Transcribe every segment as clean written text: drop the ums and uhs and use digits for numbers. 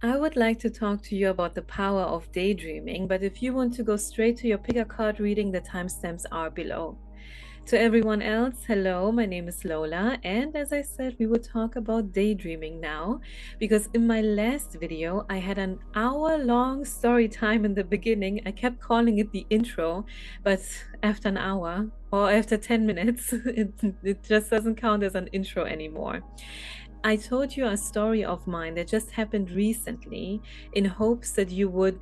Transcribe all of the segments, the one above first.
I would like to talk to you about the power of daydreaming, but if you want to go straight to your pick a card reading, the timestamps are below. To everyone else, hello, my name is Lola, and as I said, we will talk about daydreaming now, because in my last video, I had an hour-long story time in the beginning. I kept calling it the intro, but after an hour or after 10 minutes, it just doesn't count as an intro anymore. I told you a story of mine that just happened recently in hopes that you would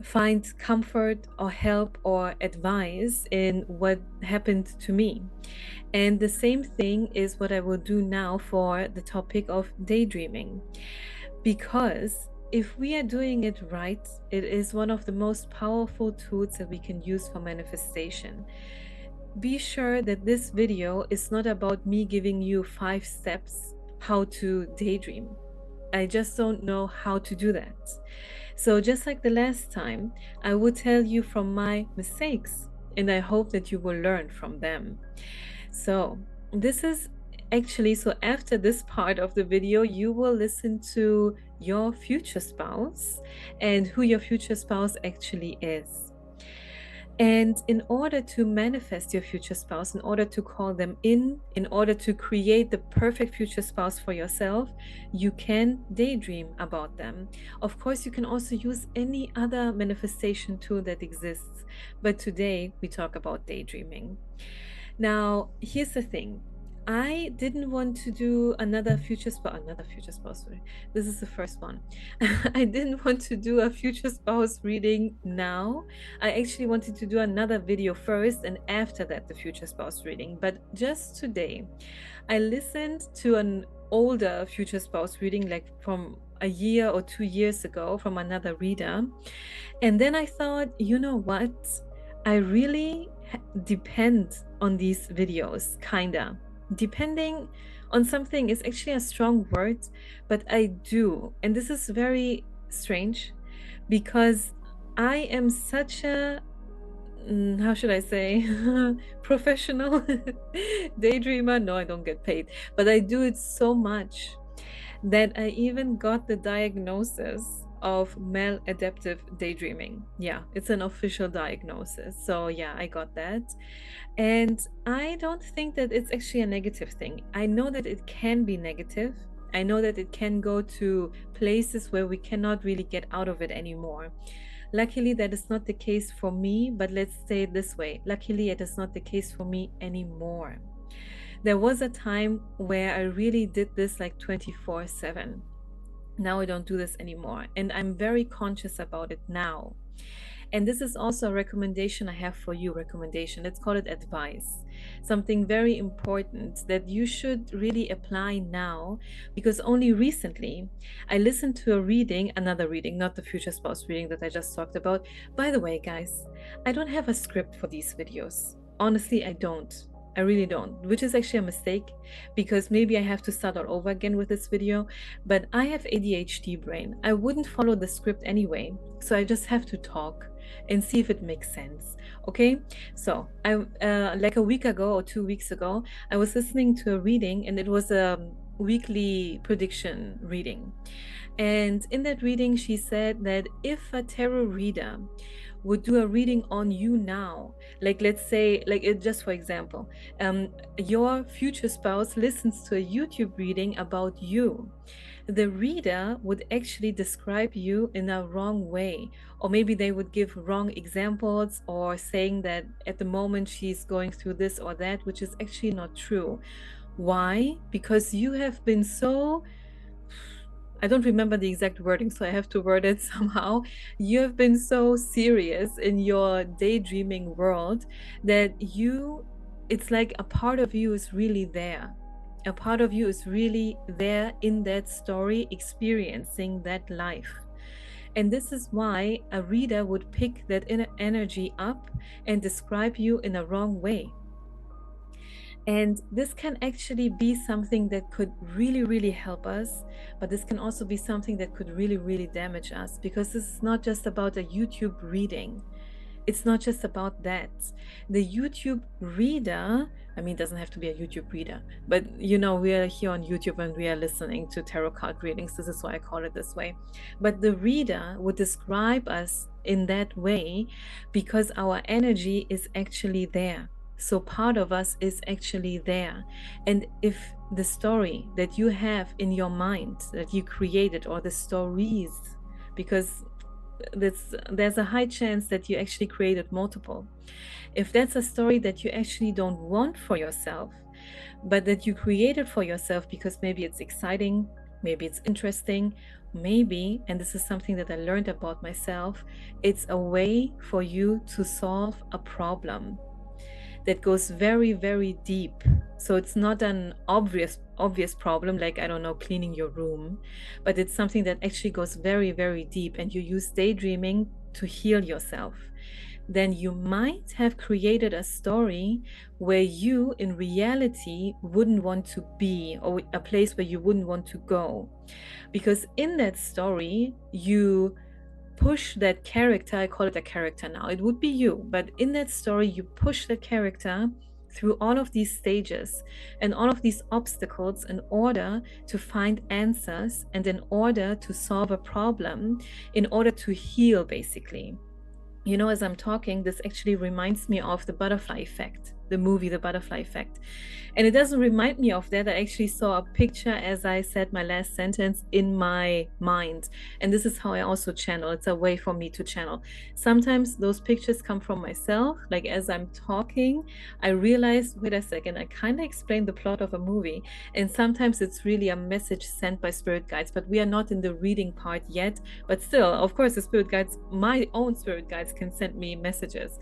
find comfort or help or advice in what happened to me. And the same thing is what I will do now for the topic of daydreaming. Because if we are doing it right, it is one of the most powerful tools that we can use for manifestation. Be sure that this video is not about me giving you 5 steps how to daydream. I just don't know how to do that. So, just like the last time, I will tell you from my mistakes, and I hope that you will learn from them. So, this is actually so after this part of the video, you will listen to your future spouse and who your future spouse actually is. And in order to manifest your future spouse, in order to call them in order to create the perfect future spouse for yourself, you can daydream about them. Of course, you can also use any other manifestation tool that exists. But today we talk about daydreaming. Now, here's the thing. I didn't want to do another future spouse. Sorry. This is the first one. I didn't want to do a future spouse reading now. I actually wanted to do another video first and after that the future spouse reading. But just today, I listened to an older future spouse reading, like from a year or 2 years ago from another reader. And then I thought, you know what? I really depend on these videos, kinda. Depending on something is actually a strong word, but I do. And this is very strange because I am such a, how should I say, professional daydreamer. No, I don't get paid, but I do it so much that I even got the diagnosis of maladaptive daydreaming. Yeah, it's an official diagnosis. So, yeah, I got that. And I don't think that it's actually a negative thing. I know that it can be negative. I know that it can go to places where we cannot really get out of it anymore. Luckily, that is not the case for me, but let's say it this way. Luckily, it is not the case for me anymore. There was a time where I really did this like 24/7. Now I don't do this anymore. And I'm very conscious about it now. And this is also a recommendation I have for you. Recommendation. Let's call it advice. Something very important that you should really apply now, because only recently I listened to a reading, another reading, not the future spouse reading that I just talked about. By the way, guys, I don't have a script for these videos. Honestly, I don't. I really don't, which is actually a mistake because maybe I have to start all over again with this video. But I have ADHD brain. I wouldn't follow the script anyway. So I just have to talk and see if it makes sense. Okay. So I like a week ago or 2 weeks ago, I was listening to a reading and it was a weekly prediction reading. And in that reading, she said that if a tarot reader would do a reading on you now, like let's say, like it, just for example, your future spouse listens to a YouTube reading about you, the reader would actually describe you in a wrong way, or maybe they would give wrong examples or saying that at the moment she's going through this or that, which is actually not true. Why? Because you have been so, I don't remember the exact wording, so I have to word it somehow. You have been so serious in your daydreaming world that it's like a part of you is really there. A part of you is really there in that story, experiencing that life. And this is why a reader would pick that inner energy up and describe you in a wrong way. And this can actually be something that could really, really help us, but this can also be something that could really, really damage us, because this is not just about a YouTube reading. it's not just about that. The YouTube reader, I mean, it doesn't have to be a YouTube reader, but we are here on YouTube and we are listening to tarot card readings. This is why I call it this way. But the reader would describe us in that way because our energy is actually there. So part of us is actually there. And if the story that you have in your mind that you created, or the stories, because there's a high chance that you actually created multiple. If that's a story that you actually don't want for yourself, but that you created for yourself because maybe it's exciting, maybe it's interesting, maybe, and this is something that I learned about myself, it's a way for you to solve a problem that goes very, very deep. So it's not an obvious problem, like, I don't know, cleaning your room, but it's something that actually goes very, very deep, and you use daydreaming to heal yourself. Then you might have created a story where you in reality wouldn't want to be, or a place where you wouldn't want to go, because in that story you push that character. I call it a character now, it would be you, but in that story you push the character through all of these stages and all of these obstacles in order to find answers and in order to solve a problem, in order to heal, basically. As I'm talking, this actually reminds me of the butterfly effect, the movie The Butterfly Effect. And it doesn't remind me of that. I actually saw a picture as I said my last sentence in my mind. And this is how I also channel. It's a way for me to channel. Sometimes those pictures come from myself. Like as I'm talking, I realize, wait a second, I kind of explained the plot of a movie. And sometimes it's really a message sent by spirit guides, but we are not in the reading part yet. But still, of course, the spirit guides, my own spirit guides, can send me messages.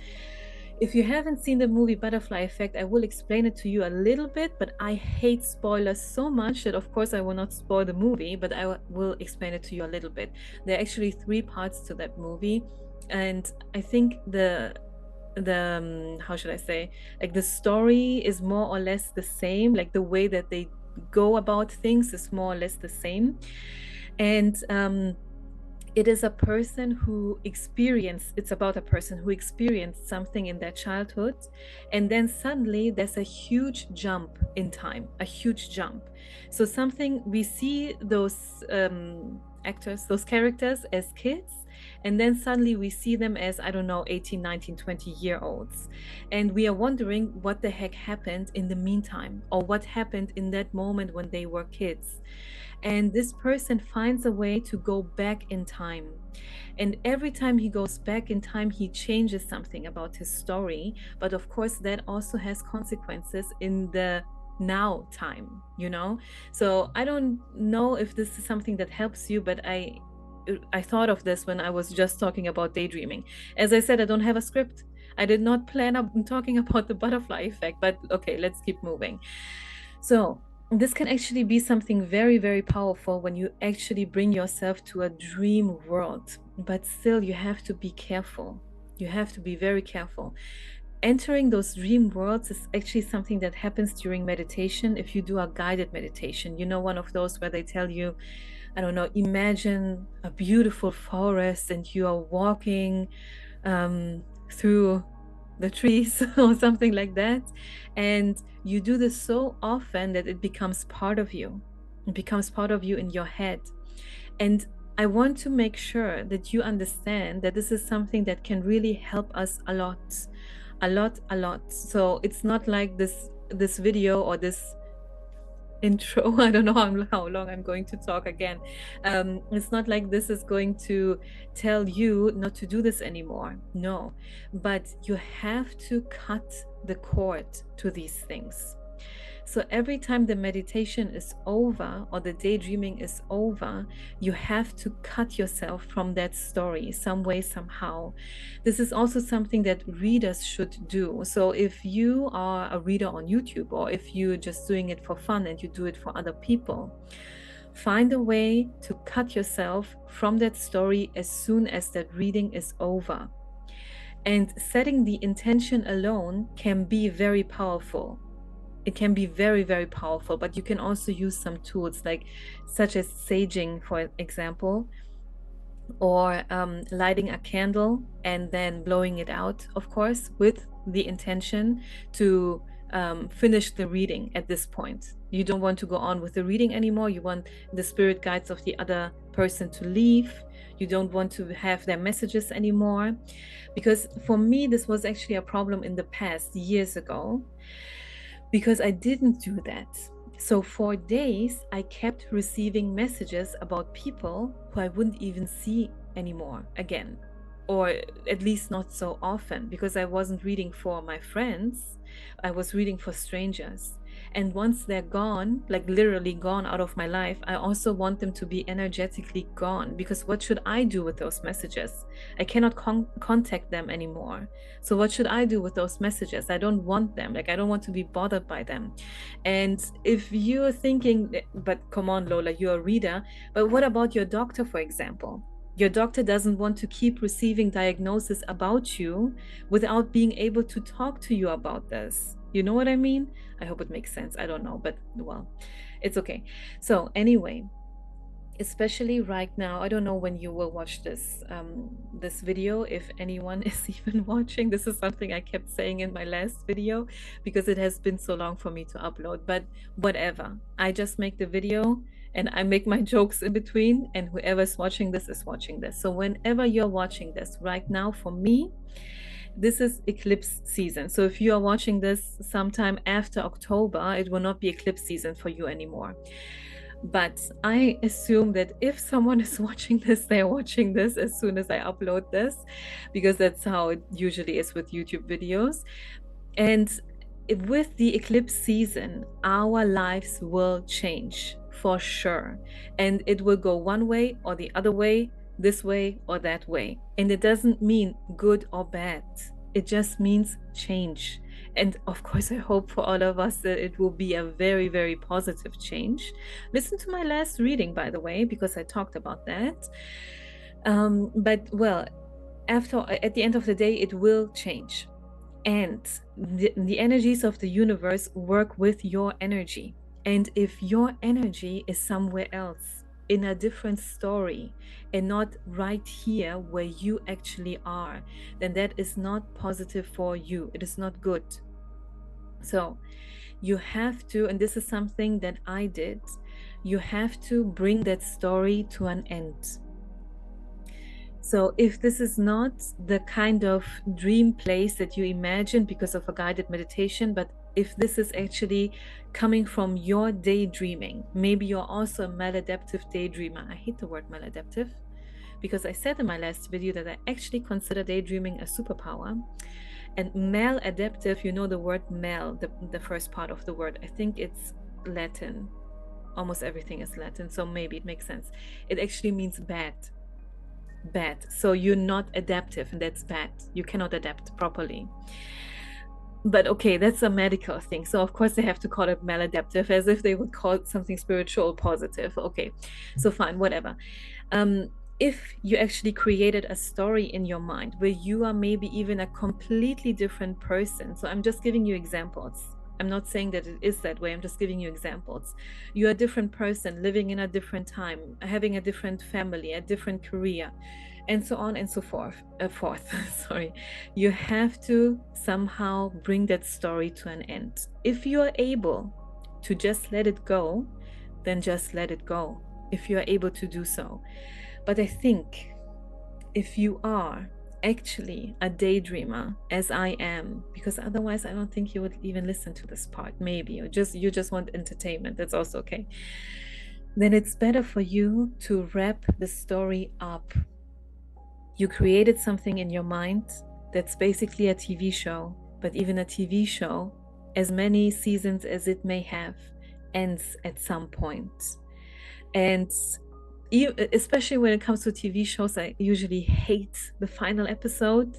If you haven't seen the movie Butterfly Effect, I will explain it to you a little bit, but I hate spoilers so much that of course I will not spoil the movie, but I will explain it to you a little bit. There are actually 3 parts to that movie, and I think the how should I say, like, the story is more or less the same, like the way that they go about things is more or less the same. And it is a person who it's about a person who experienced something in their childhood, and then suddenly there's a huge jump in time, a huge jump. So something, we see those actors, those characters as kids, and then suddenly we see them as, I don't know, 18, 19, 20-year-olds. And we are wondering what the heck happened in the meantime, or what happened in that moment when they were kids. And this person finds a way to go back in time. And every time he goes back in time, he changes something about his story. But of course, that also has consequences in the now time, So I don't know if this is something that helps you, but I thought of this when I was just talking about daydreaming. As I said, I don't have a script. I did not plan on talking about the butterfly effect, but okay, let's keep moving. So this can actually be something very, very powerful when you actually bring yourself to a dream world. But still, you have to be careful. You have to be very careful. Entering those dream worlds is actually something that happens during meditation. If you do a guided meditation, one of those where they tell you, I don't know, imagine a beautiful forest and you are walking through the trees or something like that. And you do this so often that it becomes part of you. It becomes part of you in your head. And I want to make sure that you understand that this is something that can really help us a lot, a lot, a lot. So it's not like this video or this intro, I don't know how long I'm going to talk again. It's not like this is going to tell you not to do this anymore. No, but you have to cut the cord to these things. So every time the meditation is over or the daydreaming is over, you have to cut yourself from that story some way, somehow. This is also something that readers should do. So if you are a reader on YouTube, or if you're just doing it for fun and you do it for other people, find a way to cut yourself from that story as soon as that reading is over. And setting the intention alone can be very powerful. It can be very, very powerful, but you can also use some tools such as saging, for example. or lighting a candle and then blowing it out, of course, with the intention to finish the reading at this point. You don't want to go on with the reading anymore. You want the spirit guides of the other person to leave. You don't want to have their messages anymore. Because for me, this was actually a problem in the past, years ago, because I didn't do that. So for days, I kept receiving messages about people who I wouldn't even see anymore again, or at least not so often, because I wasn't reading for my friends, I was reading for strangers. And once they're gone, like literally gone out of my life, I also want them to be energetically gone, because what should I do with those messages? I cannot contact them anymore. So what should I do with those messages? I don't want them. Like, I don't want to be bothered by them. And if you're thinking, but come on, Lola, you're a reader, but what about your doctor, for example? Your doctor doesn't want to keep receiving diagnosis about you without being able to talk to you about this. You know what I mean? I hope it makes sense. I don't know, but well, it's okay. So anyway, especially right now, I don't know when you will watch this video, if anyone is even watching. This is something I kept saying in my last video because it has been so long for me to upload, but whatever, I just make the video and I make my jokes in between, and whoever's watching this is watching this. So whenever you're watching this right now, for me, this is eclipse season. So if you are watching this sometime after October, it will not be eclipse season for you anymore. But I assume that if someone is watching this, they're watching this as soon as I upload this, because that's how it usually is with YouTube videos. And with the eclipse season, our lives will change for sure. And it will go one way or the other way, this way or that way. And it doesn't mean good or bad, it just means change. And of course, I hope for all of us that it will be a very, very positive change. Listen to my last reading, by the way, because I talked about that. But well, at the end of the day, it will change. And the energies of the universe work with your energy. And if your energy is somewhere else, in a different story, and not right here where you actually are, then that is not positive for you. It is not good. So you have to, and this is something that I did, you have to bring that story to an end. So if this is not the kind of dream place that you imagine because of a guided meditation, but if this is actually coming from your daydreaming, maybe you're also a maladaptive daydreamer. I hate the word maladaptive because I said in my last video that I actually consider daydreaming a superpower. And maladaptive, you know the word mal, the first part of the word. I think it's Latin. Almost everything is Latin, so maybe it makes sense. It actually means bad. So you're not adaptive, and that's bad. You cannot adapt properly. But okay, that's a medical thing, so of course they have to call it maladaptive, as if they would call it something spiritual positive. Okay, so fine, whatever. If you actually created a story in your mind where you are maybe even a completely different person, so I'm just giving you examples. I'm not saying that it is that way. I'm just giving you examples. You're a different person, living in a different time, having a different family, a different career, and so on and so forth. Sorry. You have to somehow bring that story to an end. If you are able to just let it go, then just let it go, if you are able to do so. But I think if you are actually a daydreamer, as I am, because otherwise I don't think you would even listen to this part, maybe, or you just want entertainment, that's also okay, then it's better for you to wrap the story up. You created something in your mind that's basically a TV show, but even a TV show, as many seasons as it may have, ends at some point. And especially when it comes to TV shows, I usually hate the final episode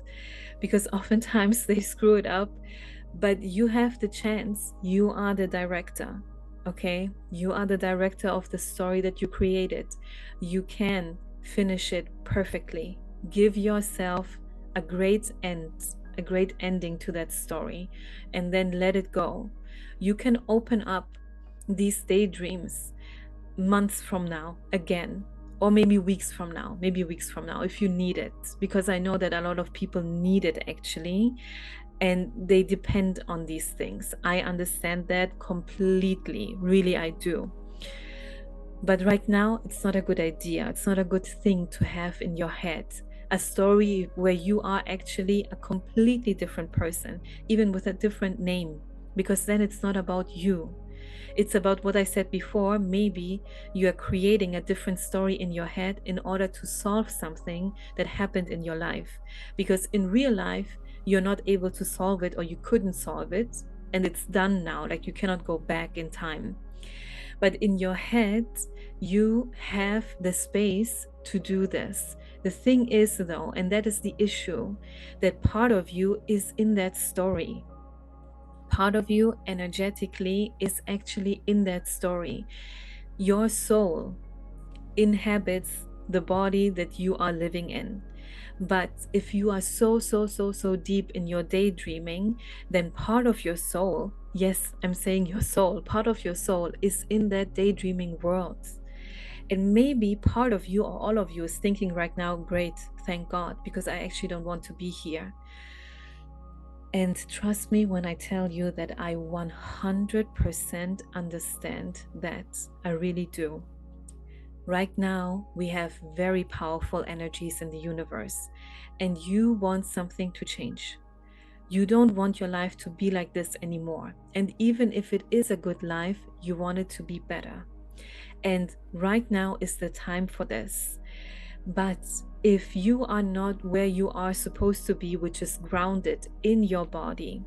because oftentimes they screw it up. But you have the chance. You are the director, okay? You are the director of the story that you created. You can finish it perfectly. Give yourself a great end, a great ending to that story, and then let it go. You can open up these daydreams months from now again, or maybe weeks from now, if you need it, because I know that a lot of people need it actually, and they depend on these things. I understand that completely, really I do. But right now, it's not a good idea. It's not a good thing to have in your head a story where you are actually a completely different person, even with a different name, because then it's not about you. It's about what I said before. Maybe you are creating a different story in your head in order to solve something that happened in your life. Because in real life, you're not able to solve it, or you couldn't solve it, and it's done now. Like, you cannot go back in time. But in your head, you have the space to do this. The thing is, though, and that is the issue, that part of you is in that story. Part of you energetically is actually in that story. Your soul inhabits the body that you are living in. But if you are so deep in your daydreaming, then part of your soul, yes, I'm saying your soul, part of your soul is in that daydreaming world. And maybe part of you, or all of you, is thinking right now, great, thank God, because I actually don't want to be here. And trust me when I tell you that I 100% understand that. I really do. Right now, we have very powerful energies in the universe, and you want something to change. You don't want your life to be like this anymore. And even if it is a good life, you want it to be better. And right now is the time for this. But if you are not where you are supposed to be, which is grounded in your body,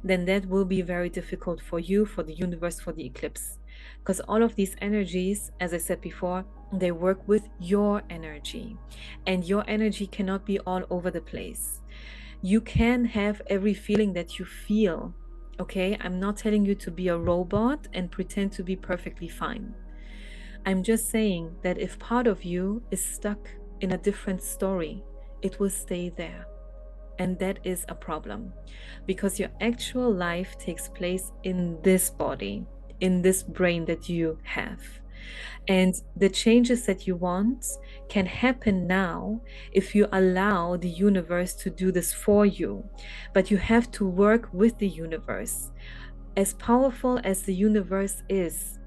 then that will be very difficult for you, for the universe, for the eclipse. Because all of these energies, as I said before, they work with your energy, and your energy cannot be all over the place. You can have every feeling that you feel, okay? I'm not telling you to be a robot and pretend to be perfectly fine. I'm just saying that if part of you is stuck in a different story, it will stay there. And that is a problem, because your actual life takes place in this body, in this brain that you have. And the changes that you want can happen now if you allow the universe to do this for you. But you have to work with the universe. As powerful as the universe is,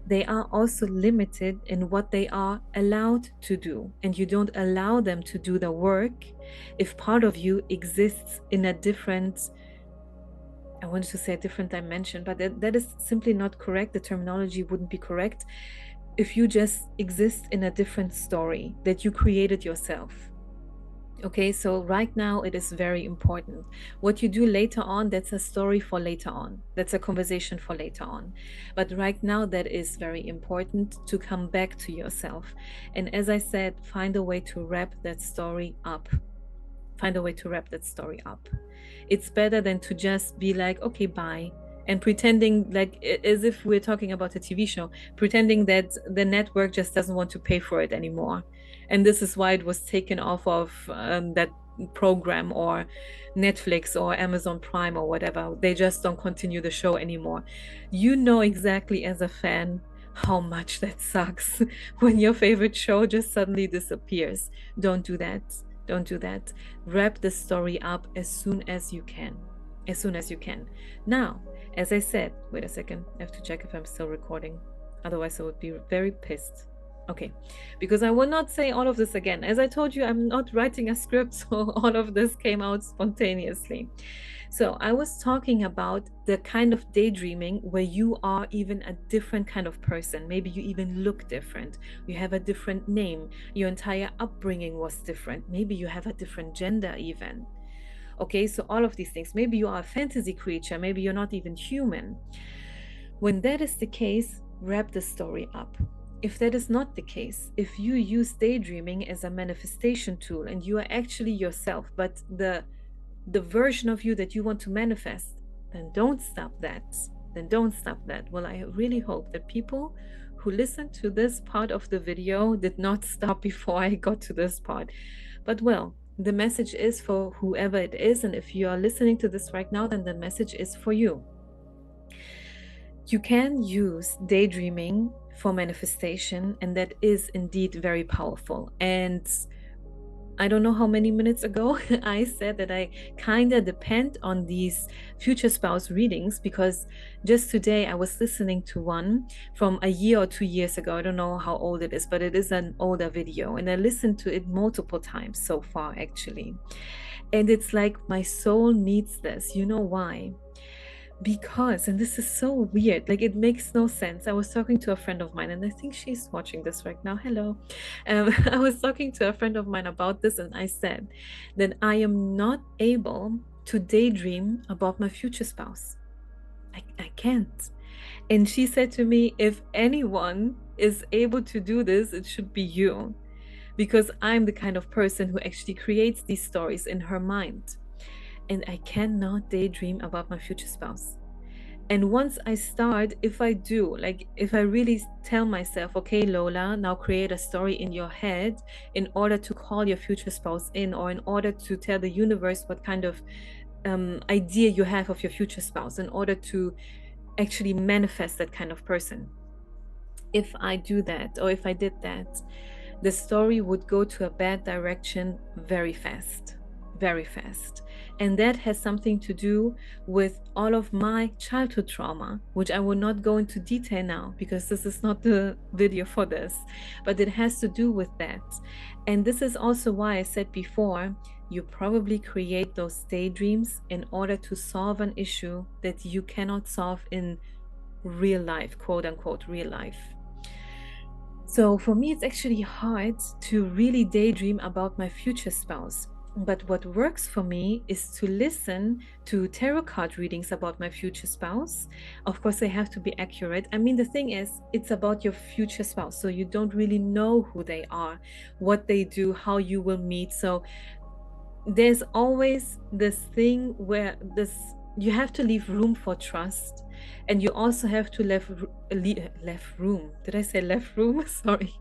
they are also limited in what they are allowed to do. And you don't allow them to do the work if part of you exists in a different, I wanted to say a different dimension, but that is simply not correct. The terminology wouldn't be correct. If you just exist in a different story that you created yourself. Okay, so right now it is very important. What you do later on, that's a story for later on. That's a conversation for later on. But right now, that is very important to come back to yourself. And as I said, find a way to wrap that story up. Find a way to wrap that story up. It's better than to just be like, okay, bye. And pretending like as if we're talking about a TV show, pretending that the network just doesn't want to pay for it anymore. And this is why it was taken off of that program, or Netflix or Amazon Prime or whatever. They just don't continue the show anymore. You know exactly as a fan how much that sucks when your favorite show just suddenly disappears. Don't do that. Don't do that. Wrap the story up as soon as you can. As soon as you can. Now, as I said, wait a second, I have to check if I'm still recording. Otherwise, I would be very pissed. Okay, because I will not say all of this again. As I told you, I'm not writing a script, so all of this came out spontaneously. So I was talking about the kind of daydreaming where you are even a different kind of person. Maybe you even look different. You have a different name. Your entire upbringing was different. Maybe you have a different gender even. Okay, so all of these things. Maybe you are a fantasy creature. Maybe you're not even human. When that is the case, wrap the story up. If that is not the case, if you use daydreaming as a manifestation tool and you are actually yourself, but the version of you that you want to manifest, then don't stop that. Then don't stop that. Well, I really hope that people who listened to this part of the video did not stop before I got to this part. But well, the message is for whoever it is. And if you are listening to this right now, then the message is for you. You can use daydreaming for manifestation, and that is indeed very powerful. And I don't know how many minutes ago I said that I kind of depend on these future spouse readings, because just today I was listening to one from a year or 2 years ago. I don't know how old it is, but it is an older video, and I listened to it multiple times so far, actually. And it's like my soul needs this. You know why? Because, and this is so weird, like it makes no sense. I was talking to a friend of mine, and I think she's watching this right now. Hello. I was talking to a friend of mine about this, and I said that I am not able to daydream about my future spouse. I can't. And she said to me, if anyone is able to do this, it should be you, because I'm the kind of person who actually creates these stories in her mind. And I cannot daydream about my future spouse. And once I start, if I do, like if I really tell myself, okay, Lola, now create a story in your head in order to call your future spouse in, or in order to tell the universe what kind of idea you have of your future spouse, in order to actually manifest that kind of person. If I do that, or if I did that, the story would go to a bad direction very fast, very fast. And that has something to do with all of my childhood trauma, which I will not go into detail now because this is not the video for this, but it has to do with that. And this is also why I said before, you probably create those daydreams in order to solve an issue that you cannot solve in real life, quote unquote, real life. So for me, it's actually hard to really daydream about my future spouse. But what works for me is to listen to tarot card readings about my future spouse. Of course, they have to be accurate. I mean, the thing is, it's about your future spouse. So you don't really know who they are, what they do, how you will meet. So there's always this thing where you have to leave room for trust, and you also have to left room. Did I say left room? Sorry.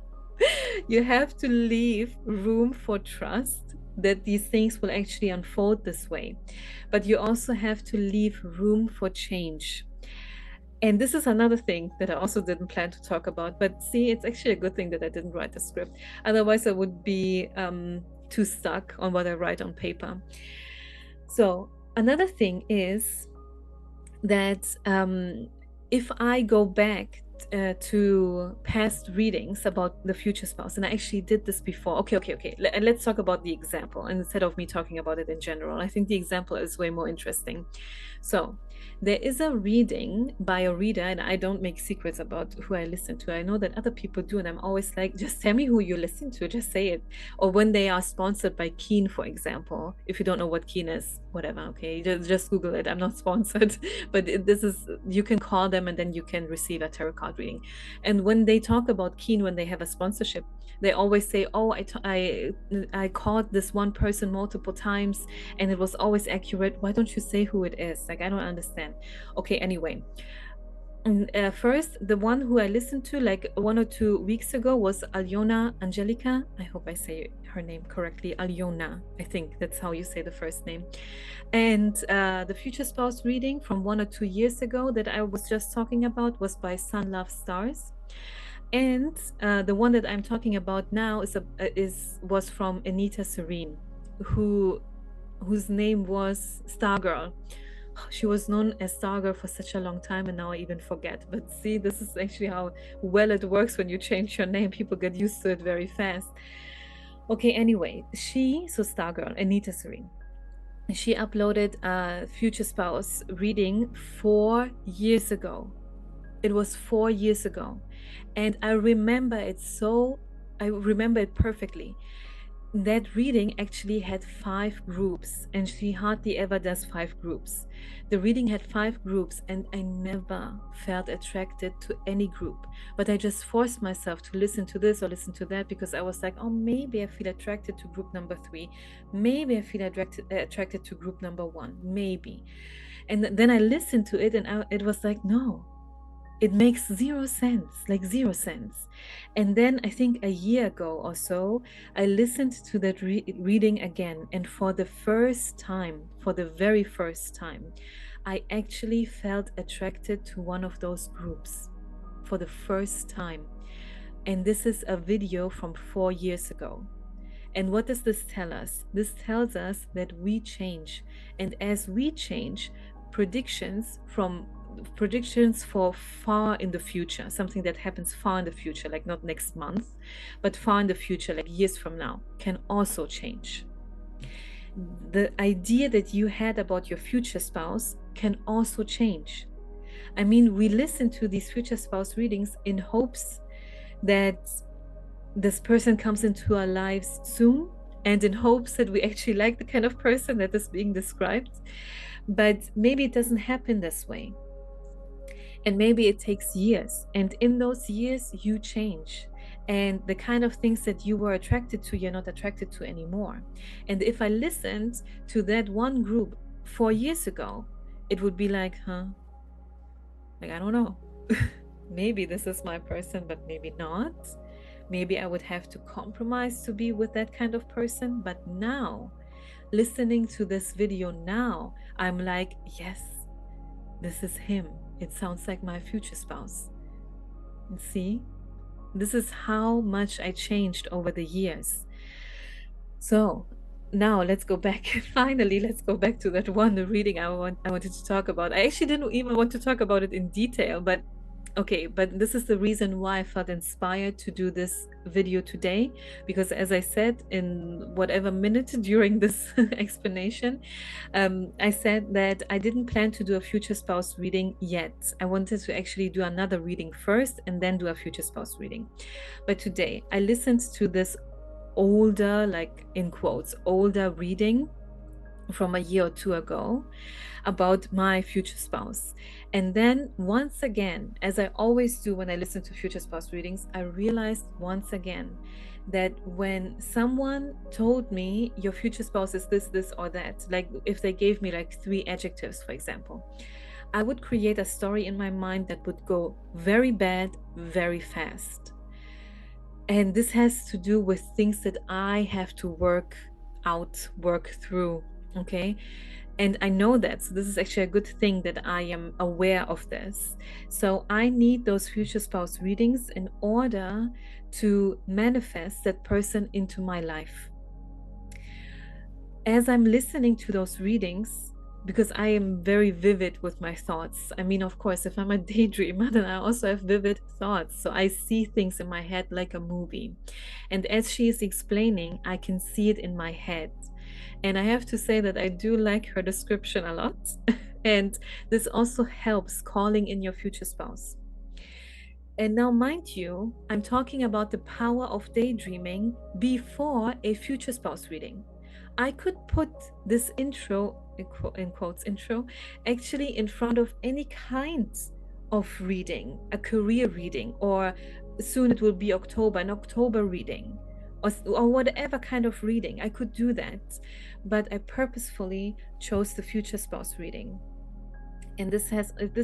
You have to leave room for trust that these things will actually unfold this way, but you also have to leave room for change. And this is another thing that I also didn't plan to talk about, but see, it's actually a good thing that I didn't write the script. Otherwise I would be too stuck on what I write on paper. So another thing is that if I go back to past readings about the future spouse, and I actually did this before. Okay. Let's talk about the example instead of me talking about it in general. I think the example is way more interesting. So there is a reading by a reader, and I don't make secrets about who I listen to. I know that other people do, and I'm always like, just tell me who you listen to, just say it. Or when they are sponsored by Keen, for example. If you don't know what Keen is, whatever, okay, just Google it. I'm not sponsored, but this is, you can call them and then you can receive a tarot card reading. And when they talk about Keen, when they have a sponsorship, they always say, oh, I called this one person multiple times and it was always accurate. Why don't you say who it is? Like, I don't understand. Okay, anyway. First, the one who I listened to like 1 or 2 weeks ago was Alyona Angelica. I hope I say her name correctly. Alyona, I think that's how you say the first name. And the future spouse reading from 1 or 2 years ago that I was just talking about was by Sun Love Stars. And the one that I'm talking about now was from Anita Serene, whose name was Stargirl. She was known as Stargirl for such a long time, and now I even forget. But see, this is actually how well it works when you change your name. People get used to it very fast. Okay, anyway, so Stargirl, Anita Serene, she uploaded a future spouse reading 4 years ago. It was 4 years ago. And I remember it perfectly. That reading actually had 5 groups, and she hardly ever does 5 groups. The reading had 5 groups, and I never felt attracted to any group, but I just forced myself to listen to this or listen to that, because I was like, oh, maybe I feel attracted to group number 3, maybe I feel attracted to group number 1, maybe. And then I listened to it, and it was like, no, it makes zero sense, like 0 sense. And then I think a year ago or so, I listened to that reading again. And for the very first time, I actually felt attracted to one of those groups for the first time. And this is a video from 4 years ago. And what does this tell us? This tells us that we change. And as we change, predictions for far in the future, something that happens far in the future, like not next month, but far in the future, like years from now, can also change. The idea that you had about your future spouse can also change. I mean, we listen to these future spouse readings in hopes that this person comes into our lives soon, and in hopes that we actually like the kind of person that is being described. But maybe it doesn't happen this way. And maybe it takes years. And in those years, you change. And the kind of things that you were attracted to, you're not attracted to anymore. And if I listened to that one group 4 years ago, it would be like, like, I don't know. Maybe this is my person, but maybe not. Maybe I would have to compromise to be with that kind of person. But now, listening to this video now, I'm like, yes, this is him. It sounds like my future spouse. And see, this is how much I changed over the years. So now let's go back. Finally, let's go back to that one reading I wanted to talk about. I actually didn't even want to talk about it in detail, but okay, but this is the reason why I felt inspired to do this video today, because as I said in whatever minute during this explanation, I said that I didn't plan to do a future spouse reading yet. I wanted to actually do another reading first and then do a future spouse reading. But today I listened to this older, like in quotes, older reading from a year or two ago about my future spouse. And then once again, as I always do when I listen to future spouse readings, I realized once again that when someone told me your future spouse is this, or that, like if they gave me like 3 adjectives, for example, I would create a story in my mind that would go very bad, very fast. And this has to do with things that I have to work through, okay? And I know that, so this is actually a good thing that I am aware of this. So I need those future spouse readings in order to manifest that person into my life. As I'm listening to those readings, because I am very vivid with my thoughts. I mean, of course, if I'm a daydreamer, then I also have vivid thoughts. So I see things in my head like a movie. And as she is explaining, I can see it in my head. And I have to say that I do like her description a lot. And this also helps calling in your future spouse. And now, mind you, I'm talking about the power of daydreaming before a future spouse reading. I could put this intro, in quotes, intro, actually in front of any kind of reading, a career reading, or soon it will be October, an October reading, or whatever kind of reading. I could do that, but I purposefully chose the future spouse reading. And this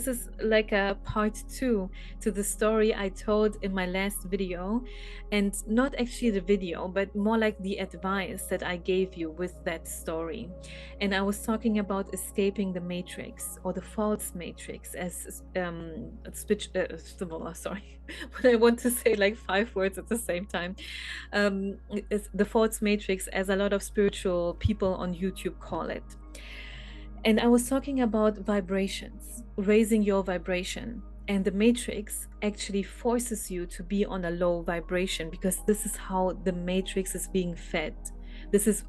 is like a part 2 to the story I told in my last video, and not actually the video, but more like the advice that I gave you with that story. And I was talking about escaping the matrix, or the false matrix, as sorry, when I want to say like 5 words at the same time. It's the false matrix, as a lot of spiritual people on YouTube call it. And I was talking about vibrations, raising your vibration. And the matrix actually forces you to be on a low vibration, because this is how the matrix is being fed.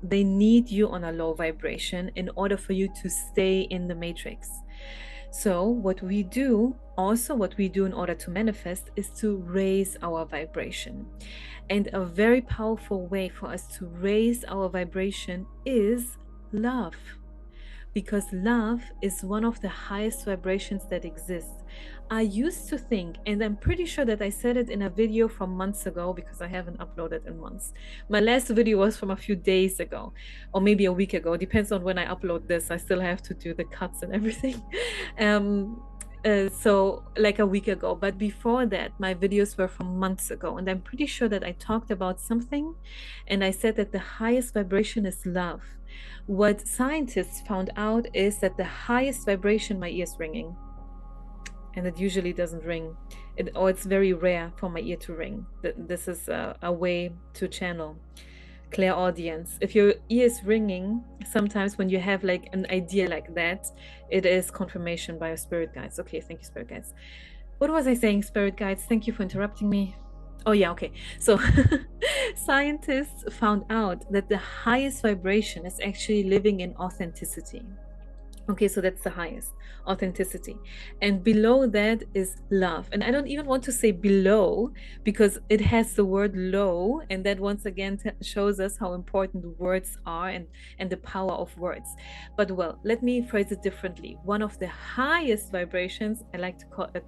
They need you on a low vibration in order for you to stay in the matrix. So what we do in order to manifest is to raise our vibration. And a very powerful way for us to raise our vibration is love. Because love is one of the highest vibrations that exist. I used to think, and I'm pretty sure that I said it in a video from months ago, because I haven't uploaded in months. My last video was from a few days ago, or maybe a week ago. Depends on when I upload this. I still have to do the cuts and everything. So like a week ago, but before that, my videos were from months ago. And I'm pretty sure that I talked about something, and I said that the highest vibration is love. What scientists found out is that the highest vibration, my ears ringing, and it usually doesn't ring, or it's very rare for my ear to ring. This is a way to channel clairaudience. If your ear is ringing, sometimes when you have like an idea like that, it is confirmation by your spirit guides. Okay, thank you, spirit guides. What was I saying, spirit guides? Thank you for interrupting me. Oh, yeah, okay. So, scientists found out that the highest vibration is actually living in authenticity. Okay, so that's the highest, authenticity. And below that is love. And I don't even want to say below because it has the word low. And that once again shows us how important words are, and the power of words. But well, let me phrase it differently. One of the highest vibrations, I like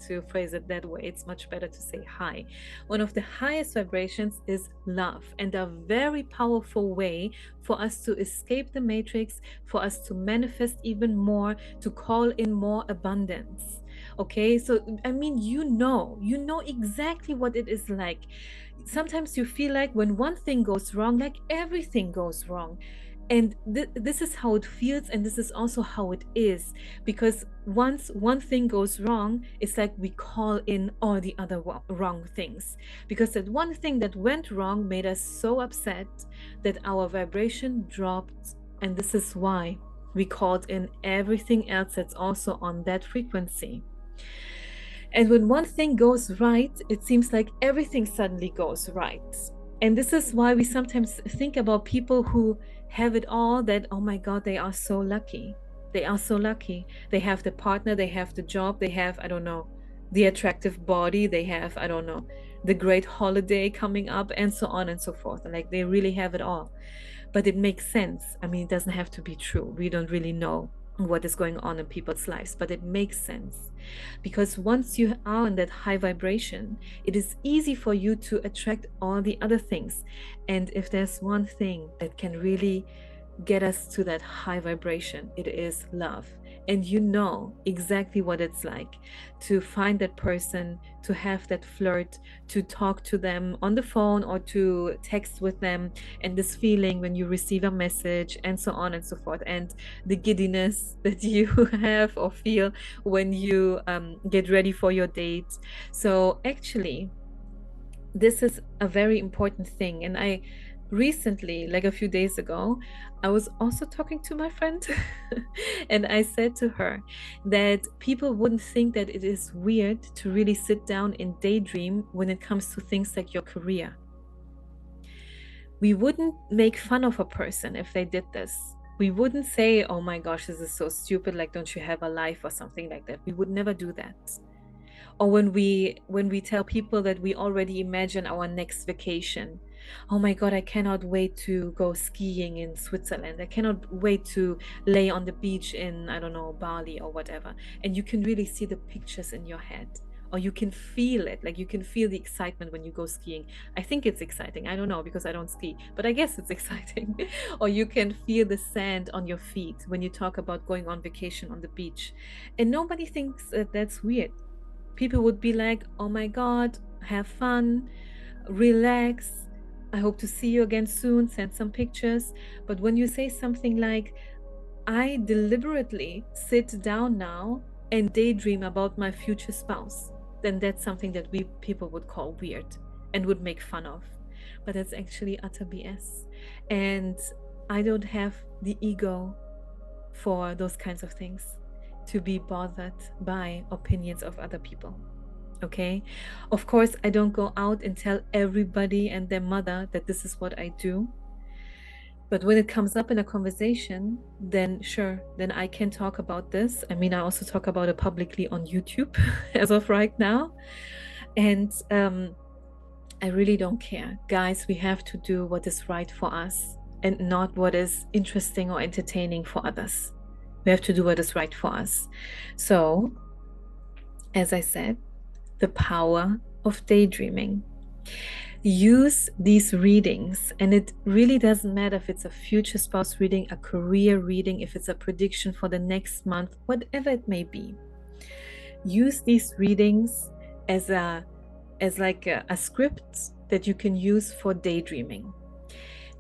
to phrase it that way. It's much better to say high. One of the highest vibrations is love, and a very powerful way for us to escape the matrix, for us to manifest even more, to call in more abundance. Okay, so I mean, you know exactly what it is like. Sometimes you feel like when one thing goes wrong, like everything goes wrong. And this is how it feels, and this is also how it is, because once one thing goes wrong, it's like we call in all the other wrong things, because that one thing that went wrong made us so upset that our vibration dropped. And this is why we called in everything else that's also on that frequency. And when one thing goes right, it seems like everything suddenly goes right. And this is why we sometimes think about people who have it all, that, oh my God, they are so lucky. They are so lucky. They have the partner, they have the job, they have, I don't know, the attractive body, they have, I don't know, the great holiday coming up, and so on and so forth. And like they really have it all. But it makes sense. I mean, it doesn't have to be true. We don't really know what is going on in people's lives, but it makes sense, because once you are in that high vibration, it is easy for you to attract all the other things. And if there's one thing that can really get us to that high vibration, it is love. And you know exactly what it's like to find that person, to have that flirt, to talk to them on the phone or to text with them, and this feeling when you receive a message, and so on and so forth, and the giddiness that you have or feel when you get ready for your date. So actually, this is a very important thing. And I recently, like a few days ago, I was also talking to my friend and I said to her that people wouldn't think that it is weird to really sit down and daydream when it comes to things like your career. We wouldn't make fun of a person if they did this. We wouldn't say, oh my gosh, this is so stupid, like, don't you have a life or something like that. We would never do that. Or when we tell people that we already imagine our next vacation. Oh my God, I cannot wait to go skiing in Switzerland. I cannot wait to lay on the beach in, I don't know, Bali or whatever. And you can really see the pictures in your head, or you can feel it. Like you can feel the excitement when you go skiing. I think it's exciting. I don't know, because I don't ski, but I guess it's exciting. Or you can feel the sand on your feet when you talk about going on vacation on the beach. And nobody thinks that that's weird. People would be like, oh my God, have fun, relax. I hope to see you again soon, send some pictures. But when you say something like, I deliberately sit down now and daydream about my future spouse, then that's something that we people would call weird and would make fun of. But that's actually utter BS. And I don't have the ego for those kinds of things, to be bothered by opinions of other people. Okay, of course, I don't go out and tell everybody and their mother that this is what I do. But when it comes up in a conversation, then sure, then I can talk about this. I mean, I also talk about it publicly on YouTube as of right now. And I really don't care. Guys, we have to do what is right for us and not what is interesting or entertaining for others. We have to do what is right for us. So, as I said, the power of daydreaming. Use these readings, and it really doesn't matter if it's a future spouse reading, a career reading, if it's a prediction for the next month, whatever it may be. Use these readings as like a script that you can use for daydreaming.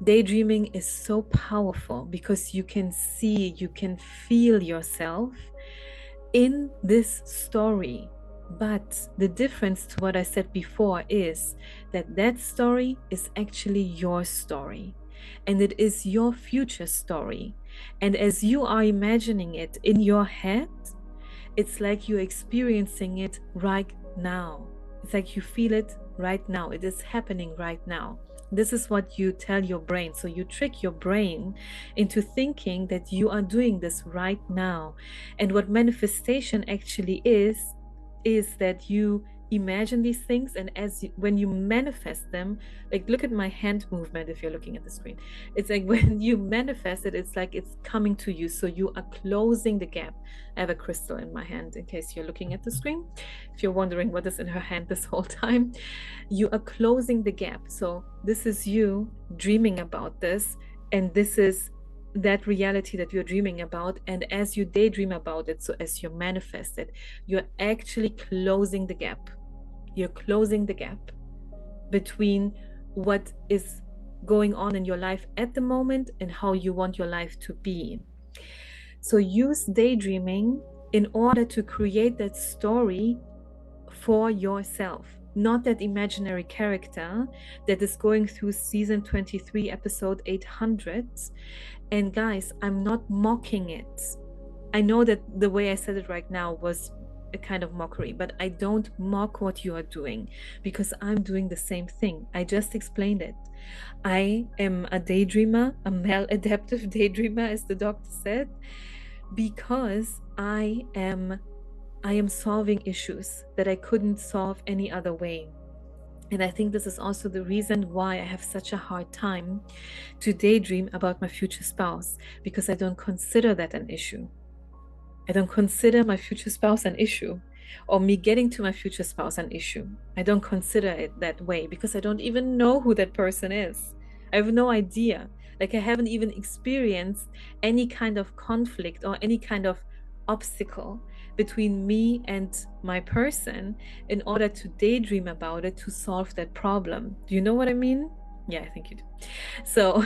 Daydreaming is so powerful because you can see, you can feel yourself in this story But the difference to what I said before is that that story is actually your story, and it is your future story. And as you are imagining it in your head, it's like you're experiencing it right now. It's like you feel it right now. It is happening right now. This is what you tell your brain. So you trick your brain into thinking that you are doing this right now. And what manifestation actually is that you imagine these things, and when you manifest them, like look at my hand movement if you're looking at the screen. It's like when you manifest it, it's like it's coming to you, so you are closing the gap. I have a crystal in my hand in case you're looking at the screen. If you're wondering what is in her hand this whole time, you are closing the gap. So this is you dreaming about this, and this is that reality that you're dreaming about. And as you daydream about it, so as you manifest it, you're actually closing the gap. You're closing the gap between what is going on in your life at the moment and how you want your life to be. So use daydreaming in order to create that story for yourself, not that imaginary character that is going through season 23, episode 800. And guys, I'm not mocking it. I know that the way I said it right now was a kind of mockery, but I don't mock what you are doing, because I'm doing the same thing. I just explained it. I am a daydreamer, a maladaptive daydreamer, as the doctor said, because I am solving issues that I couldn't solve any other way. And I think this is also the reason why I have such a hard time to daydream about my future spouse, because I don't consider that an issue. I don't consider my future spouse an issue, or me getting to my future spouse an issue. I don't consider it that way because I don't even know who that person is. I have no idea. Like, I haven't even experienced any kind of conflict or any kind of obstacle between me and my person in order to daydream about it to solve that problem. Do you know what I mean? Yeah, I think you do. So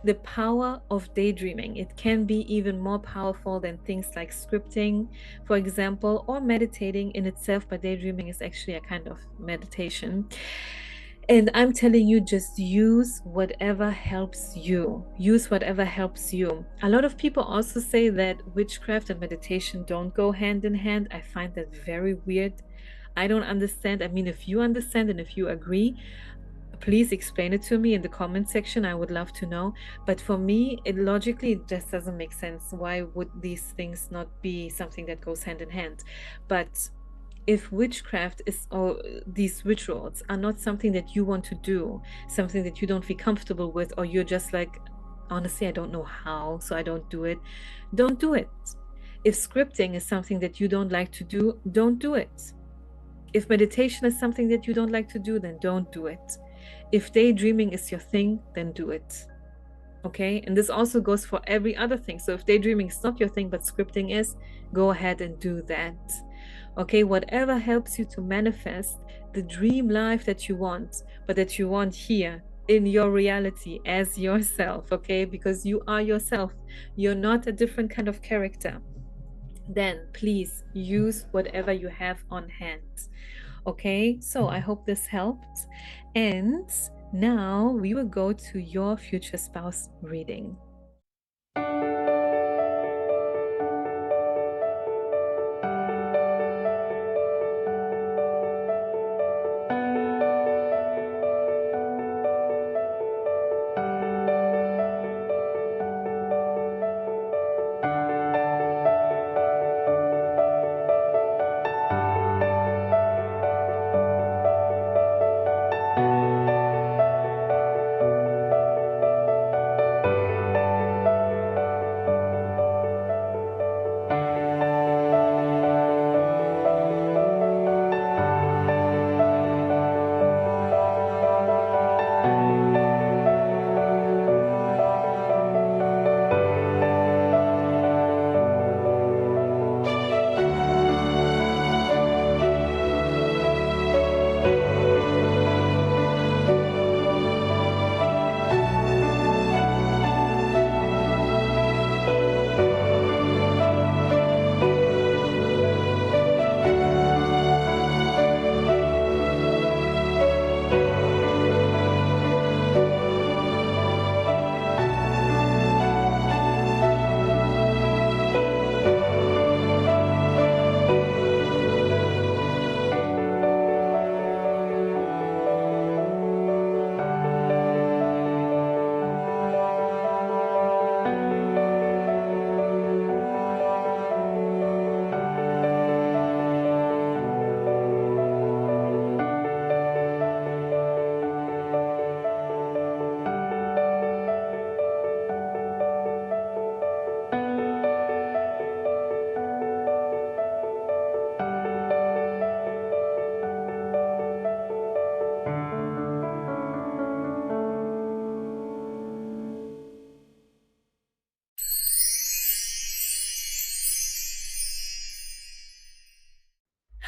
the power of daydreaming, it can be even more powerful than things like scripting, for example, or meditating in itself. But daydreaming is actually a kind of meditation. And I'm telling you, just use whatever helps you. Use whatever helps you. A lot of people also say that witchcraft and meditation don't go hand in hand. I find that very weird. I don't understand. I mean, if you understand and if you agree, please explain it to me in the comment section. I would love to know. But for me, it just doesn't make sense. Why would these things not be something that goes hand in hand? But if witchcraft is, or these rituals are not something that you want to do, something that you don't feel comfortable with, or you're just like, honestly, I don't know how, so I don't do it, don't do it. If scripting is something that you don't like to do, don't do it. If meditation is something that you don't like to do, then don't do it. If daydreaming is your thing, then do it. Okay? And this also goes for every other thing. So if daydreaming is not your thing, but scripting is, go ahead and do that. Okay? Whatever helps you to manifest the dream life that you want, but that you want here in your reality as yourself. Okay? Because you are yourself. You're not a different kind of character. Then please use whatever you have on hand. Okay, so I hope this helped. And now we will go to your future spouse reading.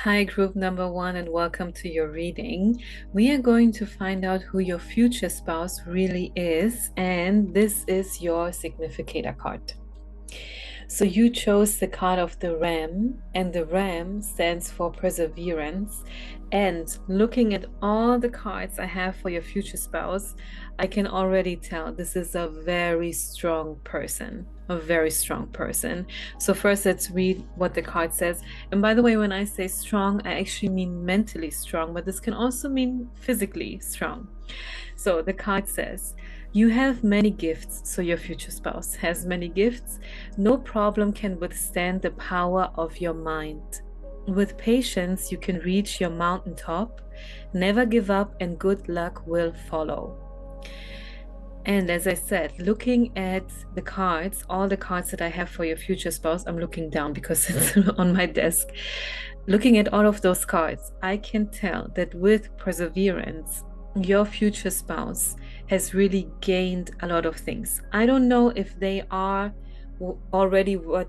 Hi, group number one, and welcome to your reading. We are going to find out who your future spouse really is, and this is your significator card. So you chose the card of the Ram, and the Ram stands for perseverance. And looking at all the cards I have for your future spouse, I can already tell this is a very strong person. A very strong person. So, first, let's read what the card says. And by the way, when I say strong, I actually mean mentally strong, but this can also mean physically strong. So, the card says, you have many gifts, so your future spouse has many gifts. No problem can withstand the power of your mind. With patience, you can reach your mountaintop. Never give up, and good luck will follow. And as I said, looking at the cards, all the cards that I have for your future spouse, I'm looking down because it's on my desk. Looking at all of those cards, I can tell that with perseverance, your future spouse has really gained a lot of things. I don't know if they are already what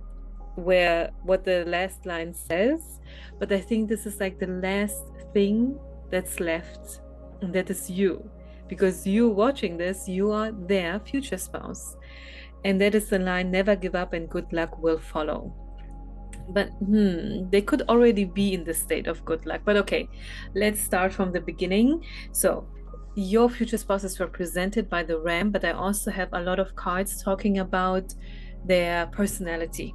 the last line says, but I think this is like the last thing that's left, and that is you. Because you watching this, you are their future spouse. And that is the line, never give up and good luck will follow. But they could already be in the state of good luck. But okay, let's start from the beginning. So your future spouse is represented by the Ram, but I also have a lot of cards talking about their personality,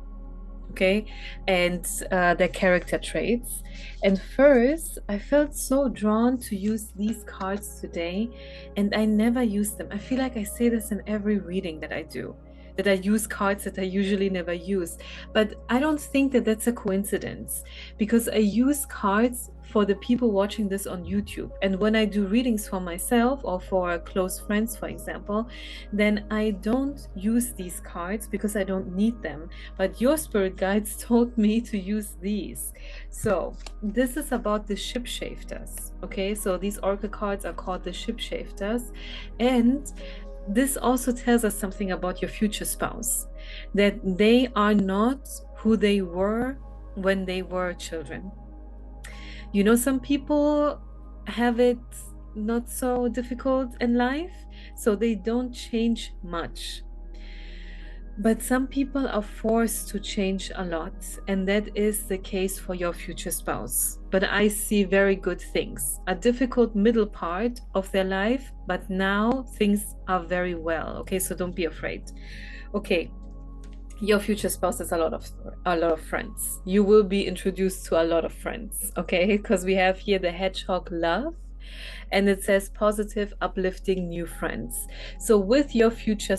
okay, and their character traits. And first, I felt so drawn to use these cards today, and I never use them. I feel like I say this in every reading that I do, that I use cards that I usually never use. But I don't think that that's a coincidence, because I use cards for the people watching this on YouTube. And when I do readings for myself or for close friends, for example, then I don't use these cards because I don't need them. But your spirit guides told me to use these. So this is about the shapeshifters. Okay, so these oracle cards are called the shapeshifters. And this also tells us something about your future spouse, that they are not who they were when they were children. You know, some people have it not so difficult in life, so they don't change much. But some people are forced to change a lot, and that is the case for your future spouse. But I see very good things, a difficult middle part of their life, but now things are very well. Okay, so don't be afraid. Okay, your future spouse has a lot of friends. You will be introduced to a lot of friends, okay? Because we have here the hedgehog love, and it says positive, uplifting new friends. So with your future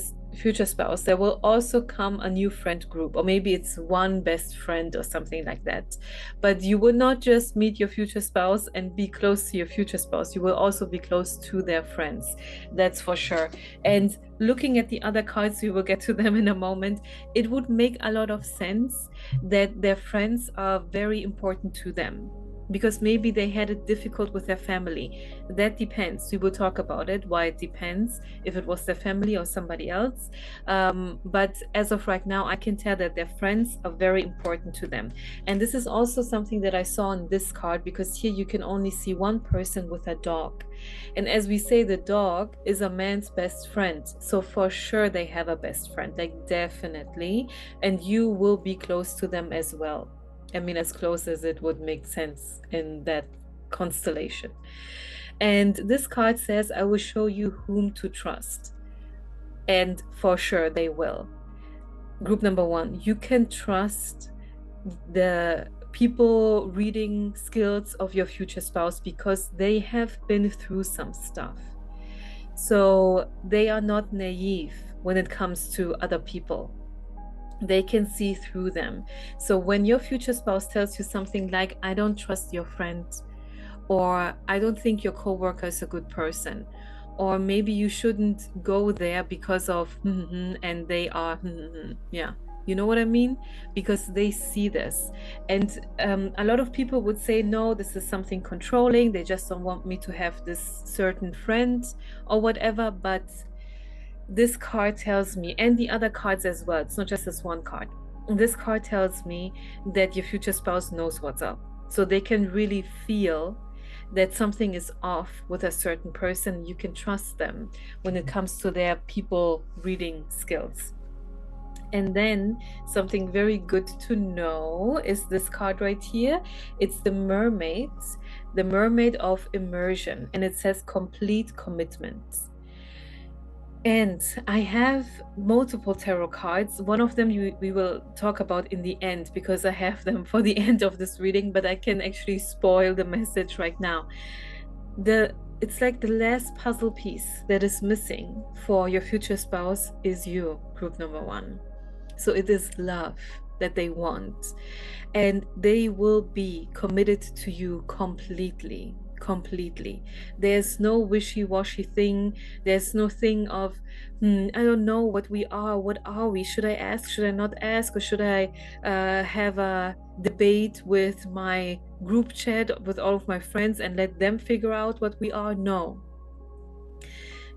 spouse, there will also come a new friend group, or maybe it's one best friend or something like that. But you will not just meet your future spouse and be close to your future spouse. You will also be close to their friends. That's for sure. And looking at the other cards, we will get to them in a moment. It would make a lot of sense that their friends are very important to them, because maybe they had it difficult with their family. That depends. We will talk about it, why it depends, if it was their family or somebody else. But as of right now, I can tell that their friends are very important to them. And this is also something that I saw on this card, because here you can only see one person with a dog. And as we say, the dog is a man's best friend. So for sure they have a best friend, like definitely. And you will be close to them as well. I mean, as close as it would make sense in that constellation. And this card says, I will show you whom to trust. And for sure they will. Group number one, you can trust the people reading skills of your future spouse because they have been through some stuff. So they are not naive when it comes to other people. They can see through them. So when your future spouse tells you something like, I don't trust your friend, or I don't think your coworker is a good person, or maybe you shouldn't go there because of and they are yeah, you know what I mean? Because they see this. And a lot of people would say, no, this is something controlling, they just don't want me to have this certain friend or whatever. But this card tells me, and the other cards as well, it's not just this one card, this card tells me that your future spouse knows what's up. So they can really feel that something is off with a certain person. You can trust them when it comes to their people reading skills. And then something very good to know is this card right here. It's the mermaid of immersion, and it says complete commitment. And I have multiple tarot cards. One of them we will talk about in the end, because I have them for the end of this reading, but I can actually spoil the message right now. It's like the last puzzle piece that is missing for your future spouse is you, group number one. So it is love that they want, and they will be committed to you completely. There's no wishy-washy thing. There's no thing of I don't know what we are. What are we? Should I ask? Should I not ask? Or should I have a debate with my group chat with all of my friends and let them figure out what we are? No.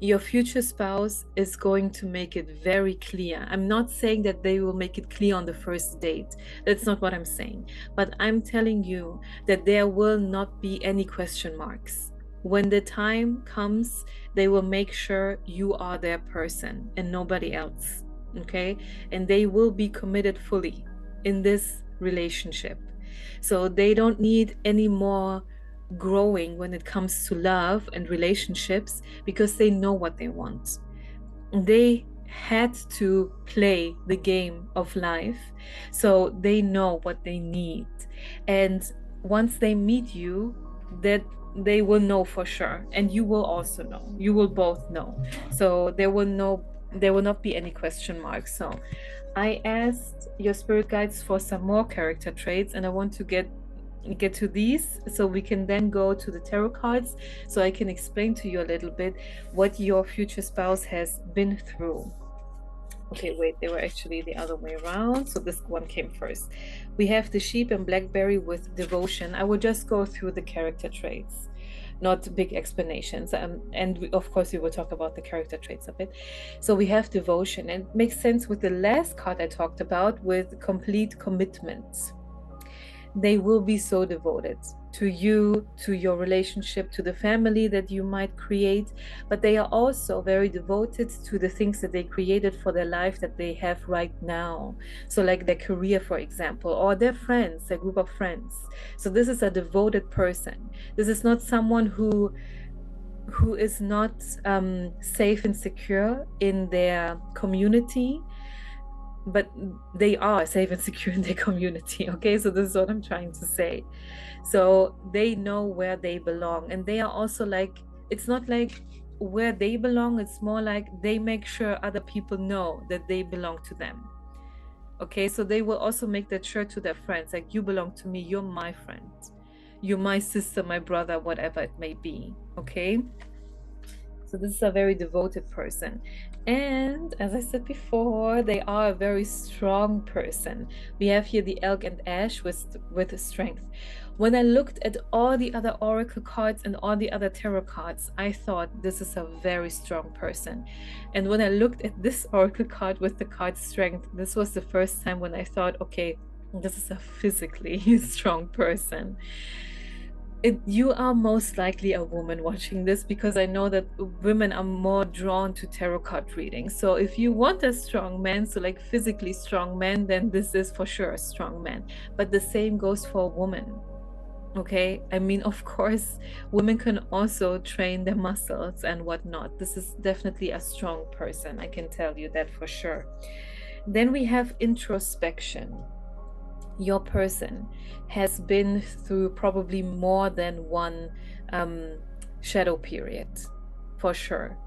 Your future spouse is going to make it very clear. I'm not saying that they will make it clear on the first date. That's not what I'm saying. But I'm telling you that there will not be any question marks. When the time comes, they will make sure you are their person and nobody else. Okay? And they will be committed fully in this relationship. So they don't need any more growing when it comes to love and relationships, because they know what they want. They had to play the game of life, so they know what they need. And once they meet you, that they will know for sure, and you will also know. You will both know. So there will not be any question marks. So I asked your spirit guides for some more character traits, and I want to get to these so we can then go to the tarot cards, so I can explain to you a little bit what your future spouse has been through. Okay, wait, they were actually the other way around, so this one came first. We have the sheep and blackberry with devotion. I will just go through the character traits, not big explanations, and of course we will talk about the character traits a bit. So we have devotion, and it makes sense with the last card I talked about, with complete commitment. They will be so devoted to you, to your relationship, to the family that you might create, but they are also very devoted to the things that they created for their life that they have right now. So like their career, for example, or their friends, their group of friends. So this is a devoted person. This is not someone who is not safe and secure in their community, but they are safe and secure in their community. Okay, so this is what I'm trying to say. So they know where they belong, and they are also like, it's not like where they belong, it's more like they make sure other people know that they belong to them. Okay, so they will also make that sure to their friends, like, you belong to me, you're my friend, you're my sister, my brother, whatever it may be. Okay, so this is a very devoted person. And as I said before, they are a very strong person. We have here the elk and ash with strength. When I looked at all the other oracle cards and all the other tarot cards, I thought this is a very strong person. And when I looked at this oracle card with the card strength, this was the first time when I thought, okay, this is a physically strong person. You are most likely a woman watching this, because I know that women are more drawn to tarot card reading. So if you want a strong man, so like physically strong man, then this is for sure a strong man. But the same goes for a woman. Okay, I mean, of course, women can also train their muscles and whatnot. This is definitely a strong person, I can tell you that for sure. Then we have introspection. Your person has been through probably more than one shadow period, for sure,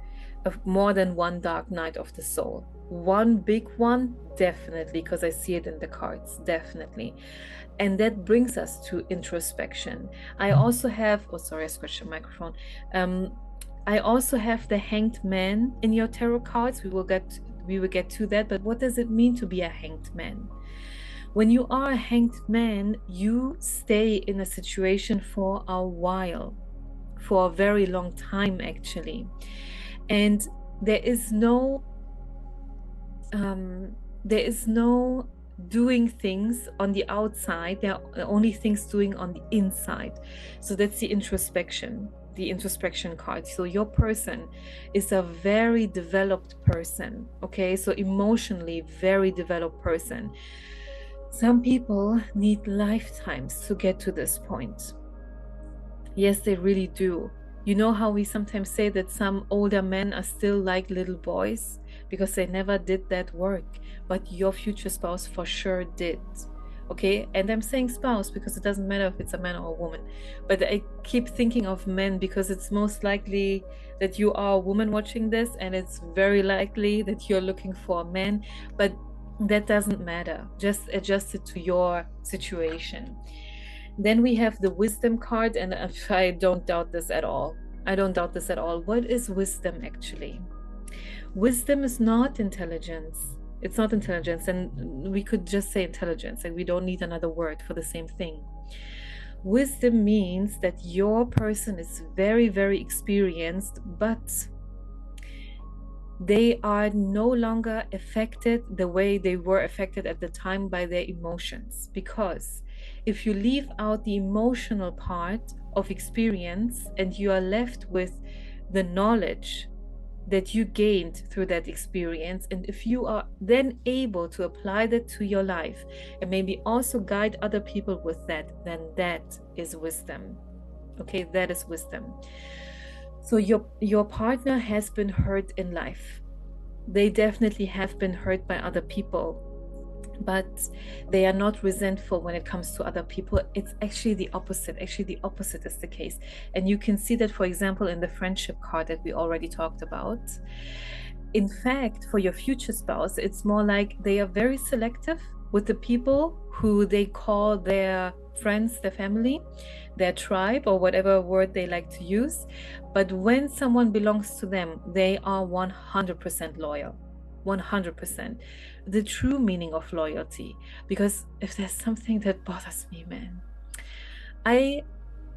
of more than one dark night of the soul. One big one, definitely, because I see it in the cards, definitely. And that brings us to introspection. I also have, oh sorry, I scratched the microphone. I also have the Hanged Man in your tarot cards. We will get to that. But what does it mean to be a hanged man? When you are a hanged man, you stay in a situation for a while, for a very long time actually. And there is no doing things on the outside. They're only things doing on the inside. So that's the introspection card. So your person is a very developed person, okay? So emotionally very developed person. Some people need lifetimes to get to this point. Yes, they really do. You know how we sometimes say that some older men are still like little boys because they never did that work, but your future spouse for sure did. Okay, and I'm saying spouse because it doesn't matter if it's a man or a woman, but I keep thinking of men because it's most likely that you are a woman watching this, and it's very likely that you're looking for a man, but that doesn't matter. Just adjust it to your situation. Then we have the wisdom card, and I don't doubt this at all. I don't doubt this at all. What is wisdom actually? Wisdom is not intelligence. It's not intelligence, and we could just say intelligence, and we don't need another word for the same thing. Wisdom means that your person is very, very experienced, but they are no longer affected the way they were affected at the time by their emotions. Because if you leave out the emotional part of experience and you are left with the knowledge that you gained through that experience, and if you are then able to apply that to your life and maybe also guide other people with that, then that is wisdom. Okay, that is wisdom. So your partner has been hurt in life. They definitely have been hurt by other people, but they are not resentful when it comes to other people. It's actually the opposite. Actually, the opposite is the case. And you can see that, for example, in the friendship card that we already talked about. In fact, for your future spouse, it's more like they are very selective with the people who they call their friends, their family, their tribe, or whatever word they like to use. But when someone belongs to them, they are 100% loyal. 100%. The true meaning of loyalty. Because if there's something that bothers me, man,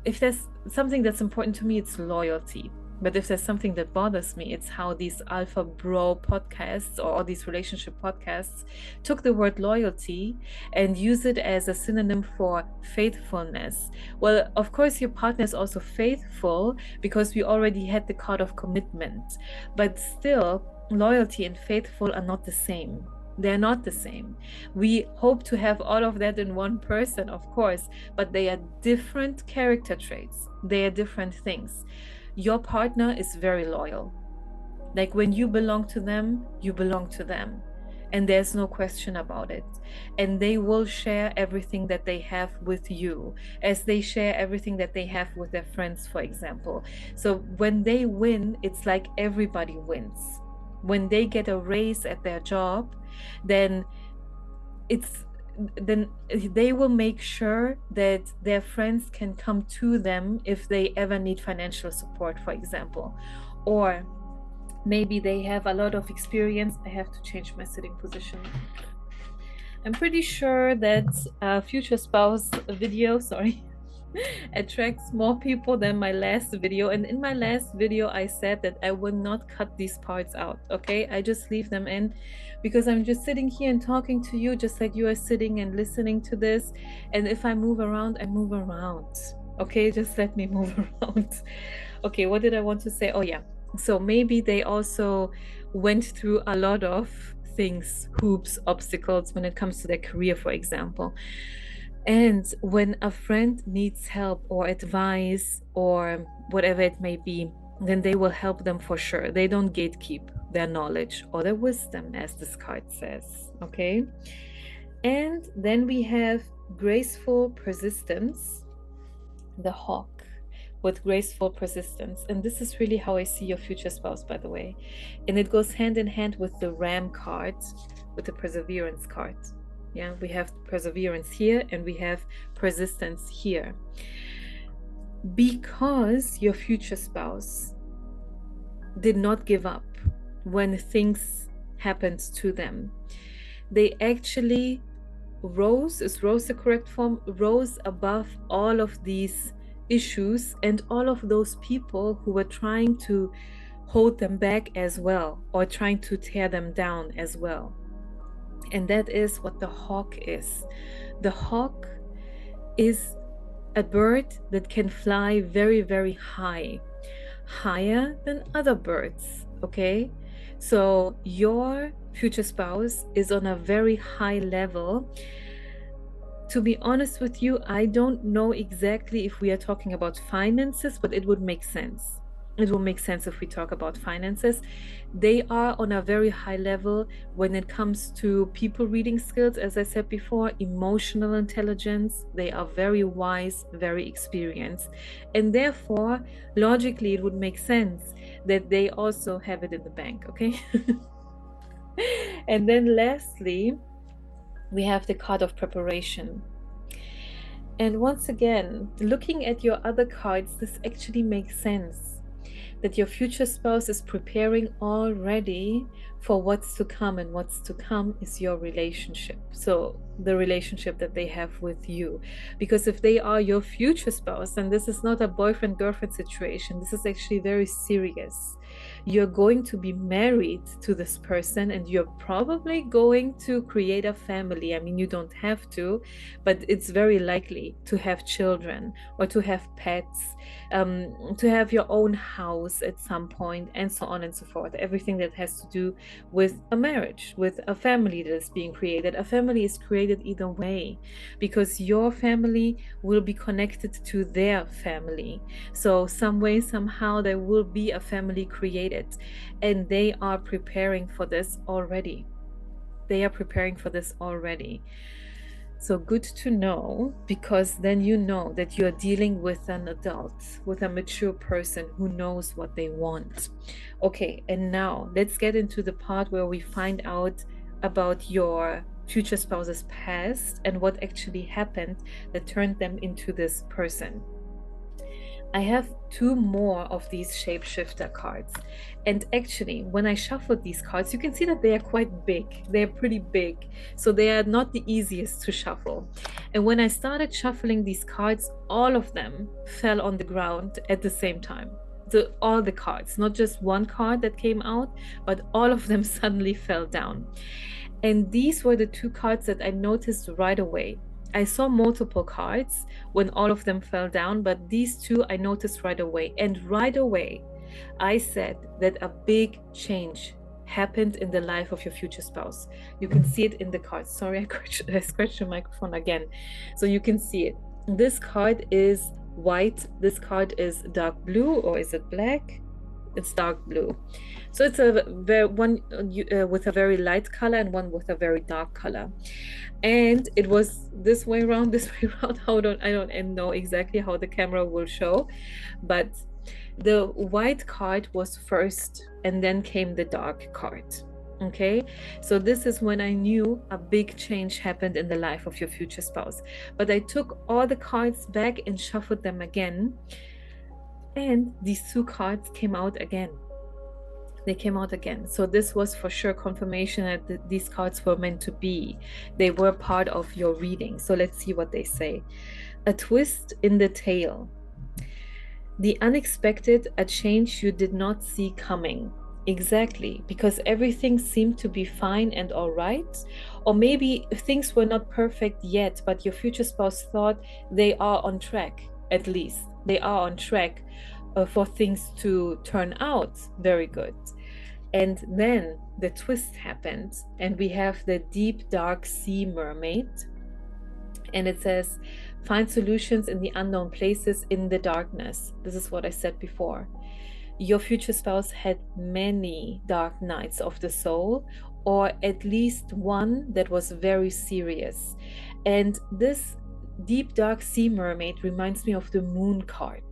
if there's something that's important to me, it's loyalty. But if there's something that bothers me, it's how these alpha bro podcasts or all these relationship podcasts took the word loyalty and use it as a synonym for faithfulness. Well, of course, your partner is also faithful because we already had the card of commitment. But still, loyalty and faithful are not the same. They're not the same. We hope to have all of that in one person, of course, but they are different character traits. They are different things. Your partner is very loyal. Like when you belong to them, you belong to them. And there's no question about it. And they will share everything that they have with you, as they share everything that they have with their friends, for example. So when they win, it's like everybody wins. When they get a raise at their job, then they will make sure that their friends can come to them if they ever need financial support, for example. Or maybe they have a lot of experience. I have to change my sitting position. I'm pretty sure that future spouse video, sorry, attracts more people than my last video. And in my last video, I said that I will not cut these parts out, okay? I just leave them in because I'm just sitting here and talking to you just like you are sitting and listening to this. And if I move around, I move around, okay? Just let me move around. Okay, what did I want to say? Oh, yeah. So maybe they also went through a lot of things, hoops, obstacles when it comes to their career, for example. And when a friend needs help or advice or whatever it may be, then they will help them for sure. They don't gatekeep their knowledge or their wisdom, as this card says. Okay. And then we have graceful persistence, the hawk with graceful persistence. And this is really how I see your future spouse, by the way. And it goes hand in hand with the ram card, with the perseverance card. Yeah, we have perseverance here and we have persistence here. Because your future spouse did not give up when things happened to them. They actually rose, is rose the correct form? Rose above all of these issues and all of those people who were trying to hold them back as well, or trying to tear them down as well. And that is what the hawk is. The hawk is a bird that can fly very, very high, higher than other birds. Okay, so your future spouse is on a very high level. To be honest with you, I don't know exactly if we are talking about finances, but it would make sense. It will make sense if we talk about finances. They are on a very high level when it comes to people reading skills, as I said before, emotional intelligence. They are very wise, very experienced. And therefore, logically, it would make sense that they also have it in the bank, okay? And then lastly, we have the card of preparation. And once again, looking at your other cards, this actually makes sense that your future spouse is preparing already for what's to come, and what's to come is your relationship. So the relationship that they have with you, because if they are your future spouse, then this is not a boyfriend girlfriend situation. This is actually very serious. You're going to be married to this person, and you're probably going to create a family. I mean, you don't have to, but it's very likely to have children or to have pets, to have your own house at some point, and so on and so forth. Everything that has to do with a marriage, with a family that is being created. A family is created either way, because your family will be connected to their family. So some way, somehow, there will be a family created, and they are preparing for this already. They are preparing for this already. So good to know, because then you know that you are dealing with an adult, with a mature person who knows what they want. Okay, and now let's get into the part where we find out about your future spouse's past and what actually happened that turned them into this person. I have two more of these shapeshifter cards. And actually, when I shuffled these cards, you can see that they are quite big. They're pretty big. So they are not the easiest to shuffle. And when I started shuffling these cards, all of them fell on the ground at the same time. So all the cards, not just one card that came out, but all of them suddenly fell down. And these were the two cards that I noticed right away. I saw multiple cards when all of them fell down, but these two I noticed right away. And right away, I said that a big change happened in the life of your future spouse. You can see it in the cards. Sorry, I scratched the microphone again. So you can see it. This card is white. This card is dark blue, or is it black? It's dark blue. So it's a one with a very light color and one with a very dark color. And it was this way around, this way around. I don't know exactly how the camera will show, but the white card was first, and then came the dark card. Okay, so this is when I knew a big change happened in the life of your future spouse. But I took all the cards back and shuffled them again, and these two cards came out again. They came out again. So this was for sure confirmation that these cards were meant to be. They were part of your reading. So let's see what they say. A twist in the tale. The unexpected, a change you did not see coming. Exactly, because everything seemed to be fine and all right. Or maybe things were not perfect yet, but your future spouse thought they are on track, at least. They are on track for things to turn out very good. And then the twist happened, and we have the deep, dark sea mermaid. And it says, find solutions in the unknown places in the darkness. This is what I said before. Your future spouse had many dark nights of the soul, or at least one that was very serious. And this deep, dark sea mermaid reminds me of the moon card.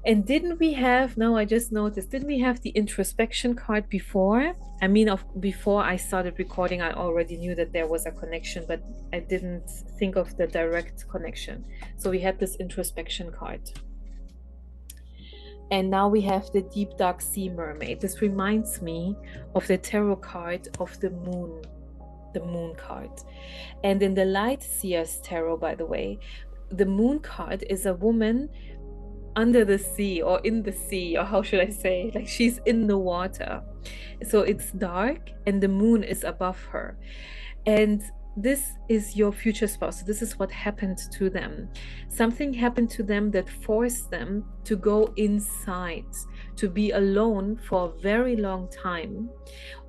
And didn't we have, now I just noticed, didn't we have the introspection card before? I mean, before I started recording, I already knew that there was a connection, but I didn't think of the direct connection. So we had this introspection card. And now we have the deep dark sea mermaid. This reminds me of the tarot card of the moon card. And in the Light Seers tarot, by the way, the moon card is a woman under the sea or in the sea, or how should I say, like she's in the water. So it's dark and the moon is above her. And this is your future spouse. So this is what happened to them. Something happened to them that forced them to go inside, to be alone for a very long time,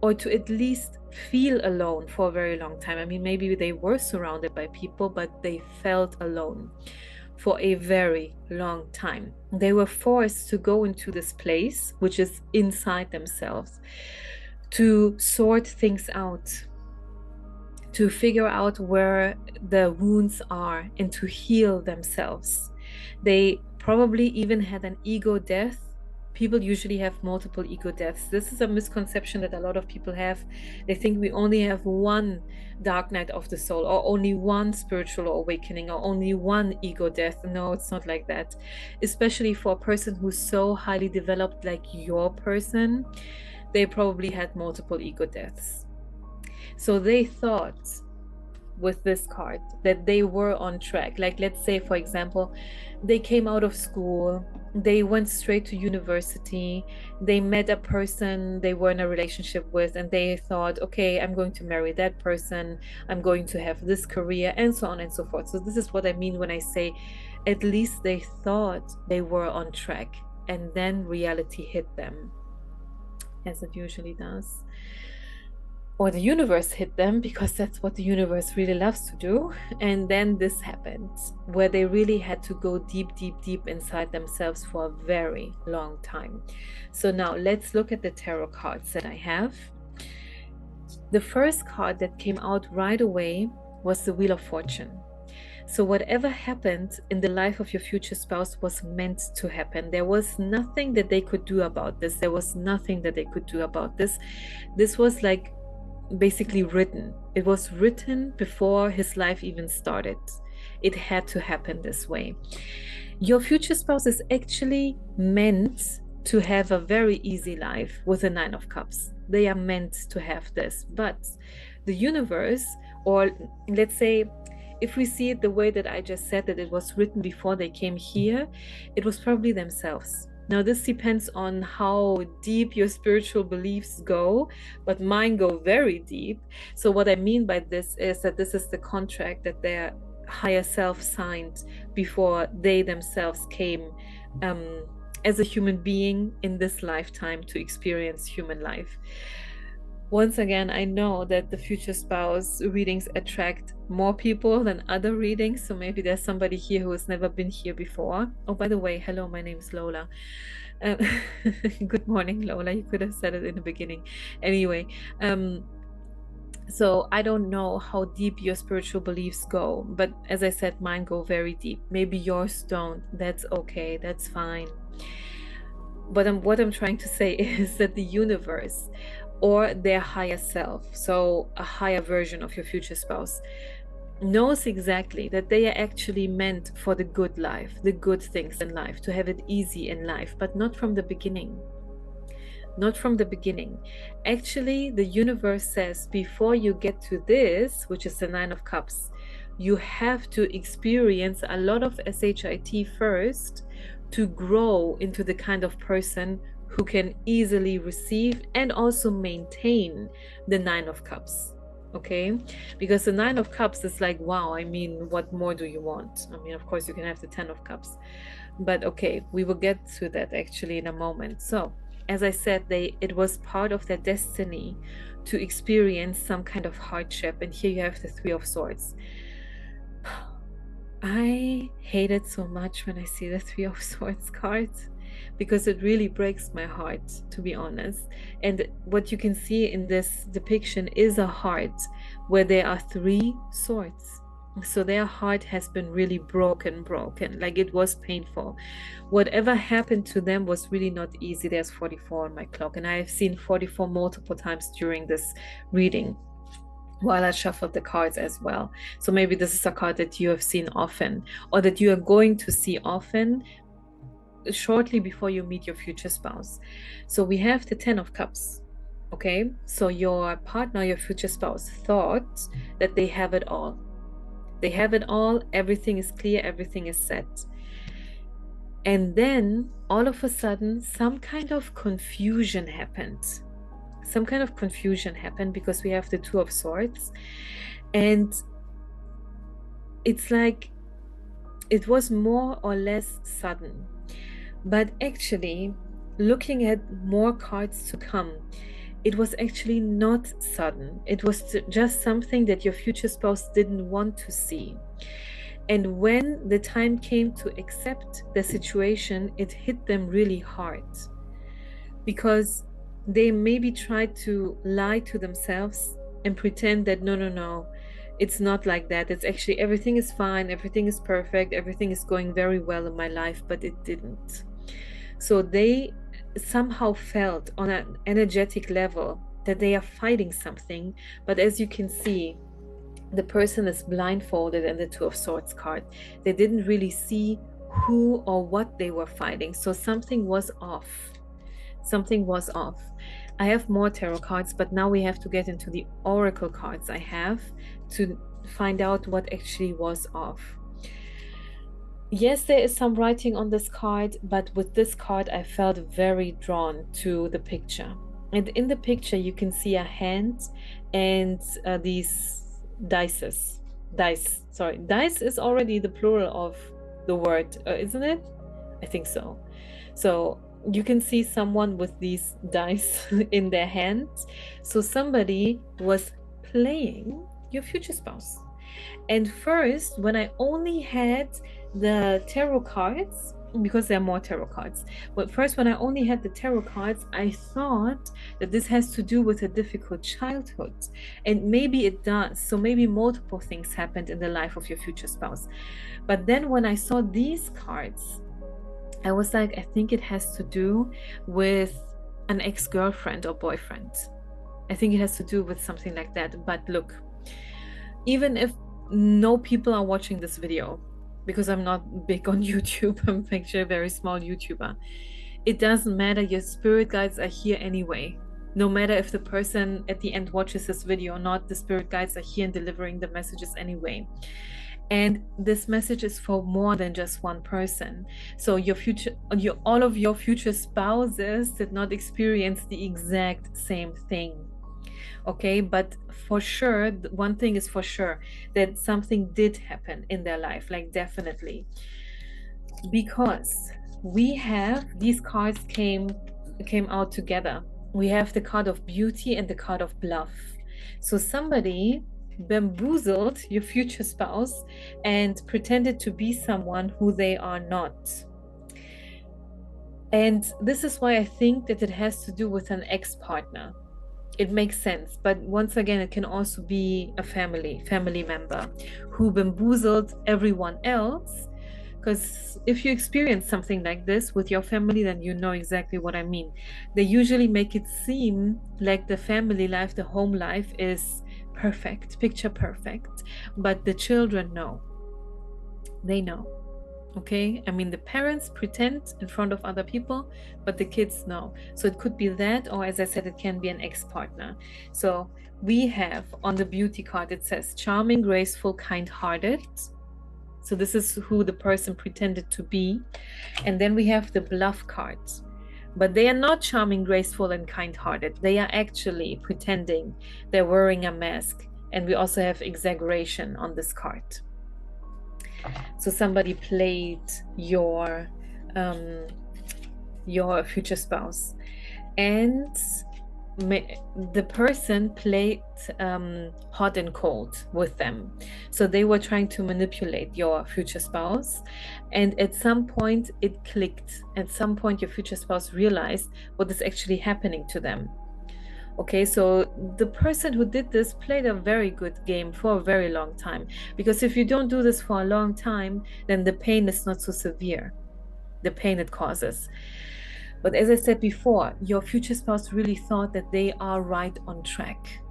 or to at least feel alone for a very long time. I mean, maybe they were surrounded by people, but they felt alone for a very long time. They were forced to go into this place, which is inside themselves, to sort things out, to figure out where the wounds are, and to heal themselves. They probably even had an ego death. People usually have multiple ego deaths. This is a misconception that a lot of people have. They think we only have one dark night of the soul, or only one spiritual awakening, or only one ego death. No, it's not like that. Especially for a person who's so highly developed like your person, they probably had multiple ego deaths. So they thought with this card that they were on track. Like, let's say, for example, they came out of school, they went straight to university, they met a person they were in a relationship with, and they thought, okay, I'm going to marry that person, I'm going to have this career, and so on and so forth. So this is what I mean when I say at least they thought they were on track, and then reality hit them, as it usually does. Or the universe hit them, because that's what the universe really loves to do. And then this happened, where they really had to go deep, deep, deep inside themselves for a very long time. So now let's look at the tarot cards that I have. The first card that came out right away was the Wheel of Fortune. So whatever happened in the life of your future spouse was meant to happen. There was nothing that they could do about this. There was nothing that they could do about this. This was like basically written. It was written before his life even started. It had to happen this way. Your future spouse is actually meant to have a very easy life with a 9 of Cups. They are meant to have this, but the universe, or let's say, if we see it the way that I just said, that it was written before they came here, it was probably themselves. Now, this depends on how deep your spiritual beliefs go, but mine go very deep. So what I mean by this is that this is the contract that their higher self signed before they themselves came as a human being in this lifetime to experience human life. Once again, I know that the future spouse readings attract more people than other readings, so maybe there's somebody here who has never been here before. Oh, by the way, hello, my name is Lola. Good morning, Lola. You could have said it in the beginning. Anyway, so I don't know how deep your spiritual beliefs go, but as I said, mine go very deep. Maybe yours don't. That's okay. That's fine. But what I'm trying to say is that the universe, or their higher self, so a higher version of your future spouse, knows exactly that they are actually meant for the good life, the good things in life, to have it easy in life, but not from the beginning. Not from the beginning. Actually, the universe says, before you get to this, which is the 9 of Cups, you have to experience a lot of SHIT first to grow into the kind of person who can easily receive and also maintain the 9 of Cups. Okay, because the 9 of Cups is like, wow, I mean, what more do you want? I mean, of course you can have the 10 of Cups, but okay, we will get to that actually in a moment. So as I said, it was part of their destiny to experience some kind of hardship, and here you have the 3 of Swords. I hate it so much when I see the 3 of Swords card, because it really breaks my heart, to be honest. And what you can see in this depiction is a heart where there are 3 swords. So their heart has been really broken, like it was painful. Whatever happened to them was really not easy. There's 44 on my clock, and I have seen 44 multiple times during this reading while I shuffled the cards as well. So maybe this is a card that you have seen often, or that you are going to see often shortly before you meet your future spouse. So we have the 10 of Cups. Okay, so your partner, your future spouse, thought that they have it all. They have it all, everything is clear, everything is set. And then all of a sudden, some kind of confusion happened. Some kind of confusion happened because we have the Two of Swords. And it's like it was more or less sudden. But actually, looking at more cards to come, it was actually not sudden. It was just something that your future spouse didn't want to see. And when the time came to accept the situation, it hit them really hard because they maybe tried to lie to themselves and pretend that no, it's not like that. It's actually everything is fine, everything is perfect, everything is going very well in my life, but it didn't. So they somehow felt on an energetic level that they are fighting something. But as you can see, the person is blindfolded in the Two of Swords card. They didn't really see who or what they were fighting. So something was off. Something was off. I have more tarot cards, but now we have to get into the oracle cards I have to find out what actually was off. Yes, there is some writing on this card, but with this card, I felt very drawn to the picture. And in the picture, you can see a hand and these dices. Dice, sorry. Dice is already the plural of the word, isn't it? I think so. So you can see someone with these dice in their hands. So somebody was playing your future spouse. And first, when I only had the tarot cards, because there are more tarot cards, but first, when I only had the tarot cards, I thought that this has to do with a difficult childhood. And maybe it does. So maybe multiple things happened in the life of your future spouse. But then when I saw these cards, I was like, I think it has to do with an ex-girlfriend or boyfriend. I think it has to do with something like that. But look, even if no people are watching this video, because I'm not big on YouTube, I'm actually a very small YouTuber, it doesn't matter. Your spirit guides are here anyway. No matter if the person at the end watches this video or not, the spirit guides are here and delivering the messages anyway. And this message is for more than just one person. So all of your future spouses did not experience the exact same thing. Okay, but for sure, one thing is for sure, that something did happen in their life, like definitely. Because we have these cards came out together. We have the card of beauty and the card of bluff. So somebody bamboozled your future spouse and pretended to be someone who they are not. And this is why I think that it has to do with an ex-partner. It makes sense, but once again, it can also be a family member who bamboozled everyone else. Because if you experience something like this with your family, then you know exactly what I mean. They usually make it seem like the family life, the home life is perfect, picture perfect, but the children know. They know. Okay, I mean, the parents pretend in front of other people, but the kids know. So it could be that, or as I said, it can be an ex-partner. So we have on the beauty card, it says charming, graceful, kind-hearted. So this is who the person pretended to be. And then we have the bluff cards, but they are not charming, graceful, and kind-hearted. They are actually pretending. They're wearing a mask. And we also have exaggeration on this card. So somebody played your future spouse, and the person played hot and cold with them. So they were trying to manipulate your future spouse, and at some point it clicked. At some point your future spouse realized what is actually happening to them. Okay, so the person who did this played a very good game for a very long time, because if you don't do this for a long time, then the pain is not so severe, the pain it causes. But as I said before, your future spouse really thought that they are right on track.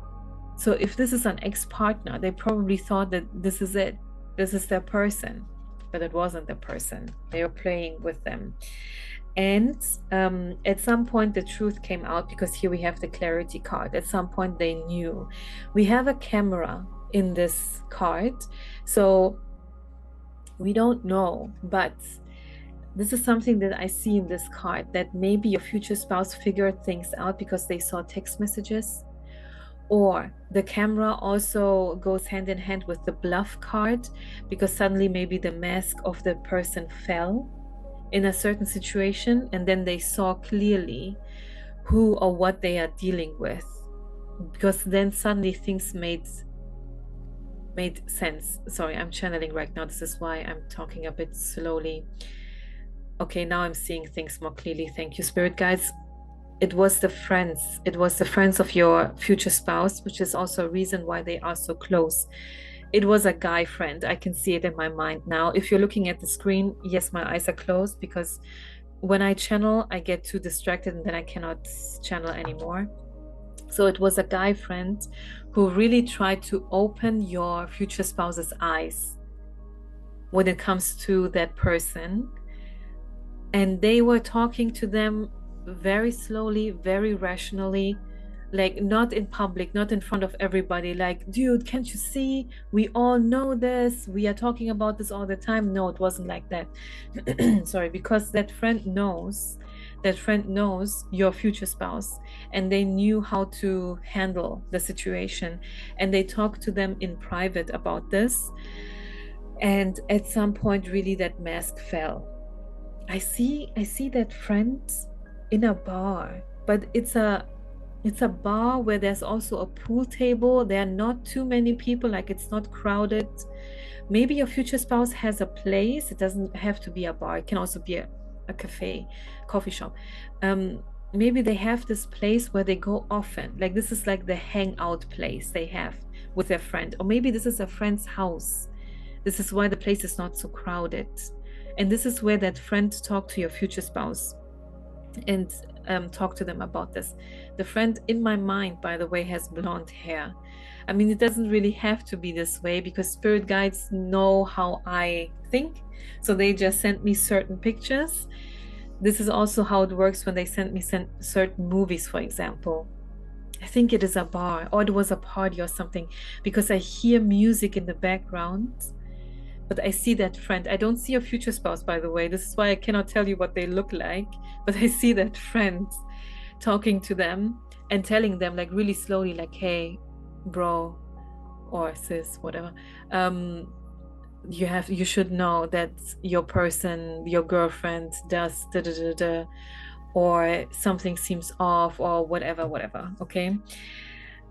So if this is an ex-partner, they probably thought that this is it, this is their person, but it wasn't their person. They were playing with them. And at some point the truth came out, because here we have the clarity card. At some point they knew. We have a camera in this card, so we don't know, but This is something that I see in this card, that maybe your future spouse figured things out because they saw text messages, or the camera also goes hand in hand with the bluff card, because suddenly maybe the mask of the person fell in a certain situation, and then they saw clearly who or what they are dealing with, because then suddenly things made sense. Sorry, I'm channeling right now. This is why I'm talking a bit slowly. Okay, now I'm seeing things more clearly. Thank you, spirit guides. It was the friends. It was the friends of your future spouse, which is also a reason why they are so close. It was a guy friend. I can see it in my mind now. If you're looking at the screen, yes, my eyes are closed, because when I channel, I get too distracted and then I cannot channel anymore. So it was a guy friend who really tried to open your future spouse's eyes when it comes to that person. And they were talking to them very slowly, very rationally, like not in public, not in front of everybody, like, dude, can't you see? We all know this. We are talking about this all the time. No, it wasn't like that. Sorry, because that friend knows your future spouse, and they knew how to handle the situation, and they talked to them in private about this. And at some point, really, that mask fell. I see that friend in a bar, but it's a bar where there's also a pool table. There are not too many people, like it's not crowded. Maybe your future spouse has a place. It doesn't have to be a bar. It can also be a cafe, coffee shop. Maybe they have this place where they go often. Like this is like the hangout place they have with their friend. Or maybe this is a friend's house. This is why the place is not so crowded. And this is where that friend talked to your future spouse and talk to them about this. The friend in my mind, by the way, has blonde hair. I mean, it doesn't really have to be this way, because spirit guides know how I think. So they just sent me certain pictures. This is also how it works when they send me certain movies, for example. I think it is a bar, or it was a party or something, because I hear music in the background. But I see that friend. I don't see your future spouse, by the way. This is why I cannot tell you what they look like. But I see that friend talking to them and telling them, like, really slowly, like, hey, bro, or sis, whatever. You should know that your person, your girlfriend, does da da da da, or something seems off, or whatever. Okay.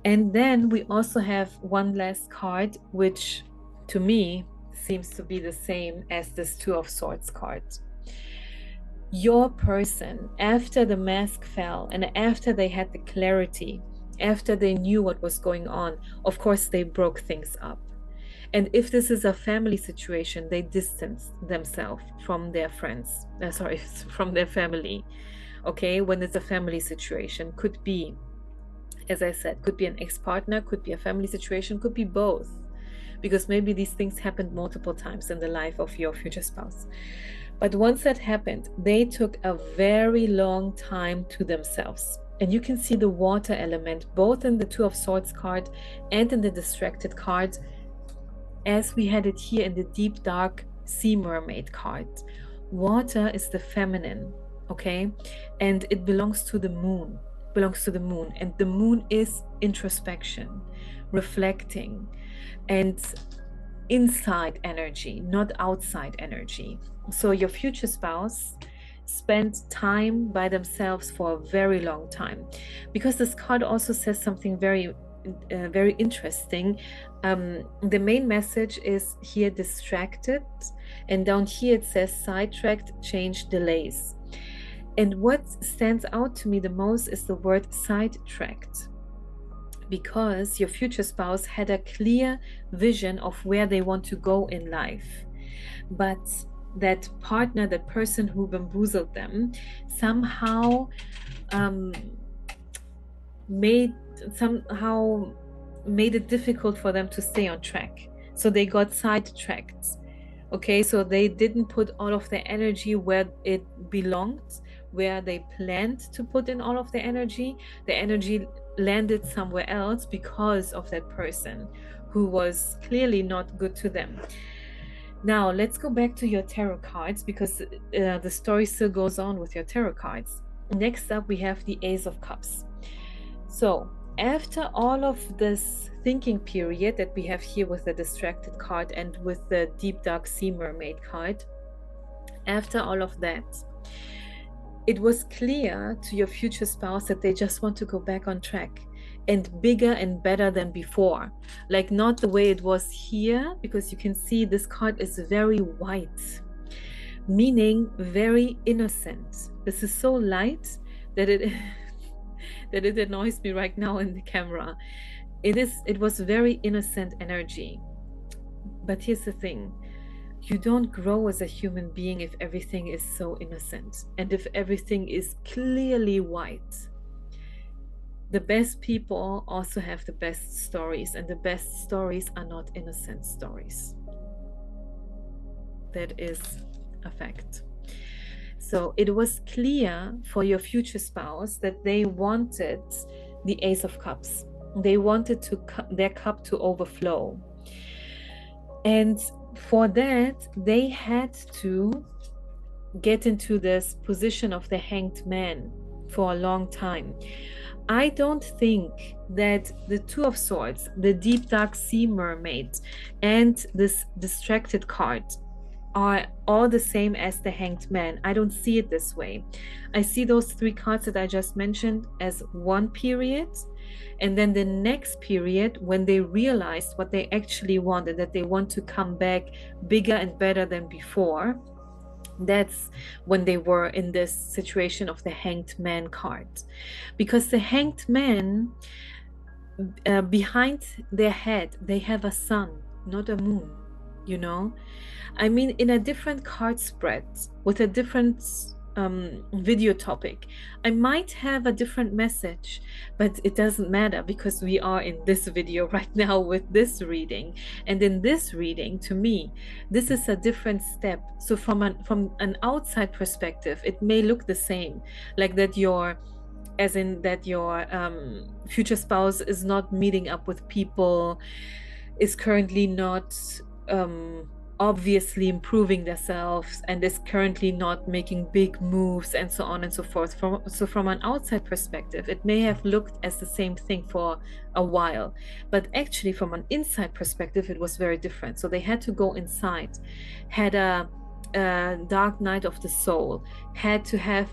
And then we also have one last card, which to me seems to be the same as this Two of Swords card. Your person, after the mask fell and after they had the clarity, after they knew what was going on, of course, they broke things up. And if this is a family situation, they distanced themselves from their friends, from their family. Okay, when it's a family situation, could be, as I said, could be an ex-partner, could be a family situation, could be both, because maybe these things happened multiple times in the life of your future spouse. But once that happened, they took a very long time to themselves. And you can see the water element both in the Two of Swords card and in the Distracted card, as we had it here in the Deep Dark Sea Mermaid card. Water is the feminine, okay? And it belongs to the moon, and the moon is introspection, reflecting, and inside energy, not outside energy. So your future spouse spent time by themselves for a very long time, because this card also says something very interesting. The main message is here distracted, and down here it says sidetracked, change, delays. And what stands out to me the most is the word sidetracked, because your future spouse had a clear vision of where they want to go in life. But that partner, that person who bamboozled them, somehow made it difficult for them to stay on track. So they got sidetracked. Okay, so they didn't put all of their energy where it belonged, where they planned to put in all of their energy. The energy landed somewhere else because of that person who was clearly not good to them. Now, let's go back to your tarot cards because the story still goes on with your tarot cards. Next up, we have the Ace of Cups. So, after all of this thinking period that we have here with the Distracted card and with the Deep Dark Sea Mermaid card, after all of that, it was clear to your future spouse that they just want to go back on track and bigger and better than before. Like not the way it was here, because you can see this card is very white, meaning very innocent. This is so light that it that it annoys me right now in the camera. It was very innocent energy. But here's the thing. You don't grow as a human being if everything is so innocent and if everything is clearly white. The best people also have the best stories, and the best stories are not innocent stories. That is a fact. So it was clear for your future spouse that they wanted the Ace of Cups. They wanted their cup to overflow. And for that, they had to get into this position of the Hanged Man for a long time. I don't think that the Two of Swords, the Deep Dark Sea Mermaid, and this Distracted card are all the same as the Hanged Man. I don't see it this way. I see those three cards that I just mentioned as one period, and then the next period when they realized what they actually wanted, that they want to come back bigger and better than before. That's when they were in this situation of the Hanged Man card, because the Hanged Man, behind their head they have a sun, not a moon, you know. I mean, in a different card spread with a different video topic, I might have a different message, but it doesn't matter because we are in this video right now with this reading. And in this reading, to me, this is a different step. So from an outside perspective, it may look the same, like that your future spouse is not meeting up with people, is currently not obviously improving themselves, and is currently not making big moves, and so on and so forth. So from an outside perspective, it may have looked as the same thing for a while, but actually from an inside perspective, it was very different. So they had to go inside, had a dark night of the soul, had to have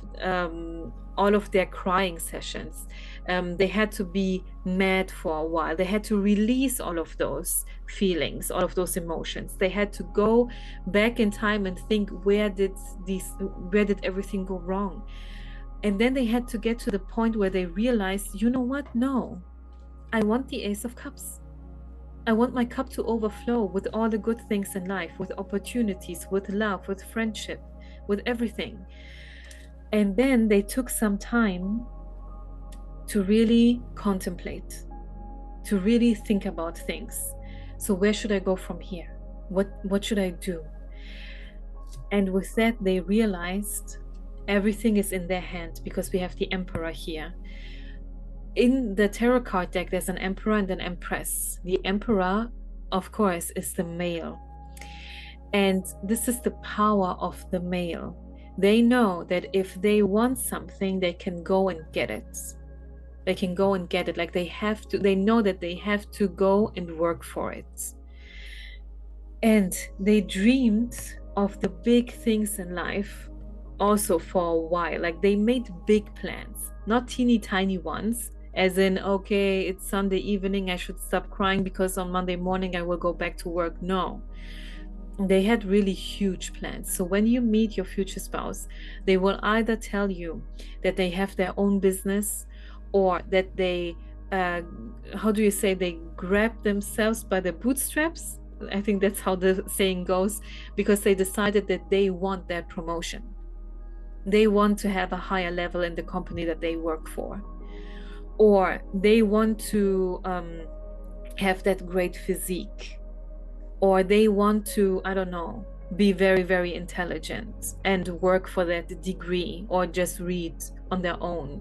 all of their crying sessions. They had to be mad for a while. They had to release all of those feelings, all of those emotions. They had to go back in time and think, where did everything go wrong? And then they had to get to the point where they realized, you know what? No, I want the Ace of Cups. I want my cup to overflow with all the good things in life, with opportunities, with love, with friendship, with everything. And then they took some time to really contemplate, to really think about things. So where should I go from here? What should I do? And with that, they realized everything is in their hand, because we have the Emperor here. In the tarot card deck, there's an Emperor and an Empress. The Emperor, of course, is the male. And this is the power of the male. They know that if they want something, they can go and get it. They can go and get it. Like they know that they have to go and work for it. And they dreamed of the big things in life also for a while. Like they made big plans, not teeny tiny ones, as in, okay, it's Sunday evening, I should stop crying because on Monday morning I will go back to work. No. They had really huge plans. So when you meet your future spouse, they will either tell you that they have their own business, or that they, they grab themselves by the bootstraps. I think that's how the saying goes, because they decided that they want that promotion. They want to have a higher level in the company that they work for. Or they want to have that great physique. Or they want to, I don't know, be very, very intelligent and work for that degree, or just read on their own.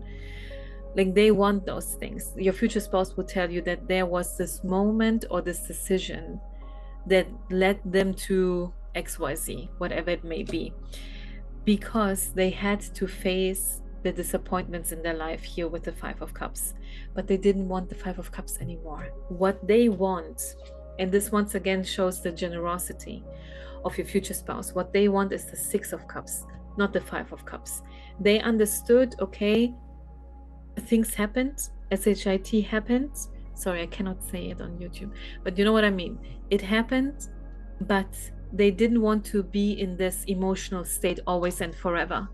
Like they want those things. Your future spouse will tell you that there was this moment or this decision that led them to XYZ, whatever it may be, because they had to face the disappointments in their life here with the Five of Cups. But they didn't want the Five of Cups anymore. What they want, and this once again shows the generosity of your future spouse, what they want is the Six of Cups, not the Five of Cups. They understood, okay, things happened, SHIT happened. Sorry, I cannot say it on YouTube, but you know what I mean. It happened, but they didn't want to be in this emotional state always and forever.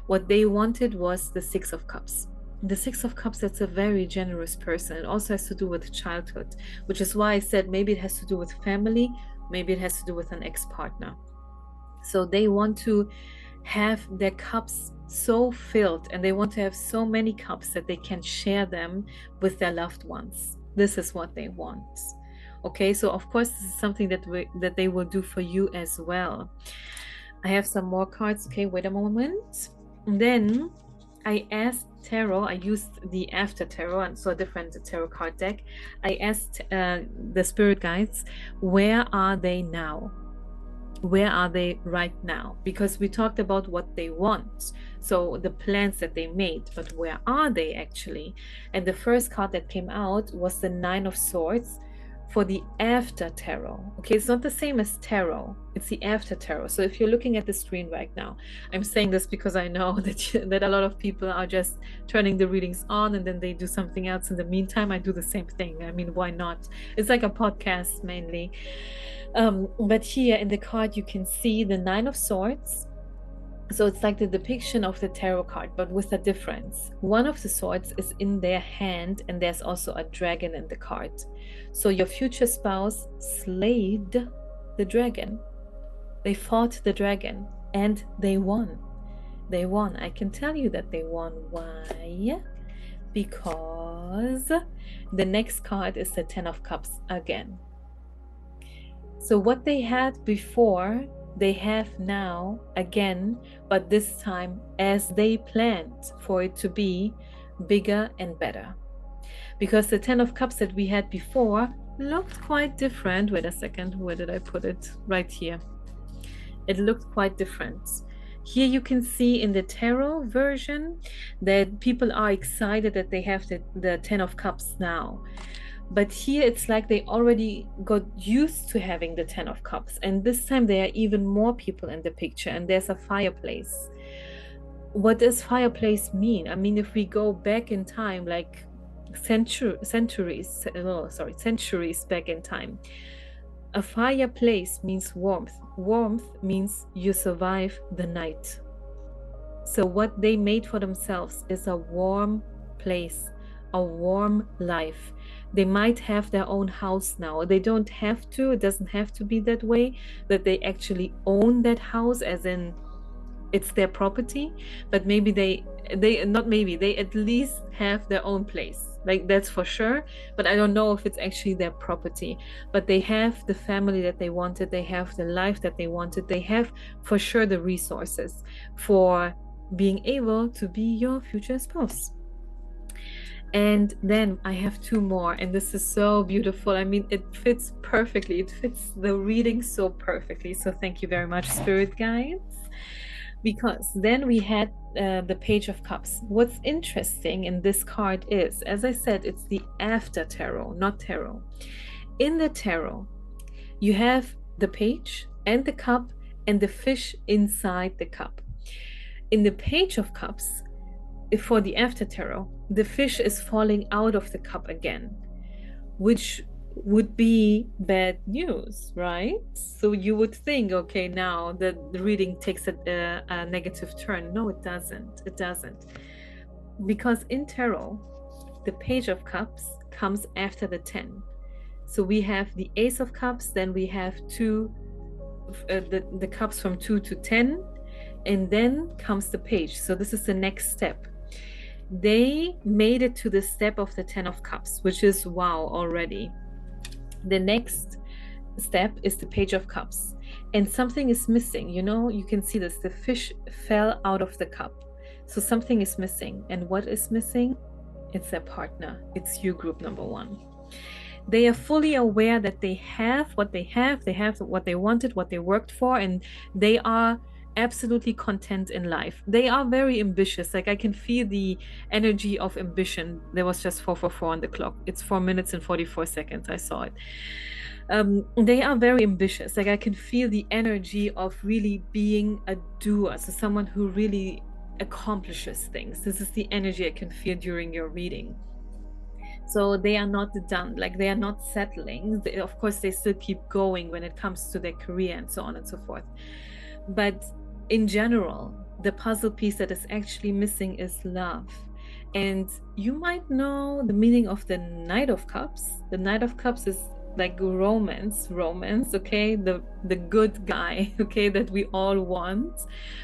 What they wanted was the Six of Cups. The Six of Cups, that's a very generous person. It also has to do with childhood, which is why I said maybe it has to do with family, maybe it has to do with an ex-partner. So they want to have their cups so filled, and they want to have so many cups that they can share them with their loved ones. This is what they want. Okay, so of course this is something that they will do for you as well. I have some more cards. Okay, wait a moment. And then I asked tarot, I used the After Tarot, and so a different tarot card deck. I asked the spirit guides, where are they now? Where are they right now? Because we talked about what they want, so the plans that they made, but where are they actually? And the first card that came out was the Nine of Swords for the After Tarot. Okay, it's not the same as tarot, it's the After Tarot. So if you're looking at the screen right now, I'm saying this because I know that a lot of people are just turning the readings on and then they do something else in the meantime. I do the same thing. I mean, why not? It's like a podcast mainly. But here in the card you can see the Nine of Swords. So it's like the depiction of the tarot card, but with a difference. One of the swords is in their hand, and there's also a dragon in the card. So your future spouse slayed the dragon. They fought the dragon and they won. They won. I can tell you that they won. Why? Because the next card is the Ten of Cups again. So what they had before, they have now again, but this time as they planned for it to be bigger and better. Because the Ten of Cups that we had before looked quite different. Wait a second, where did I put it? Right here. It looked quite different. Here you can see in the tarot version that people are excited that they have the Ten of Cups now. But here it's like they already got used to having the Ten of Cups. And this time there are even more people in the picture, and there's a fireplace. What does fireplace mean? I mean, if we go back in time, like centuries back in time, a fireplace means warmth. Warmth means you survive the night. So what they made for themselves is a warm place, a warm life. They might have their own house now. They don't have to, it doesn't have to be that way, that they actually own that house, as in it's their property, but maybe they at least have their own place. Like, that's for sure, but I don't know if it's actually their property. But they have the family that they wanted, they have the life that they wanted, they have for sure the resources for being able to be your future spouse. And then I have two more, and this is so beautiful. I mean, it fits perfectly. It fits the reading so perfectly. So thank you very much, spirit guides. Because then we had the Page of Cups. What's interesting in this card is, as I said, it's the After Tarot, not tarot. In the tarot, you have the page and the cup and the fish inside the cup. In the Page of Cups, for the After Tarot, the fish is falling out of the cup again, which would be bad news, right? So you would think, okay, now the reading takes a negative turn. No, it doesn't. It doesn't. Because in tarot, the Page of Cups comes after the 10. So we have the Ace of Cups, then we have the cups from 2 to 10, and then comes the Page. So this is the next step. They made it to the step of the 10 of Cups, which is wow already. The next step is the Page of Cups, and something is missing. You know, you can see this. The fish fell out of the cup, so something is missing. And what is missing? It's their partner. It's you, group number one. They are fully aware that they have what they have what they wanted, what they worked for, and they are absolutely content in life. They are very ambitious. Like, I can feel the energy of ambition. There was just 444 on the clock. It's 4 minutes and 44 seconds. I saw it. They are very ambitious. Like, I can feel the energy of really being a doer. So someone who really accomplishes things. This is the energy I can feel during your reading. So they are not done, like they are not settling. Of course, they still keep going when it comes to their career and so on and so forth. But in general, the puzzle piece that is actually missing is love. And you might know the meaning of the Knight of Cups. The Knight of Cups is like romance, okay? The good guy, okay, that we all want.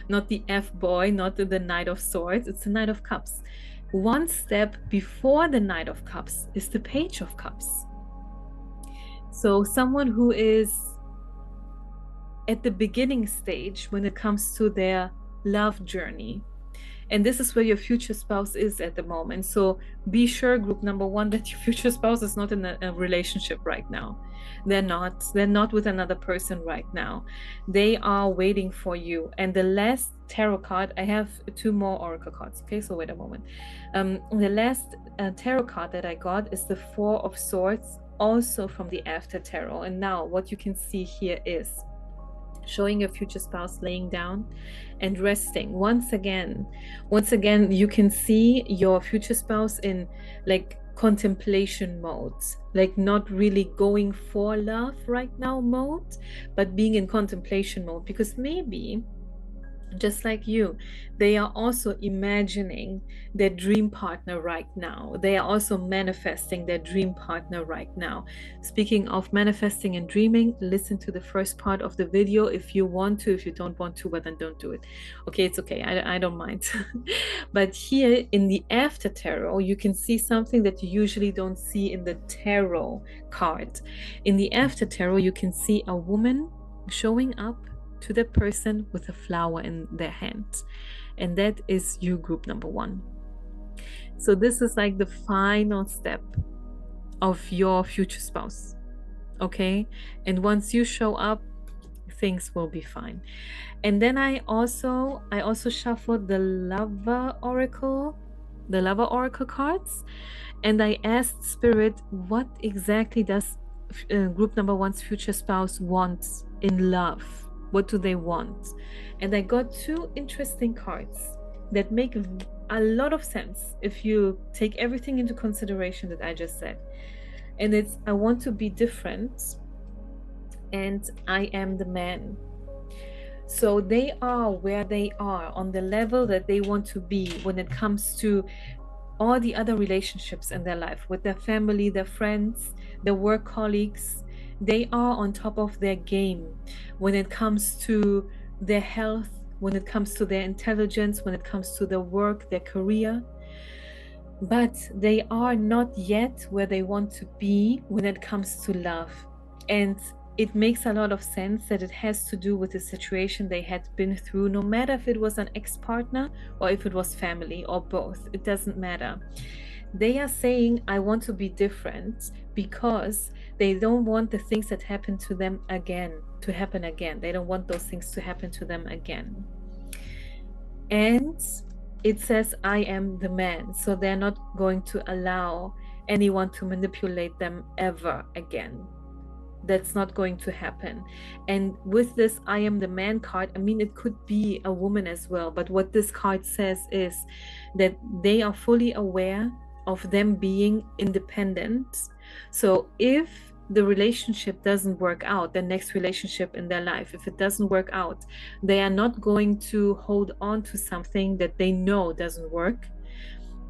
Not the F-boy, not the Knight of Swords. It's the Knight of Cups. One step before the Knight of Cups is the Page of Cups. So someone who is at the beginning stage when it comes to their love journey. And this is where your future spouse is at the moment. So be sure, group number one, that your future spouse is not in a relationship right now. They're not with another person right now. They are waiting for you. And the last tarot card, I have 2 more oracle cards. Okay, so wait a moment. The last tarot card that I got is the 4 of Swords, also from the After Tarot. And now what you can see here is showing your future spouse laying down and resting. Once again, you can see your future spouse in like contemplation mode, like not really going for love right now mode, but being in contemplation mode, because maybe just like you, they are also imagining their dream partner right now. They are also manifesting their dream partner right now. Speaking of manifesting and dreaming, listen to the first part of the video if you want to. If you don't want to, well, then don't do it. Okay, it's okay. I don't mind. But here in the After Tarot, you can see something that you usually don't see in the tarot card. In the After Tarot, you can see a woman showing up to the person with a flower in their hand, and that is you, group number one. So this is like the final step of your future spouse, okay? And once you show up, things will be fine. And then I also shuffled the lover oracle cards, and I asked Spirit, what exactly does group number one's future spouse want in love? What do they want? And I got 2 interesting cards that make a lot of sense if you take everything into consideration that I just said. And it's, I want to be different, and I am the man. So they are where they are on the level that they want to be when it comes to all the other relationships in their life, with their family, their friends, their work colleagues. They are on top of their game when it comes to their health, when it comes to their intelligence, when it comes to their work, their career. But they are not yet where they want to be when it comes to love. And it makes a lot of sense that it has to do with the situation they had been through, no matter if it was an ex-partner or if it was family or both. It doesn't matter. They are saying, I want to be different, because they don't want the things that happened to them again to happen again. They don't want those things to happen to them again. And it says, I am the man. So they're not going to allow anyone to manipulate them ever again. That's not going to happen. And with this I am the man card, I mean, it could be a woman as well, but what this card says is that they are fully aware of them being independent. So if the relationship doesn't work out, the next relationship in their life, if it doesn't work out, they are not going to hold on to something that they know doesn't work.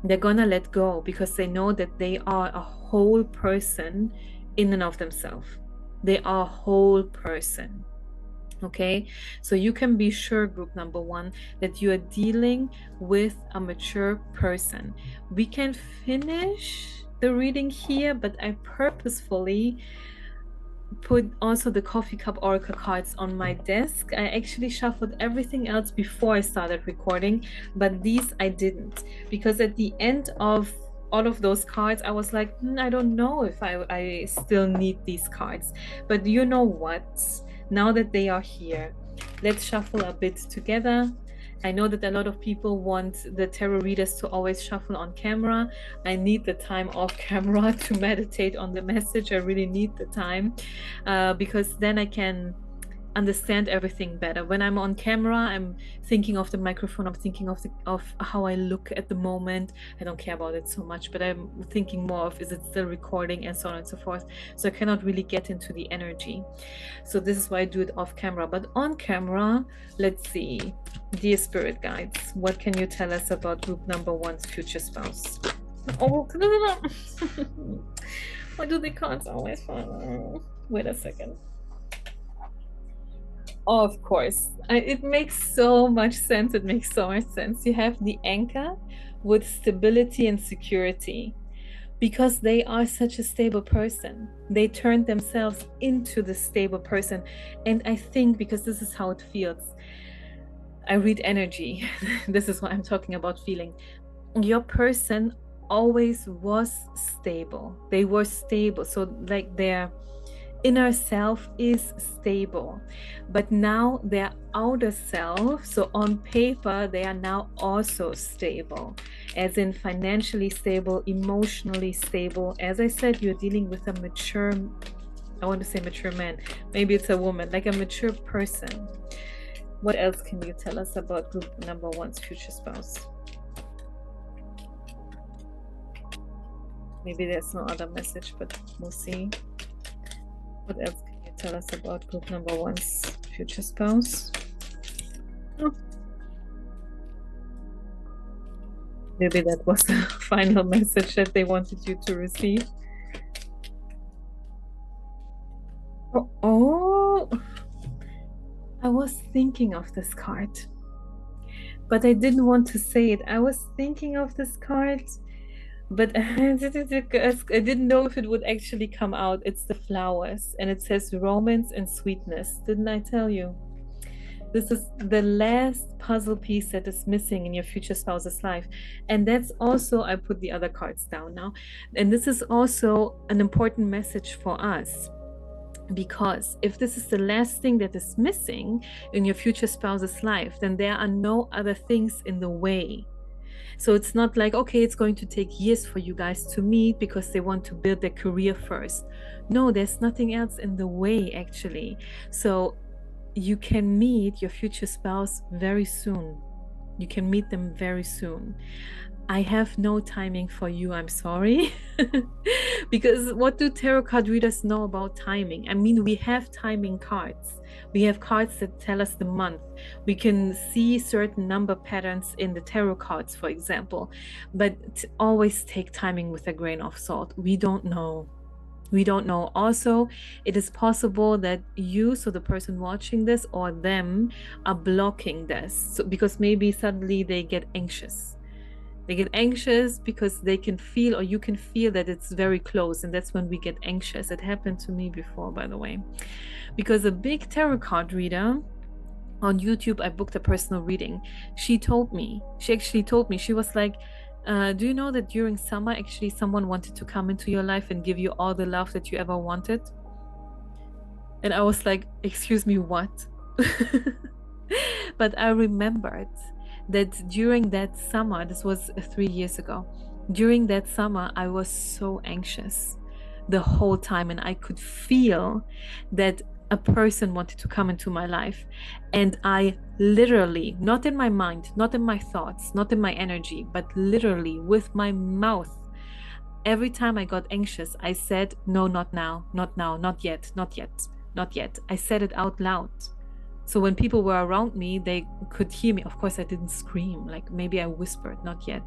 They're gonna let go, because they know that they are a whole person in and of themselves. They are a whole person. Okay, so you can be sure, group number one, that you are dealing with a mature person. We can finish the reading here, but I purposefully put also the coffee cup oracle cards on my desk. I actually shuffled everything else before I started recording, but these I didn't, because at the end of all of those cards, I was like, I don't know if I still need these cards. But you know what? Now that they are here, let's shuffle a bit together. I know that a lot of people want the tarot readers to always shuffle on camera. I need the time off camera to meditate on the message. I really need the time because then I can understand everything better. When I'm on camera, I'm thinking of the microphone, I'm thinking of how I look at the moment. I don't care about it so much, but I'm thinking more of, is it still recording, and so on and so forth. So I cannot really get into the energy. So this is why I do it off camera. But on camera, let's see. Dear spirit guides, what can you tell us about group number one's future spouse? Oh, why do the cards always fall? Wait a second. Of course, it makes so much sense. It makes so much sense. You have the anchor with stability and security because they are such a stable person. They turned themselves into the stable person. And I think because this is how it feels, I read energy. This is what I'm talking about feeling. Your person always was stable. They were stable. So, like, their inner self is stable, but now their outer self, so on paper, they are now also stable, as in financially stable, emotionally stable. As I said, you're dealing with a mature, I want to say mature man, maybe it's a woman, like a mature person. What else can you tell us about group number one's future spouse? Maybe there's no other message, but we'll see. What else can you tell us about group number one's future spouse? Oh. Maybe that was the final message that they wanted you to receive. Oh, I was thinking of this card, but I didn't want to say it. I was thinking of this card, but I didn't know if it would actually come out. It's the flowers, and it says romance and sweetness. Didn't I tell you? This is the last puzzle piece that is missing in your future spouse's life. And that's also, I put the other cards down now. And this is also an important message for us. Because if this is the last thing that is missing in your future spouse's life, then there are no other things in the way. So it's not like, okay, it's going to take years for you guys to meet because they want to build their career first. No, there's nothing else in the way, actually. So you can meet your future spouse very soon. You can meet them very soon. I have no timing for you, I'm sorry. Because what do tarot card readers know about timing? I mean, we have timing cards. We have cards that tell us the month. We can see certain number patterns in the tarot cards, for example. But always take timing with a grain of salt. We don't know. We don't know. Also, it is possible that you, so the person watching this, or them, are blocking this. So, because maybe suddenly they get anxious. They get anxious because they can feel, or you can feel that it's very close, and that's when we get anxious. It happened to me before, by the way. Because a big tarot card reader on YouTube, I booked a personal reading. She actually told me, she was like, do you know that during summer, actually someone wanted to come into your life and give you all the love that you ever wanted? And I was like, excuse me, what? But I remembered that during that summer, this was 3 years ago, during that summer, I was so anxious the whole time, and I could feel that a person wanted to come into my life. And I literally, not in my mind, not in my thoughts, not in my energy, but literally with my mouth, every time I got anxious, I said, no, not now, not now, not yet, not yet, not yet. I said it out loud. So when people were around me, they could hear me. Of course, I didn't scream, like maybe I whispered, not yet.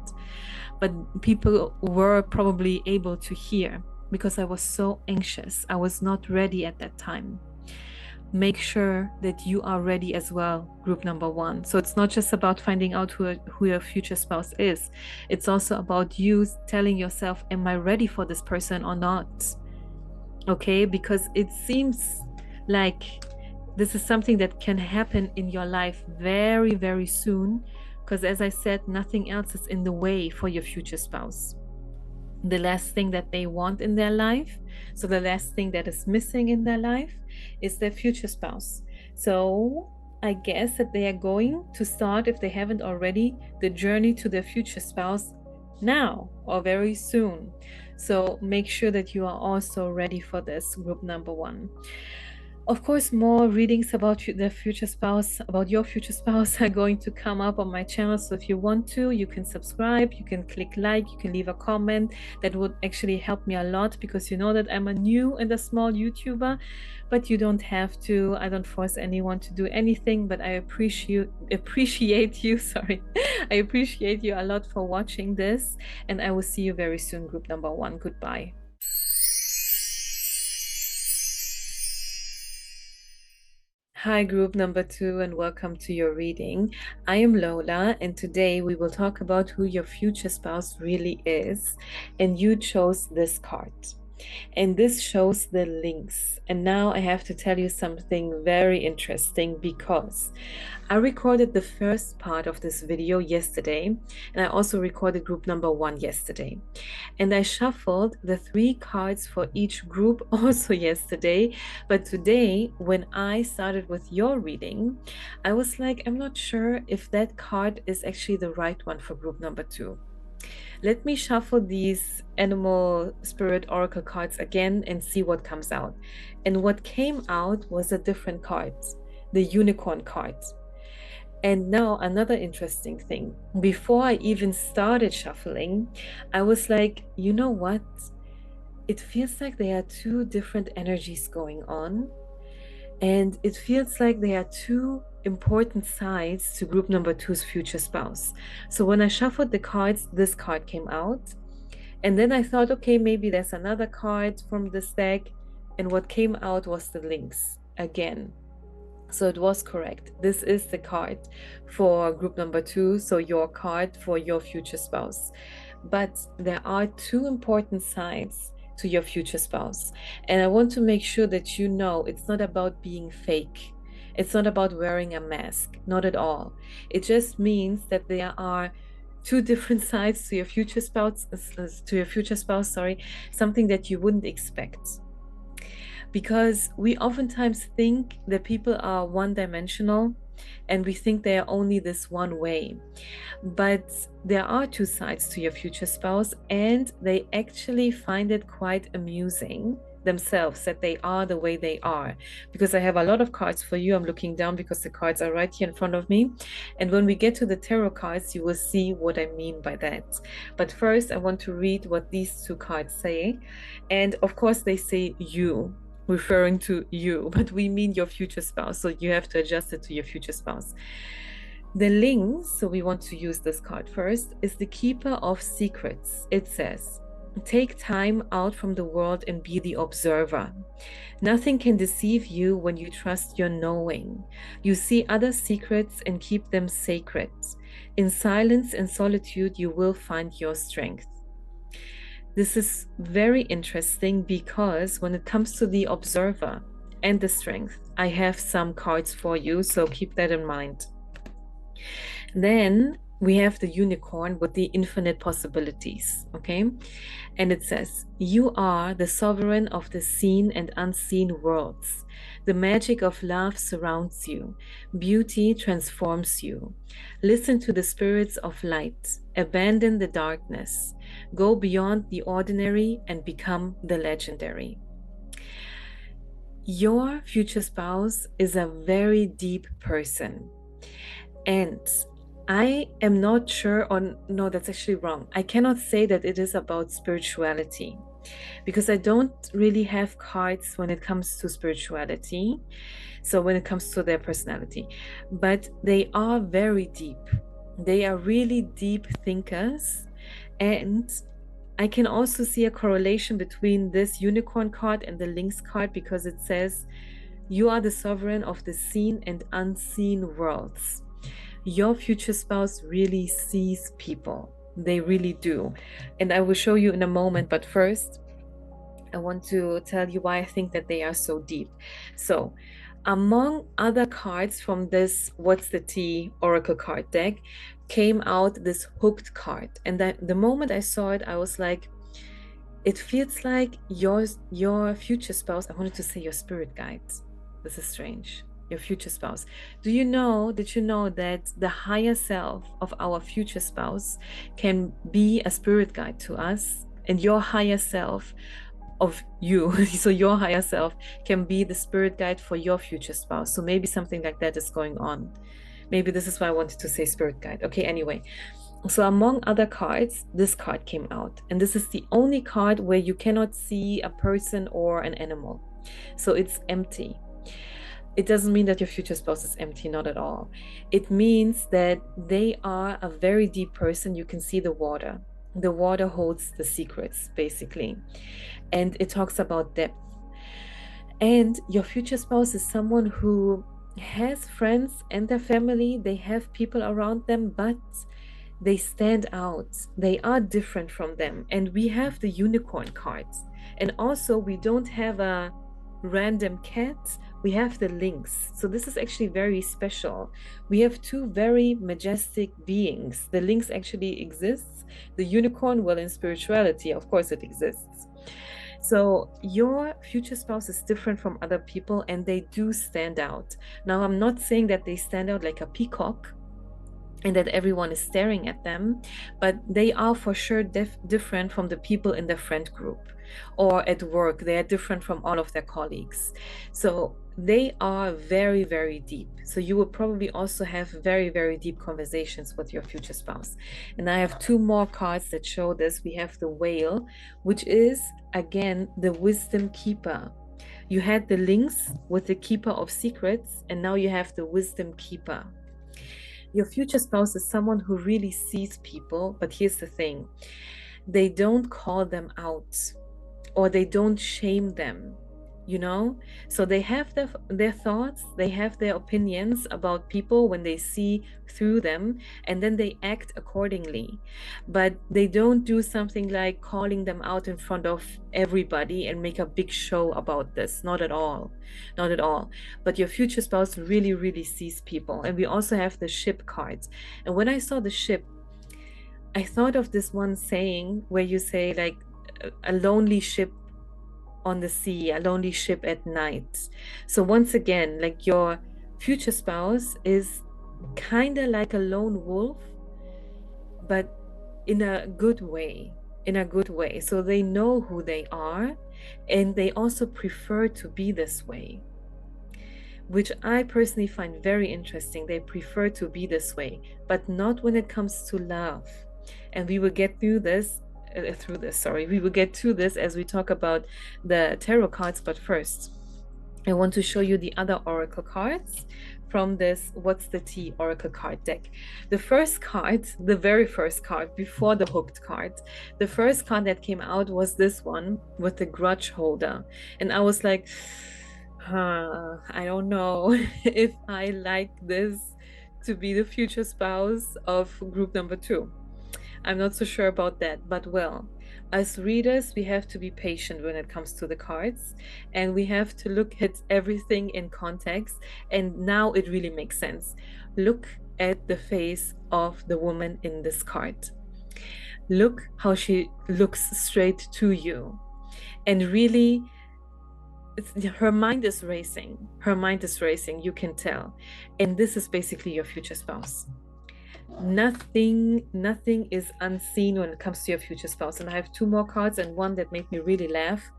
But people were probably able to hear because I was so anxious. I was not ready at that time. Make sure that you are ready as well, group number one. So it's not just about finding out who your future spouse is. It's also about you telling yourself, am I ready for this person or not? Okay, because it seems like this is something that can happen in your life very, very soon. Because as I said, nothing else is in the way for your future spouse. the last thing that they want in their life. So the last thing that is missing in their life is their future spouse. So I guess that they are going to start, if they haven't already, the journey to their future spouse now or very soon. So make sure that you are also ready for this, group number one. Of course, more readings about the future spouse, about your future spouse, are going to come up on my channel. So if you want to, you can subscribe, you can click like, you can leave a comment. That would actually help me a lot, because you know that I'm a new and a small YouTuber, but you don't have to. I don't force anyone to do anything, but I appreciate you. Sorry, I appreciate you a lot for watching this, and I will see you very soon, group number one. Goodbye. Hi, group number two, and welcome to your reading. I am Lola, and today we will talk about who your future spouse really is. And you chose this card, and this shows the links. And now I have to tell you something very interesting, because I recorded the first part of this video yesterday, and I also recorded group number one yesterday. And I shuffled the 3 cards for each group also yesterday. But today, when I started with your reading, I was like, I'm not sure if that card is actually the right one for group number 2. Let me shuffle these animal spirit oracle cards again and see what comes out. And what came out was a different card, the unicorn card. And now another interesting thing. Before I even started shuffling, I was like, you know what? It feels like there are 2 different energies going on. And it feels like there are 2 important sides to group number 2's future spouse. So when I shuffled the cards, this card came out. And then I thought, okay, maybe there's another card from this deck. And what came out was the links again. So it was correct. This is the card for group number 2, so your card for your future spouse. But there are 2 important sides to your future spouse. And I want to make sure that you know it's not about being fake. It's not about wearing a mask, not at all. It just means that there are 2 different sides to your future spouse, something that you wouldn't expect. Because we oftentimes think that people are one-dimensional, and we think they are only this one way. But there are 2 sides to your future spouse, and they actually find it quite amusing themselves that they are the way they are. Because I have a lot of cards for you. I'm looking down because the cards are right here in front of me. And when we get to the tarot cards, you will see what I mean by that. But first, I want to read what these 2 cards say. And of course, they say you, referring to you, but we mean your future spouse, so you have to adjust it to your future spouse. The links, so we want to use this card first, is the Keeper of Secrets. It says, take time out from the world and be the observer. Nothing can deceive you when you trust your knowing. You see other secrets and keep them sacred. In silence and solitude, you will find your strength. This is very interesting, because when it comes to the observer and the strength, I have some cards for you, so keep that in mind. Then we have the unicorn with the infinite possibilities, okay? And it says, you are the sovereign of the seen and unseen worlds. The magic of love surrounds you. Beauty transforms you. Listen to the spirits of light. Abandon the darkness. Go beyond the ordinary and become the legendary. Your future spouse is a very deep person. And I am not sure on, no, that's actually wrong. I cannot say that it is about spirituality, because I don't really have cards when it comes to spirituality. So when it comes to their personality, but they are very deep. They are really deep thinkers. And I can also see a correlation between this unicorn card and the links card, because it says, you are the sovereign of the seen and unseen worlds. Your future spouse really sees people. They really do. And I will show you in a moment. But first, I want to tell you why I think that they are so deep. So, among other cards from this What's the Tea Oracle card deck, came out this hooked card. And the moment I saw it, I was like, it feels like your future spouse, I wanted to say your spirit guides. This is strange. Your future spouse. Did you know that the higher self of our future spouse can be a spirit guide to us? And your higher self of you, so your higher self can be the spirit guide for your future spouse. So maybe something like that is going on. Maybe this is why I wanted to say spirit guide. Okay, anyway. So among other cards, this card came out, and this is the only card where you cannot see a person or an animal. So it's empty. It doesn't mean that your future spouse is empty, not at all. It means that they are a very deep person. You can see the water. The water holds the secrets, basically. And it talks about depth. And your future spouse is someone who has friends and their family, they have people around them, but they stand out. They are different from them. And we have the unicorn cards. And also, we don't have a random cat, we have the lynx. So this is actually very special. We have two very majestic beings. The lynx actually exists. The unicorn, well, in spirituality, of course, it exists. So your future spouse is different from other people, and they do stand out. Now, I'm not saying that they stand out like a peacock and that everyone is staring at them, but they are for sure different from the people in their friend group or at work. They are different from all of their colleagues. So they are very, very deep. So you will probably also have very, very deep conversations with your future spouse. And I have two more cards that show this. We have the whale, which is, again, the wisdom keeper. You had the lynx with the keeper of secrets, and now you have the wisdom keeper. Your future spouse is someone who really sees people, but here's the thing. They don't call them out or they don't shame them, you know? So they have their thoughts, they have their opinions about people when they see through them, and then they act accordingly. But they don't do something like calling them out in front of everybody and make a big show about this. Not at all. Not at all. But your future spouse really, really sees people. And we also have the ship cards. And when I saw the ship, I thought of this one saying where you say, like, a lonely ship on the sea, a lonely ship at night. So once again, like, your future spouse is kind of like a lone wolf, but in a good way. In a good way. So they know who they are, and they also prefer to be this way, which I personally find very interesting. They prefer to be this way, but not when it comes to love. And we will get through this, we will get to this as we talk about the tarot cards. But first, I want to show you the other oracle cards from this What's the Tea oracle card deck. The first card, the very first card before the hooked card, the first card that came out was this one with the grudge holder. And I was like, I don't know if I like this to be the future spouse of group number 2. I'm not so sure about that, but well, as readers, we have to be patient when it comes to the cards, and we have to look at everything in context. And now it really makes sense. Look at the face of the woman in this card. Look how she looks straight to you. And really, her mind is racing. Her mind is racing, you can tell. And this is basically your future spouse. Nothing is unseen when it comes to your future spouse. And I have two more cards, and one that made me really laugh,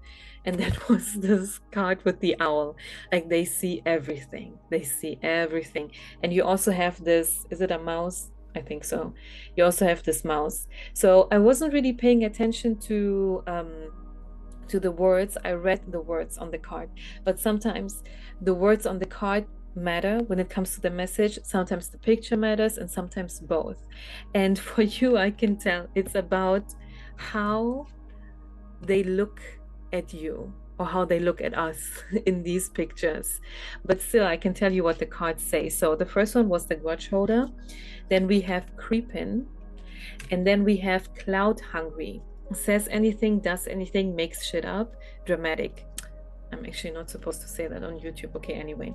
and that was this card with the owl. Like, they see everything. They see everything. And you also have this, is it a mouse? I think so. You also have this mouse. So I wasn't really paying attention to the words. I read the words on the card, but sometimes the words on the card matter when it comes to the message. Sometimes the picture matters, and sometimes both. And for you, I can tell it's about how they look at you or how they look at us in these pictures. But still, I can tell you what the cards say. So the first one was the grudge holder. Then we have creepin', and then we have cloud hungry. Says anything, does anything, makes shit up, dramatic. I'm actually not supposed to say that on YouTube. Okay, anyway,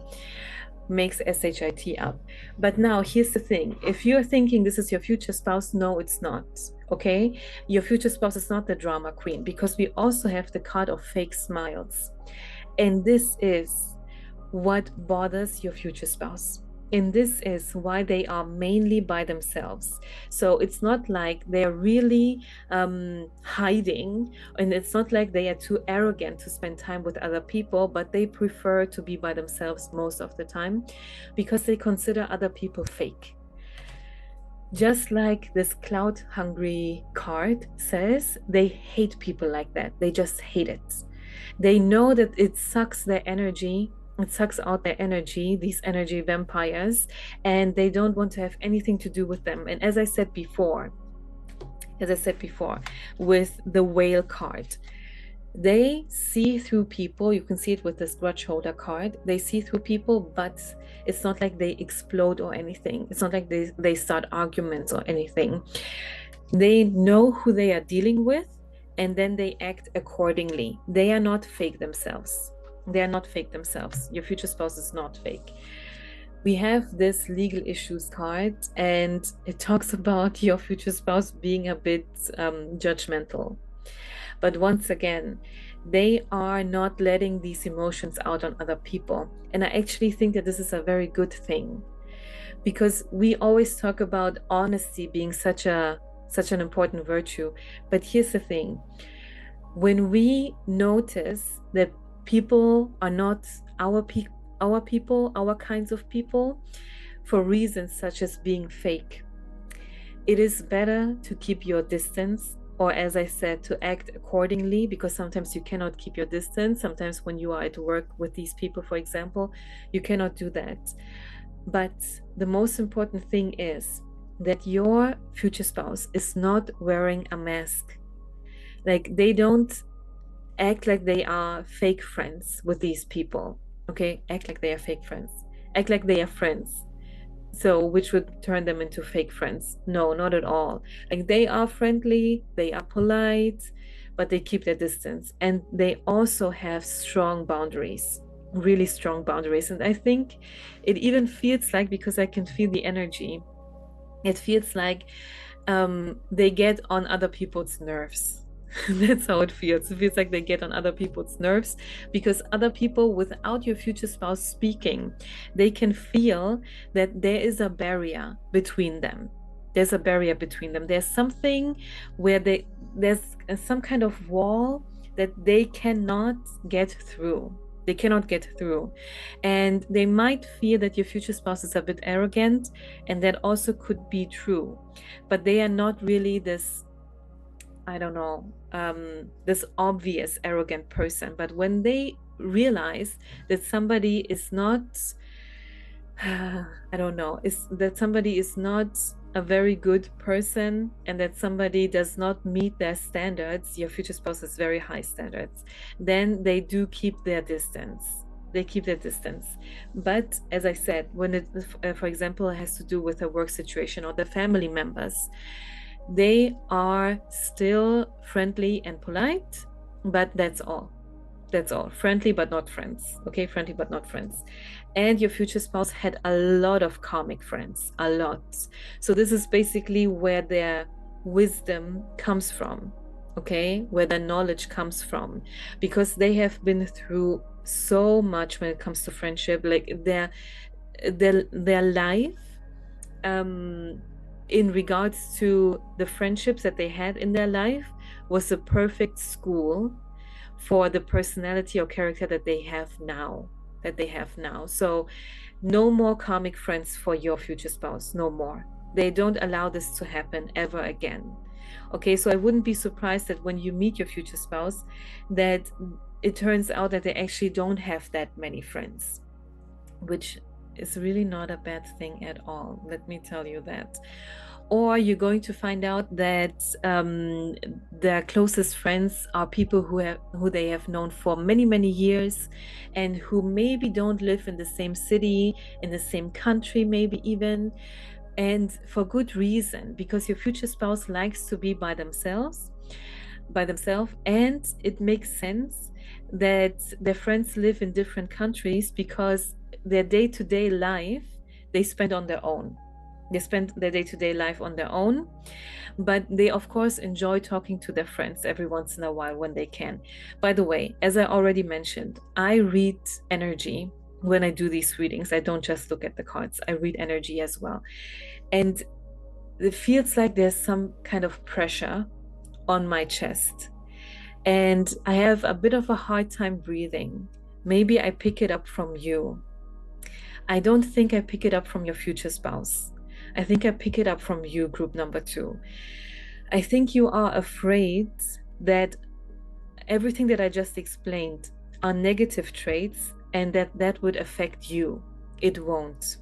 makes shit up. But now here's the thing. If you're thinking this is your future spouse, no, it's not. Okay, your future spouse is not the drama queen, because we also have the card of fake smiles, and this is what bothers your future spouse. And this is why they are mainly by themselves. So it's not like they're really hiding, and it's not like they are too arrogant to spend time with other people, but they prefer to be by themselves most of the time because they consider other people fake. Just like this cloud hungry card says, they hate people like that. They just hate it. They know that it sucks their energy. It sucks out their energy, these energy vampires, and they don't want to have anything to do with them. And as I said before, with the whale card, they see through people. You can see it with this grudge holder card. They see through people, but it's not like they explode or anything. It's not like they start arguments or anything. They know who they are dealing with, and then they act accordingly. They are not fake themselves. They are not fake themselves. Your future spouse is not fake. We have this legal issues card, and it talks about your future spouse being a bit judgmental. But once again, they are not letting these emotions out on other people. And I actually think that this is a very good thing, because we always talk about honesty being such an important virtue. But here's the thing. When we notice that people are not our people, our kinds of people, for reasons such as being fake, it is better to keep your distance, or as I said, to act accordingly, because sometimes you cannot keep your distance. Sometimes when you are at work with these people, for example, you cannot do that. But the most important thing is that your future spouse is not wearing a mask. Like, they don't act like they are fake friends with these people. Okay, act like they are fake friends. Act like they are friends. So, which would turn them into fake friends. No, not at all. Like, they are friendly, they are polite, but they keep their distance. And they also have strong boundaries, really strong boundaries. And I think it even feels like, because I can feel the energy, it feels like they get on other people's nerves. That's how it feels. It feels like they get on other people's nerves, because other people, without your future spouse speaking, they can feel that there is a barrier between them. There's a barrier between them. There's something where there's some kind of wall that they cannot get through. They cannot get through. And they might fear that your future spouse is a bit arrogant, and that also could be true. But they are not really this, I don't know, this obvious arrogant person. But when they realize that somebody is not, I don't know, that somebody is not a very good person, and that somebody does not meet their standards, your future spouse has very high standards, then they do keep their distance. They keep their distance. But as I said, when it, for example, has to do with a work situation or the family members, they are still friendly and polite, but that's all. That's all. Friendly but not friends. Okay, friendly but not friends. And your future spouse had a lot of karmic friends, a lot. So this is basically where their wisdom comes from, okay, where their knowledge comes from, because they have been through so much when it comes to friendship. Like, their life, in regards to the friendships that they had in their life, was a perfect school for the personality or character that they have now. So no more karmic friends for your future spouse. No more. They don't allow this to happen ever again. Okay, so I wouldn't be surprised that when you meet your future spouse, that it turns out that they actually don't have that many friends, which is really not a bad thing at all. Let me tell you that. Or you're going to find out that their closest friends are people who they have known for many, many years, and who maybe don't live in the same city, in the same country, maybe even, and for good reason, because your future spouse likes to be by themselves, and it makes sense that their friends live in different countries because their day-to-day life they spend on their own. They spend their day-to-day life on their own, but they of course enjoy talking to their friends every once in a while when they can. By the way, as I already mentioned, I read energy when I do these readings. I don't just look at the cards, I read energy as well. And it feels like there's some kind of pressure on my chest, and I have a bit of a hard time breathing. Maybe I pick it up from you. I don't think I pick it up from your future spouse. I think I pick it up from you, group number 2. I think you are afraid that everything that I just explained are negative traits and that would affect you. It won't.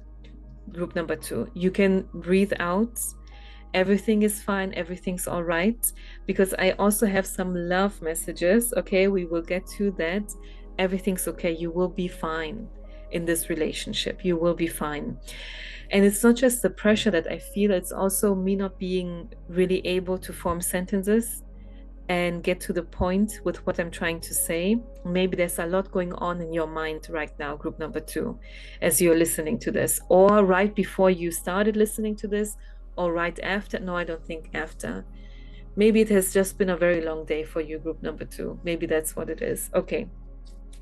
Group number 2, you can breathe out. Everything is fine, everything's all right, because I also have some love messages. Okay, we will get to that. Everything's okay, you will be fine in this relationship, you will be fine. And it's not just the pressure that I feel, it's also me not being really able to form sentences and get to the point with what I'm trying to say. Maybe there's a lot going on in your mind right now, group number 2, as you're listening to this, or right before you started listening to this, or right after. No, I don't think after. Maybe it has just been a very long day for you, group number 2. Maybe that's what it is. Okay.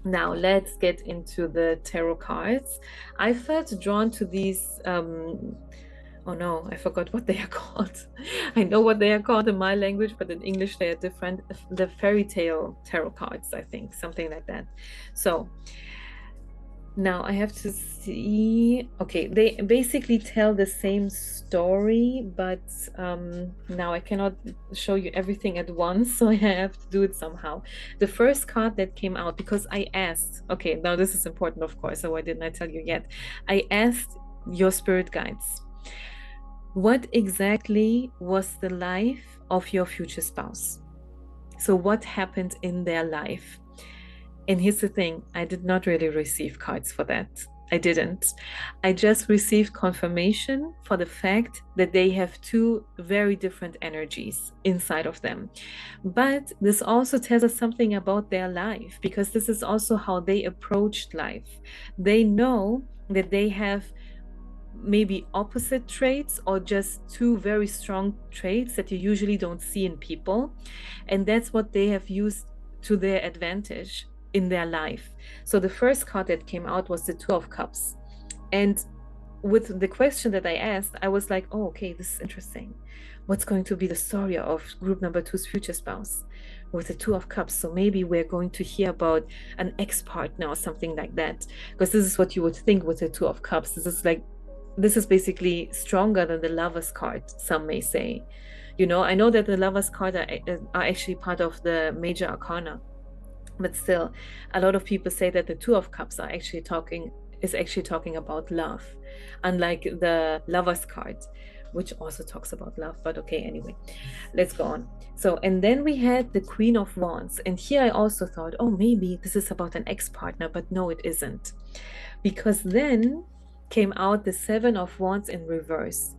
Now let's get into the tarot cards. I felt drawn to these oh no, I forgot what they are called. I know what they are called in my language, but in English they are different. The fairy tale tarot cards, I think, something like that. So now I have to see. Okay, they basically tell the same story, but now I cannot show you everything at once, so I have to do it somehow. The first card that came out, because I asked, okay, now this is important, of course, so why didn't I tell you yet? I asked your spirit guides, what exactly was the life of your future spouse? So what happened in their life? And here's the thing, I did not really receive cards for that. I didn't. I just received confirmation for the fact that they have two very different energies inside of them. But this also tells us something about their life, because this is also how they approached life. They know that they have maybe opposite traits or just two very strong traits that you usually don't see in people. And that's what they have used to their advantage in their life. So the first card that came out was the Two of Cups. And with the question that I asked, I was like, oh, okay, this is interesting. What's going to be the story of group number 2's future spouse with the Two of Cups? So maybe we're going to hear about an ex-partner or something like that, because this is what you would think with the Two of Cups. This is basically stronger than the Lovers card, some may say. You know, I know that the Lovers card are actually part of the major arcana, but still, a lot of people say that the Two of Cups is actually talking about love, unlike the Lovers card, which also talks about love. But okay, anyway, let's go on. So, and then we had the Queen of Wands, and here I also thought, oh, maybe this is about an ex-partner, but no, it isn't, because then came out the Seven of Wands in reverse.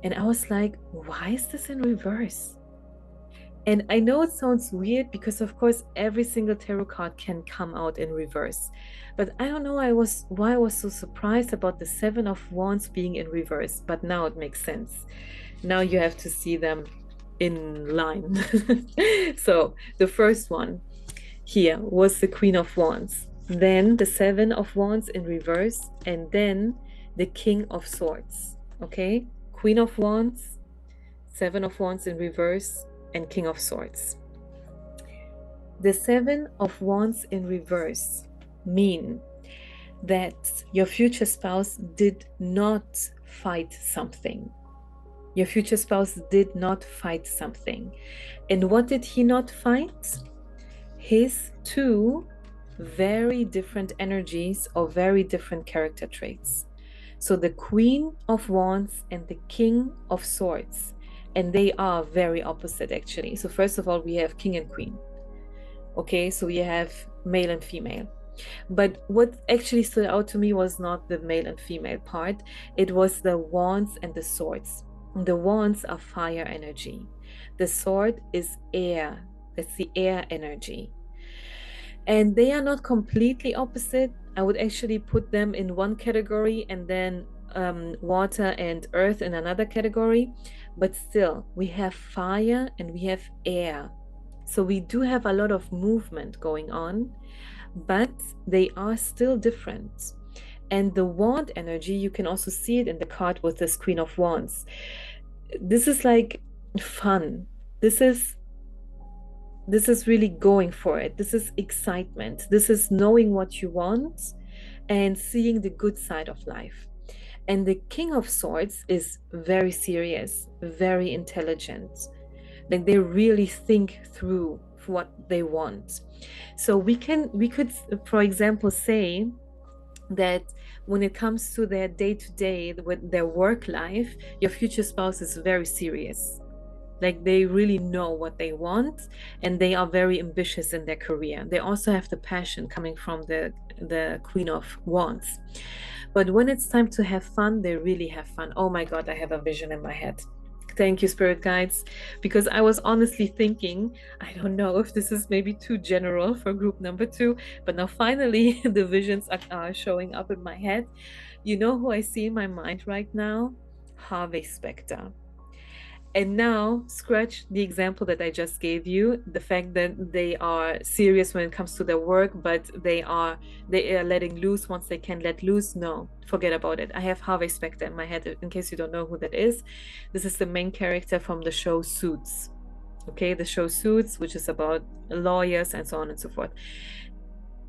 And I was like, why is this in reverse? And I know it sounds weird because, of course, every single tarot card can come out in reverse. But I don't know why I was so surprised about the Seven of Wands being in reverse. But now it makes sense. Now you have to see them in line. So the first one here was the Queen of Wands, then the Seven of Wands in reverse, and then the King of Swords. Okay, Queen of Wands, Seven of Wands in reverse, and King of Swords. The Seven of Wands in reverse mean that your future spouse did not fight something. Your future spouse did not fight something. And what did he not fight? His two very different energies or very different character traits. So the Queen of Wands and the King of Swords, and they are very opposite actually. So first of all, we have King and Queen. Okay, so we have male and female. But what actually stood out to me was not the male and female part. It was the wands and the swords. The wands are fire energy. The sword is air. That's the air energy. And they are not completely opposite. I would actually put them in one category and then water and earth in another category. But still, we have fire and we have air. So we do have a lot of movement going on, but they are still different. And the wand energy, you can also see it in the card with this Queen of Wands. This is like fun. This is really going for it. This is excitement. This is knowing what you want and seeing the good side of life. And the King of Swords is very serious, very intelligent. Like they really think through what they want. So we could, for example, say that when it comes to their day-to-day, with their work life, your future spouse is very serious. Like they really know what they want and they are very ambitious in their career. They also have the passion coming from the Queen of Wands. But when it's time to have fun, they really have fun. Oh my God, I have a vision in my head. Thank you, spirit guides, because I was honestly thinking, I don't know if this is maybe too general for group number 2, but now finally the visions are showing up in my head. You know who I see in my mind right now? Harvey Specter. And now scratch the example that I just gave you, the fact that they are serious when it comes to their work, but they are letting loose once they can let loose. No, forget about it. I have Harvey Specter in my head, in case you don't know who that is. This is the main character from the show Suits. Okay, the show Suits, which is about lawyers and so on and so forth.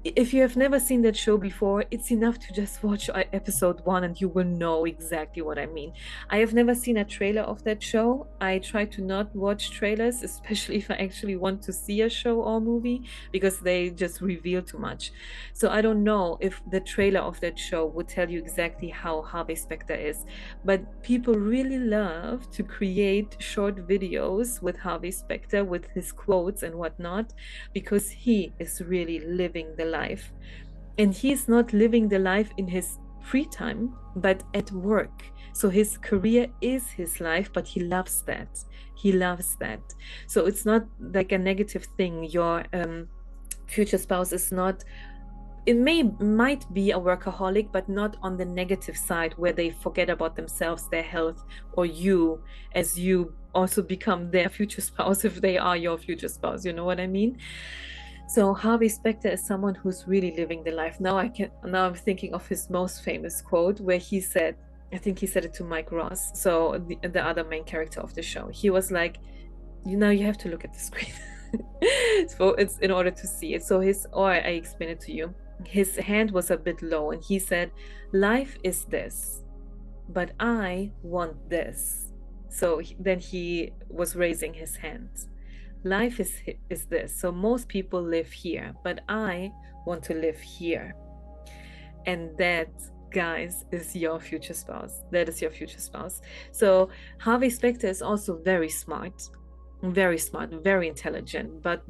If you have never seen that show before, it's enough to just watch episode 1 and you will know exactly what I mean. I have never seen a trailer of that show. I try to not watch trailers, especially if I actually want to see a show or movie, because they just reveal too much. So I don't know if the trailer of that show would tell you exactly how Harvey Specter is, but people really love to create short videos with Harvey Specter, with his quotes and whatnot, because he is really living the life. And he's not living the life in his free time, but at work. So his career is his life, but he loves that. He loves that. So it's not like a negative thing. Your future spouse is not, it might be a workaholic, but not on the negative side where they forget about themselves, their health, or you, as you also become their future spouse if they are your future spouse. You know what I mean? So Harvey Specter is someone who's really living the life. Now I'm thinking of his most famous quote where he said, I think he said it to Mike Ross, so the other main character of the show. He was like, you have to look at the screen. So it's in order to see it. So I explain it to you. His hand was a bit low and he said, life is this, but I want this. So then he was raising his hands. Life is this. So most people live here, but I want to live here. And that, guys, is your future spouse. That is your future spouse. So Harvey Specter is also very smart, very intelligent, but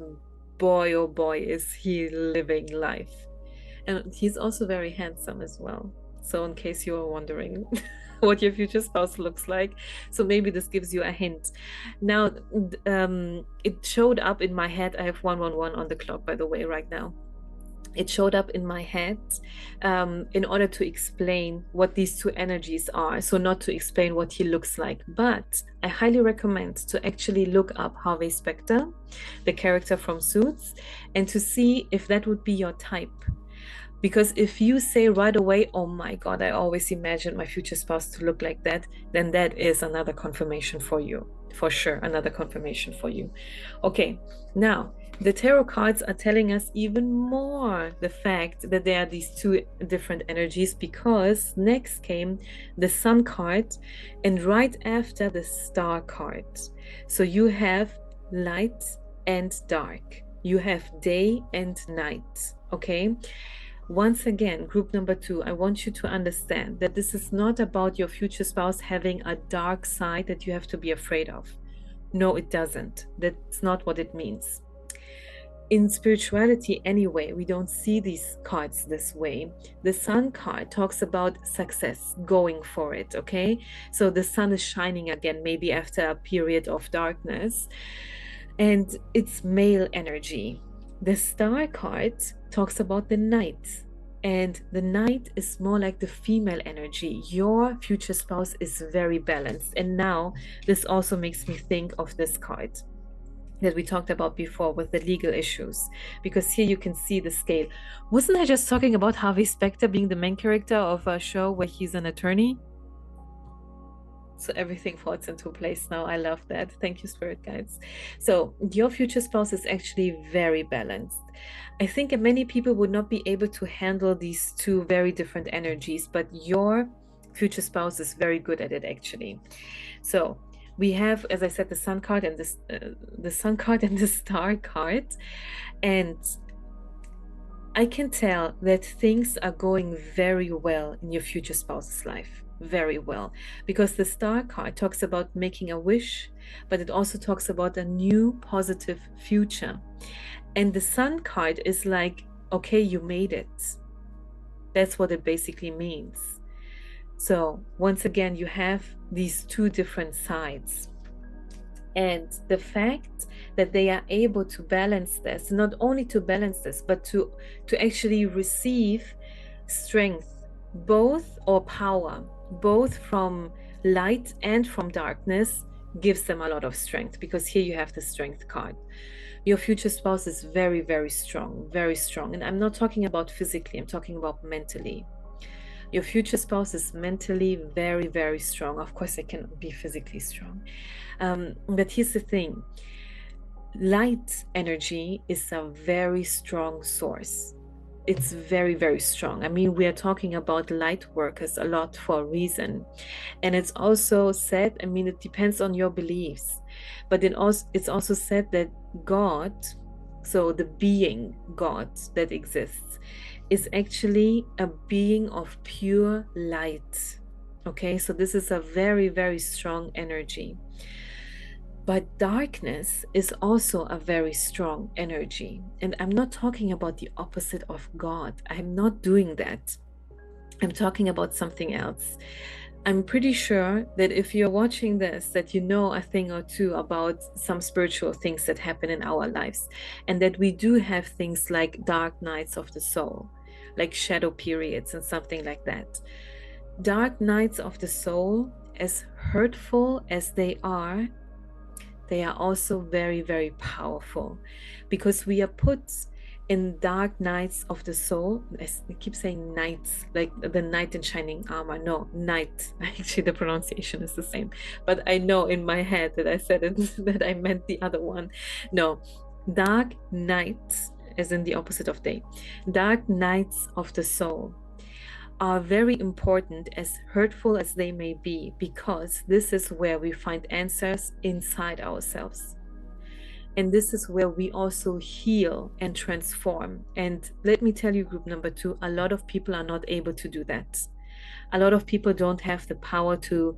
boy, oh boy, is he living life. And he's also very handsome as well. So in case you are wondering what your future spouse looks like, so maybe this gives you a hint. Now, it showed up in my head. I have 111 on the clock, by the way, right now. It showed up in my head in order to explain what these two energies are. So not to explain what he looks like, but I highly recommend to actually look up Harvey Specter, the character from Suits, and to see if that would be your type. Because if you say right away, oh my God, I always imagined my future spouse to look like that, then that is another confirmation for you. For sure, another confirmation for you. Okay, now the tarot cards are telling us even more the fact that there are these two different energies, because next came the Sun card and right after the Star card. So you have light and dark. You have day and night, okay? Once again, group number 2, I want you to understand that this is not about your future spouse having a dark side that you have to be afraid of. No, it doesn't. That's not what it means. In spirituality anyway, we don't see these cards this way. The Sun card talks about success, going for it, okay? So the sun is shining again, maybe after a period of darkness, and it's male energy. The Star card talks about the knight. And the knight is more like the female energy. Your future spouse is very balanced. And now this also makes me think of this card that we talked about before with the legal issues, because here you can see the scale. Wasn't I just talking about Harvey Specter being the main character of a show where he's an attorney? So everything falls into place now. I love that. Thank you, spirit guides. So your future spouse is actually very balanced. I think many people would not be able to handle these two very different energies, but your future spouse is very good at it actually. So we have, as I said, the sun card and the sun card and the star card, and I can tell that things are going very well in your future spouse's life, very well, because the star card talks about making a wish, but it also talks about a new positive future. And the sun card is like, okay, you made it. That's what it basically means. So once again, you have these two different sides. And the fact that they are able to balance this, not only to balance this, but to actually receive strength, both, or power, both from light and from darkness, gives them a lot of strength, because here you have the strength card. Your future spouse is very, very strong, very strong. And I'm not talking about physically, I'm talking about mentally. Your future spouse is mentally very, very strong. Of course, they can be physically strong. But here's the thing. Light energy is a very strong source. It's very, very strong. I mean, we are talking about light workers a lot for a reason. And it's also said, I mean, it depends on your beliefs, but it's also said that God, so the being God that exists, is actually a being of pure light. Okay, so this is a very, very strong energy. But darkness is also a very strong energy. And I'm not talking about the opposite of God. I'm not doing that. I'm talking about something else. I'm pretty sure that if you're watching this, that you know a thing or two about some spiritual things that happen in our lives, and that we do have things like dark nights of the soul, like shadow periods and something like that. Dark nights of the soul, as hurtful as they are also very, very powerful, because we are put in dark nights of the soul. I keep saying nights, like the knight in shining armor. No, night. Actually, the pronunciation is the same. But I know in my head that I said it, that I meant the other one. No, dark nights, as in the opposite of day. Dark nights of the soul are very important, as hurtful as they may be, because this is where we find answers inside ourselves. And this is where we also heal and transform. And let me tell you, group number 2, a lot of people are not able to do that. A lot of people don't have the power to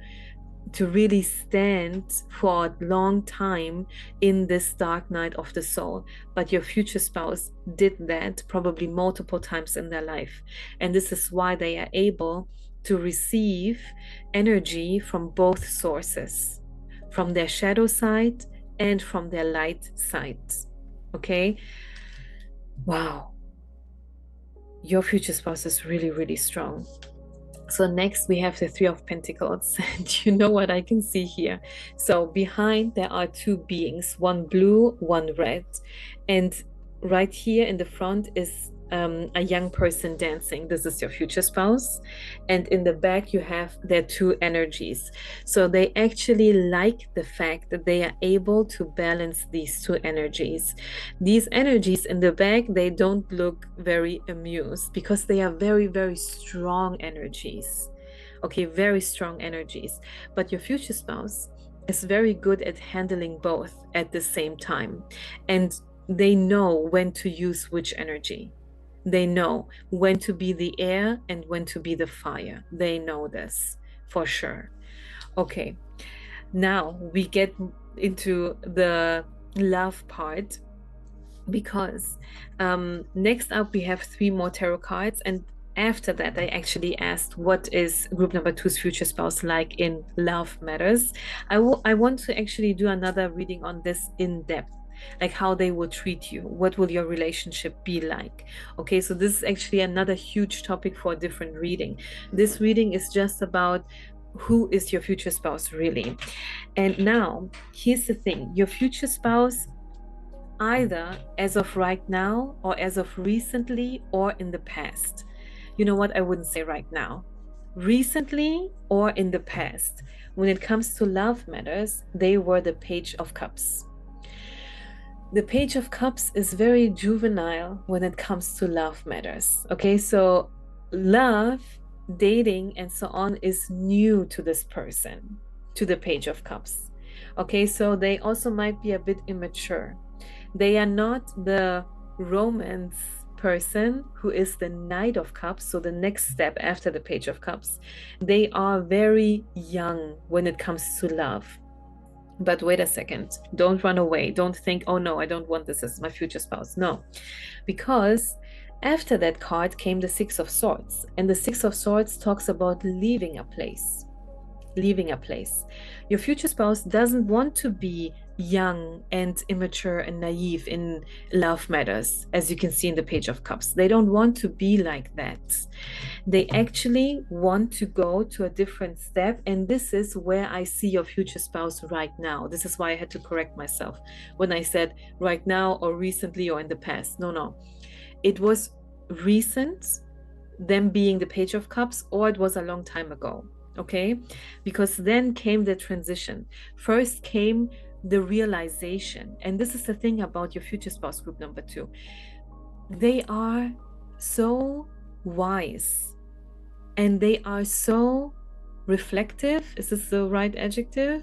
really stand for a long time in this dark night of the soul. But your future spouse did that probably multiple times in their life. And this is why they are able to receive energy from both sources, from their shadow side and from their light side. Okay? Wow. Your future spouse is really, really strong. So next we have the 3 of Pentacles, and you know what I can see here. So behind there are 2 beings, one blue, one red, and right here in the front is a young person dancing. This is your future spouse, and in the back you have their 2 energies. So they actually like the fact that they are able to balance these 2 energies. These energies in the back, they don't look very amused, because they are very, very strong energies. Okay, very strong energies. But your future spouse is very good at handling both at the same time, and they know when to use which energy. They know when to be the air and when to be the fire. They know this for sure. Okay, now we get into the love part, because next up we have 3 more tarot cards, and after that I actually asked what is group number 2's future spouse like in love matters. I want to actually do another reading on this in depth, like how they will treat you. What will your relationship be like? Okay, so this is actually another huge topic for a different reading. This reading is just about who is your future spouse really. And now, here's the thing, your future spouse, either as of right now or as of recently or in the past. You know what? I wouldn't say right now. Recently or in the past. When it comes to love matters, they were the Page of Cups. The Page of Cups is very juvenile when it comes to love matters. Okay, so love, dating, and so on is new to this person, to the Page of Cups. Okay, so they also might be a bit immature. They are not the romance person who is the Knight of Cups, so the next step after the Page of Cups. They are very young when it comes to love. But wait a second, don't run away. Don't think, oh no, I don't want this as my future spouse. No, because after that card came the Six of Swords, and the Six of Swords talks about leaving a place. Leaving a place. Your future spouse doesn't want to be young and immature and naive in love matters, as you can see in the Page of Cups. They don't want to be like that. They actually want to go to a different step, and this is where I see your future spouse right now. This is why I had to correct myself when I said right now or recently or in the past. No, it was recent, them being the Page of Cups, or it was a long time ago. Okay, because then came the transition. First came the realization, and this is the thing about your future spouse, group number 2. They are so wise and they are so reflective. Is this the right adjective?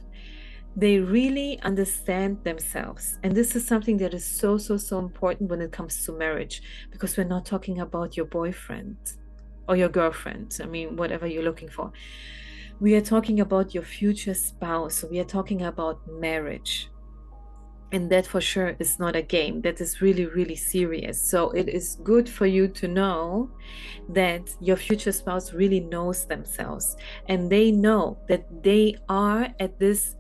They really understand themselves, and this is something that is so important when it comes to marriage, because we're not talking about your boyfriend or your girlfriend. I mean, whatever you're looking for. We are talking about your future spouse. We are talking about marriage. And that for sure is not a game. That is really serious. So it is good for you to know that your future spouse really knows themselves, and they know that they are at this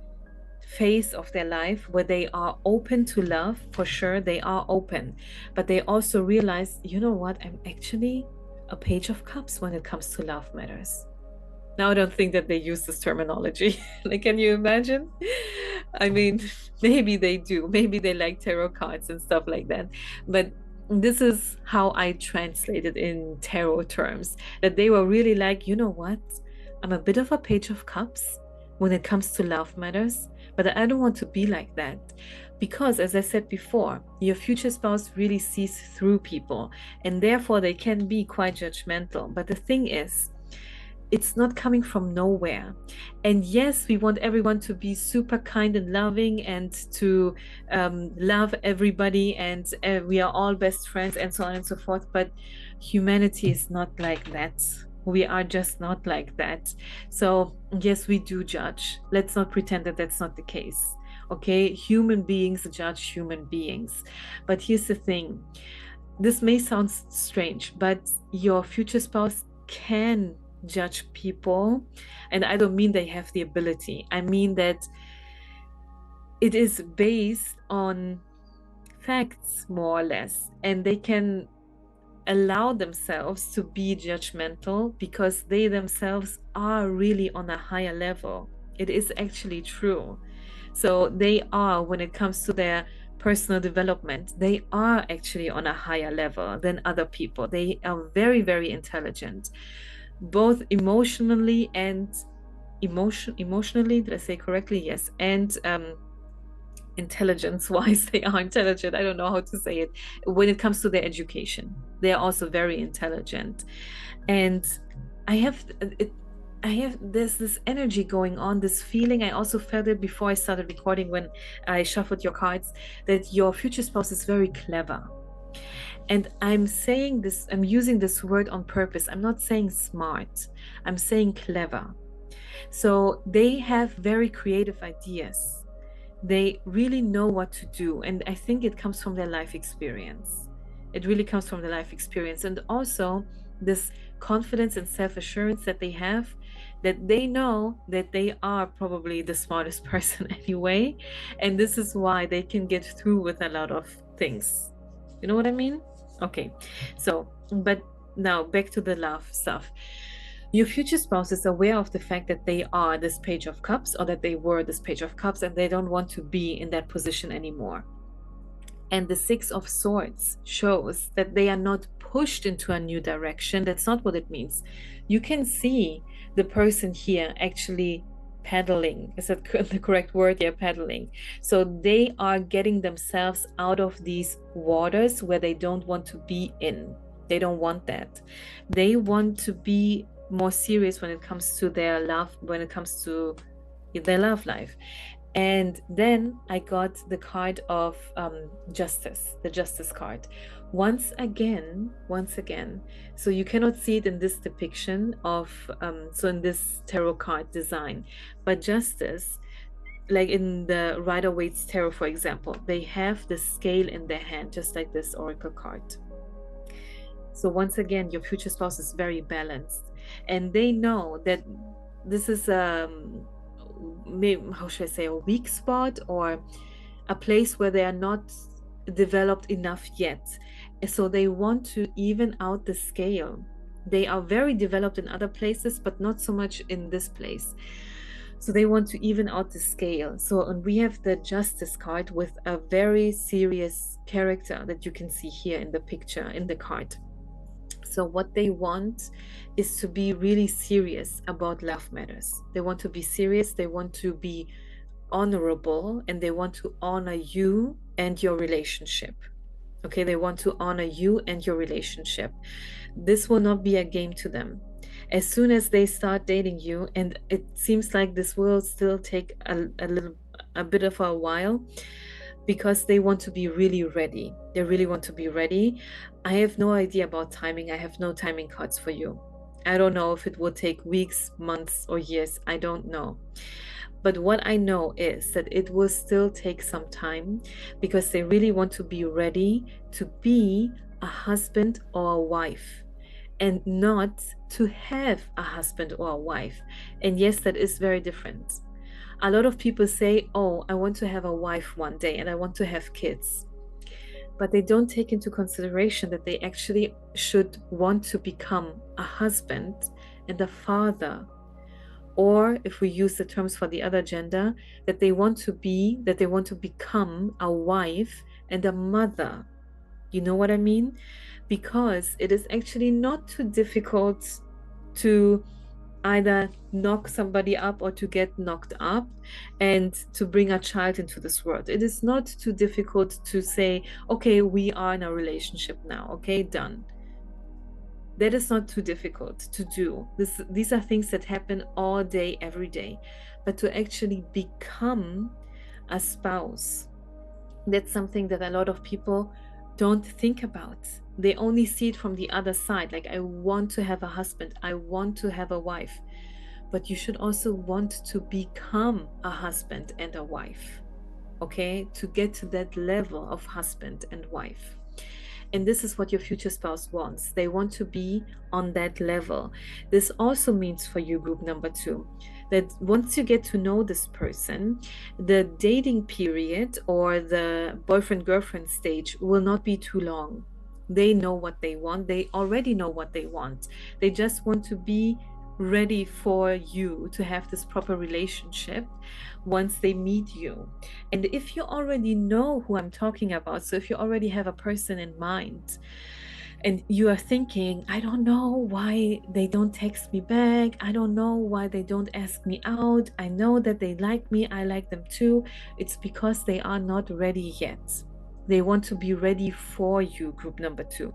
phase of their life where they are open to love. For sure, they are open, but they also realize, you know what, I'm actually a Page of Cups when it comes to love matters. Now, I don't think that they use this terminology. Like, can you imagine? I mean, maybe they do. Maybe they like tarot cards and stuff like that. But this is how I translate it in tarot terms, that they were really like, you know what? I'm a bit of a Page of Cups when it comes to love matters, but I don't want to be like that. Because, as I said before, your future spouse really sees through people, and therefore they can be quite judgmental. But the thing is, it's not coming from nowhere. And yes, we want everyone to be super kind and loving and to love everybody, and we are all best friends and so on and so forth. But humanity is not like that. We are just not like that. So yes, we do judge. Let's not pretend that that's not the case. Okay, human beings judge human beings. But here's the thing. This may sound strange, but your future spouse can judge people, and I don't mean they have the ability. I mean that it is based on facts, more or less, and they can allow themselves to be judgmental because they themselves are really on a higher level. It is actually true. So they are, when it comes to their personal development, they are actually on a higher level than other people. They are very intelligent, both emotionally and emotionally, did I say correctly? Yes. And intelligence wise, they are intelligent. I don't know how to say it. When it comes to their education, they are also very intelligent. And there's this energy going on, this feeling. I also felt it before I started recording when I shuffled your cards, that your future spouse is very clever. And I'm saying this, I'm using this word on purpose. I'm not saying smart, I'm saying clever. So they have very creative ideas. They really know what to do. And I think it comes from their life experience. It really comes from the life experience. And also this confidence and self-assurance that they have, that they know that they are probably the smartest person anyway, and this is why they can get through with a lot of things. You know what I mean? Okay, so but now back to the love stuff. Your future spouse is aware of the fact that they are this page of cups, or that they were this page of cups, and they don't want to be in that position anymore. And the Six of Swords shows that they are not pushed into a new direction. That's not what it means. You can see the person here actually paddling. Is that the correct word? Yeah, paddling. So they are getting themselves out of these waters where they don't want to be in. They don't want that. They want to be more serious when it comes to their love, when it comes to their love life. And then I got the card of justice, the justice card. Once again, so you cannot see it in this depiction of, so in this tarot card design, but justice, like in the Rider-Waite's tarot, for example, they have the scale in their hand, just like this oracle card. So once again, your future spouse is very balanced, and they know that this is maybe, how should I say, a weak spot, or a place where they are not developed enough yet. So they want to even out the scale. They are very developed in other places, but not so much in this place. So they want to even out the scale. So, and we have the Justice card with a very serious character that you can see here in the picture, in the card. So what they want is to be really serious about love matters. They want to be serious, they want to be honorable, and they want to honor you and your relationship. Okay, they want to honor you and your relationship. This will not be a game to them. As soon as they start dating you, and it seems like this will still take a bit of a while, because they want to be really ready. They really want to be ready. I have no idea about timing. I have no timing cards for you. I don't know if it will take weeks, months, or years. I don't know. But what I know is that it will still take some time, because they really want to be ready to be a husband or a wife, and not to have a husband or a wife. And yes, that is very different. A lot of people say, oh, I want to have a wife one day and I want to have kids. But they don't take into consideration that they actually should want to become a husband and a father. Or if we use the terms for the other gender, that they want to become a wife and a mother. You know what I mean? Because it is actually not too difficult to either knock somebody up or to get knocked up and to bring a child into this world. It is not too difficult to say, okay, we are in a relationship now, okay, done. That is not too difficult to do. These are things that happen all day, every day. But to actually become a spouse, that's something that a lot of people don't think about. They only see it from the other side. Like, I want to have a husband, I want to have a wife. But you should also want to become a husband and a wife, okay? To get to that level of husband and wife. And this is what your future spouse wants. They want to be on that level. This also means for you, group number 2, that once you get to know this person, the dating period or the boyfriend-girlfriend stage will not be too long. They know what they want. They already know what they want. They just want to be ready for you to have this proper relationship once they meet you. And if you already know who I'm talking about, so if you already have a person in mind and you are thinking, I don't know why they don't text me back, I don't know why they don't ask me out, I know that they like me, I like them too, it's because they are not ready yet. They want to be ready for you, group number 2.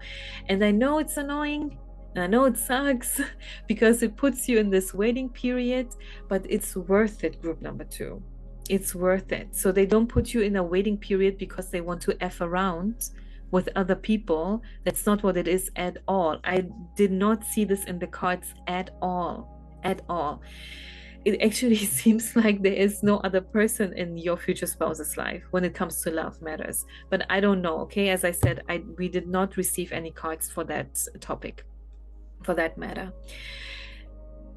And I know it's annoying, I know it sucks because it puts you in this waiting period, but it's worth it, group number 2. It's worth it. So they don't put you in a waiting period because they want to F around with other people. That's not what it is at all. I did not see this in the cards at all. At all. It actually seems like there is no other person in your future spouse's life when it comes to love matters. But I don't know, okay? As I said, we did not receive any cards for that topic. for that matter.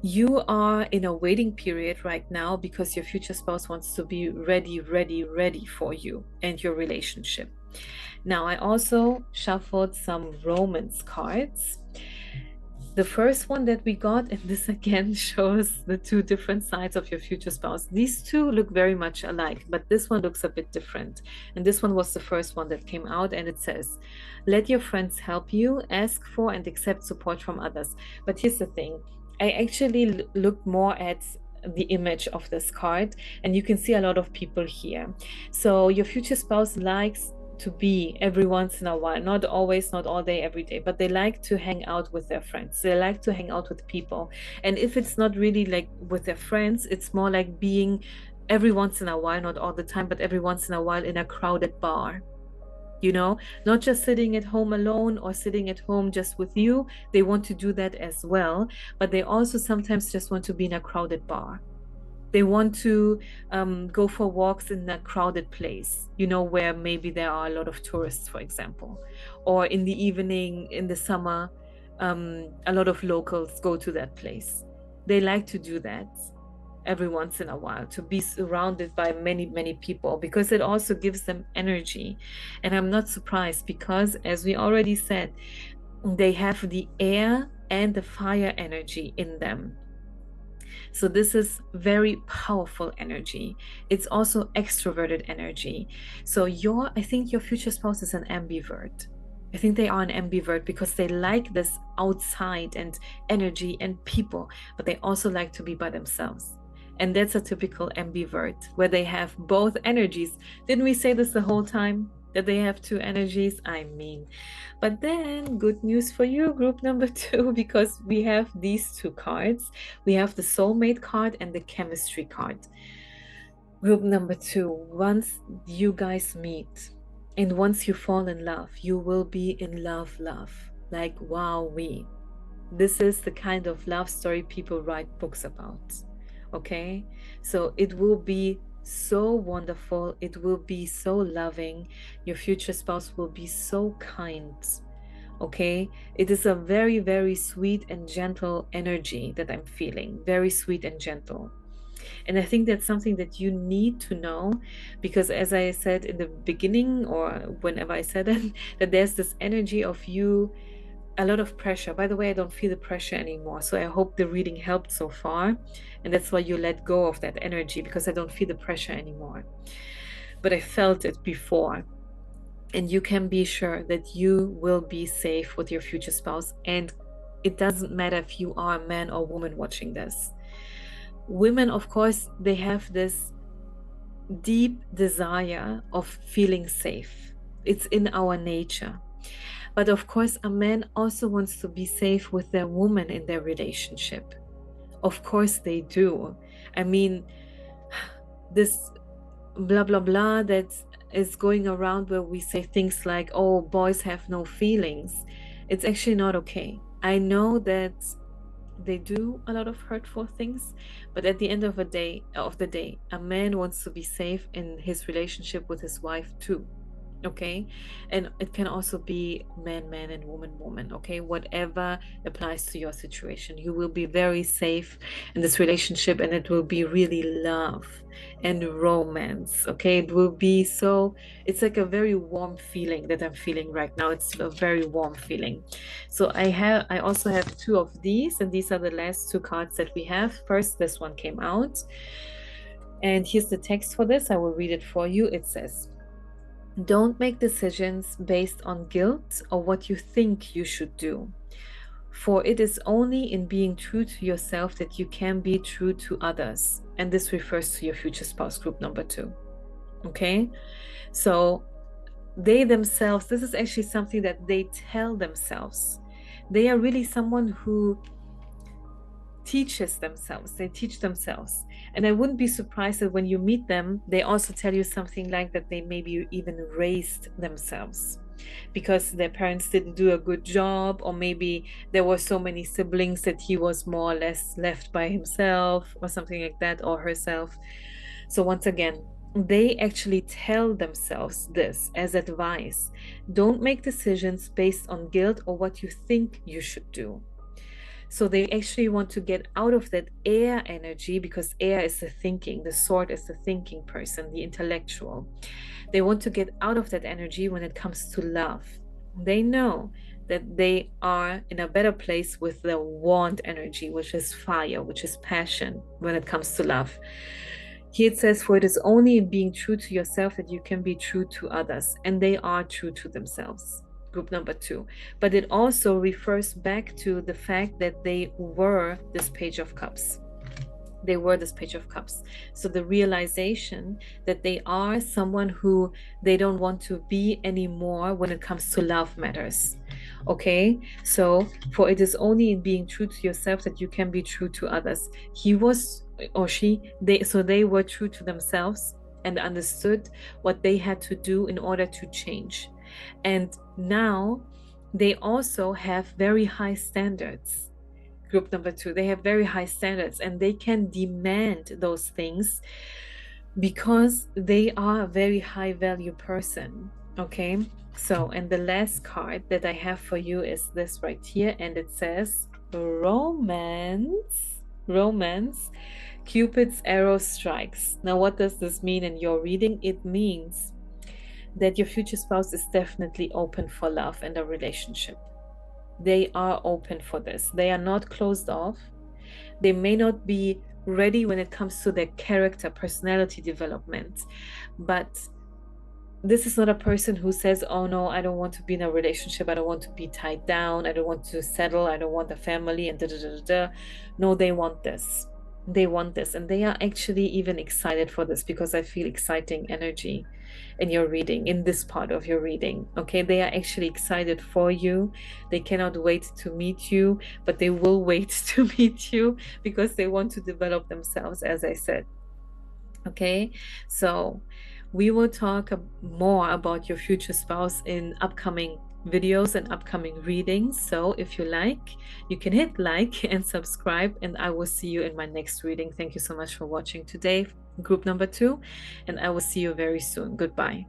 You are in a waiting period right now because your future spouse wants to be ready for you and your relationship. Now, I also shuffled some romance cards. The first one that we got, and this again shows the two different sides of your future spouse. These two look very much alike, but this one looks a bit different. And this one was the first one that came out, and it says, let your friends help you, ask for and accept support from others. But here's the thing, I actually looked more at the image of this card, and you can see a lot of people here. So your future spouse likes to be every once in a while, not always, not all day, every day, but they like to hang out with their friends. They like to hang out with people. And if it's not really like with their friends, it's more like being every once in a while, not all the time, but every once in a while in a crowded bar. You know, not just sitting at home alone or sitting at home just with you. They want to do that as well, but they also sometimes just want to be in a crowded bar. They want to go for walks in a crowded place, you know, where maybe there are a lot of tourists, for example. Or in the evening, in the summer, a lot of locals go to that place. They like to do that every once in a while, to be surrounded by many people, because it also gives them energy. And I'm not surprised, because as we already said, they have the air and the fire energy in them. So this is very powerful energy. It's also extroverted energy. So I think your future spouse is an ambivert. I think they are an ambivert because they like this outside and energy and people, but they also like to be by themselves. And that's a typical ambivert, where they have both energies. Didn't we say this the whole time? That they have two energies? I mean, but then good news for you, group number 2, because we have these two cards. We have the soulmate card and the chemistry card. Group number 2, once you guys meet and once you fall in love, you will be in love. Like, wow, this is the kind of love story people write books about. Okay, so it will be so wonderful. It will be so loving. Your future spouse will be so kind. Okay, it is a very sweet and gentle energy that I'm feeling. Very sweet and gentle. And I think that's something that you need to know, because as I said in the beginning, or whenever I said it, that there's this energy of you, a lot of pressure. By the way, I don't feel the pressure anymore. So I hope the reading helped so far. And that's why you let go of that energy, because I don't feel the pressure anymore. But I felt it before. And you can be sure that you will be safe with your future spouse. And it doesn't matter if you are a man or woman watching this. Women, of course, they have this deep desire of feeling safe. It's in our nature. But of course, a man also wants to be safe with their woman in their relationship. Of course they do. I mean, this blah blah blah that is going around, where we say things like, oh, boys have no feelings, it's actually not okay. I know that they do a lot of hurtful things, but at the end of the day, a man wants to be safe in his relationship with his wife too. Okay, and it can also be man and woman. Okay, whatever applies to your situation, you will be very safe in this relationship, and it will be really love and romance. Okay, it will be so, it's like a very warm feeling that I'm feeling right now. It's a very warm feeling. So I also have 2 of these, and these are the last 2 cards that we have. First, this one came out, and here's the text for this. I will read it for you. It says, don't make decisions based on guilt or what you think you should do, for it is only in being true to yourself that you can be true to others. And this refers to your future spouse, group number 2. Okay, so they themselves, this is actually something that they tell themselves. They are really someone who teaches themselves. They teach themselves. And I wouldn't be surprised that when you meet them, they also tell you something like that they maybe even raised themselves because their parents didn't do a good job, or maybe there were so many siblings that he was more or less left by himself or something like that, or herself. So once again, they actually tell themselves this as advice. Don't make decisions based on guilt or what you think you should do. So they actually want to get out of that air energy, because air is the thinking, the sword is the thinking person, the intellectual. They want to get out of that energy when it comes to love. They know that they are in a better place with the wand energy, which is fire, which is passion when it comes to love. Here it says, for it is only in being true to yourself that you can be true to others, and they are true to themselves. Group number 2. But it also refers back to the fact that they were this Page of Cups. They were this Page of Cups. So the realization that they are someone who they don't want to be anymore when it comes to love matters. Okay, so for it is only in being true to yourself that you can be true to others. He was, or she, they were true to themselves and understood what they had to do in order to change. And now they also have very high standards. Group number 2, they have very high standards and they can demand those things because they are a very high value person. Okay, so, and the last card that I have for you is this right here, and it says romance. Romance. Cupid's arrow strikes. Now, what does this mean in your reading? It means that your future spouse is definitely open for love and a relationship. They are open for this. They are not closed off. They may not be ready when it comes to their character, personality development, but this is not a person who says, oh no, I don't want to be in a relationship, I don't want to be tied down, I don't want to settle, I don't want a family, and da da da da. No, they want this. They want this, and they are actually even excited for this, because I feel exciting energy in your reading, in this part of your reading. Okay, they are actually excited for you. They cannot wait to meet you, but they will wait to meet you because they want to develop themselves, as I said. Okay, so we will talk more about your future spouse in upcoming videos and upcoming readings. So if you like, you can hit like and subscribe, and I will see you in my next reading. Thank you so much for watching today, group number 2, and I will see you very soon. Goodbye.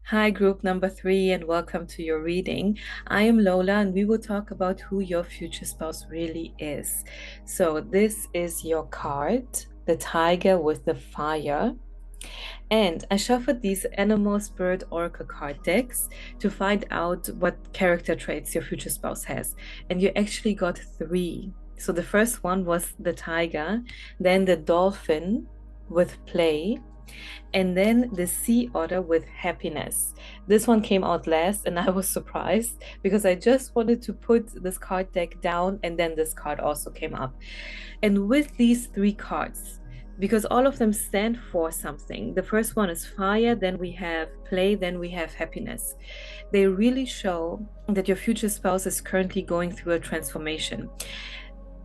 Hi, group number 3, and welcome to your reading. I am Lola, and we will talk about who your future spouse really is. So this is your card, the tiger with the fire. And I shuffled these animal spirit oracle card decks to find out what character traits your future spouse has. And you actually got 3. So the first one was the tiger, then the dolphin with play, and then the sea otter with happiness. This one came out last, and I was surprised because I just wanted to put this card deck down, and then this card also came up. And with these 3 cards, because all of them stand for something, the first one is fire, then we have play, then we have happiness. They really show that your future spouse is currently going through a transformation.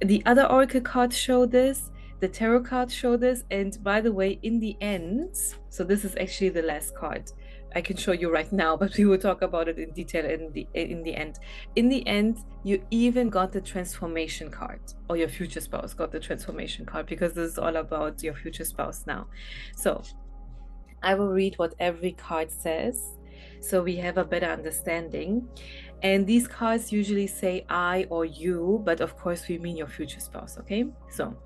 The other oracle cards show this, the tarot cards show this, and by the way, in the end, so this is actually the last card. I can show you right now, but we will talk about it in detail in the end. In the end, you even got the transformation card, or your future spouse got the transformation card, because this is all about your future spouse now. So I will read what every card says, so we have a better understanding. And these cards usually say I or you, but of course we mean your future spouse, okay? So,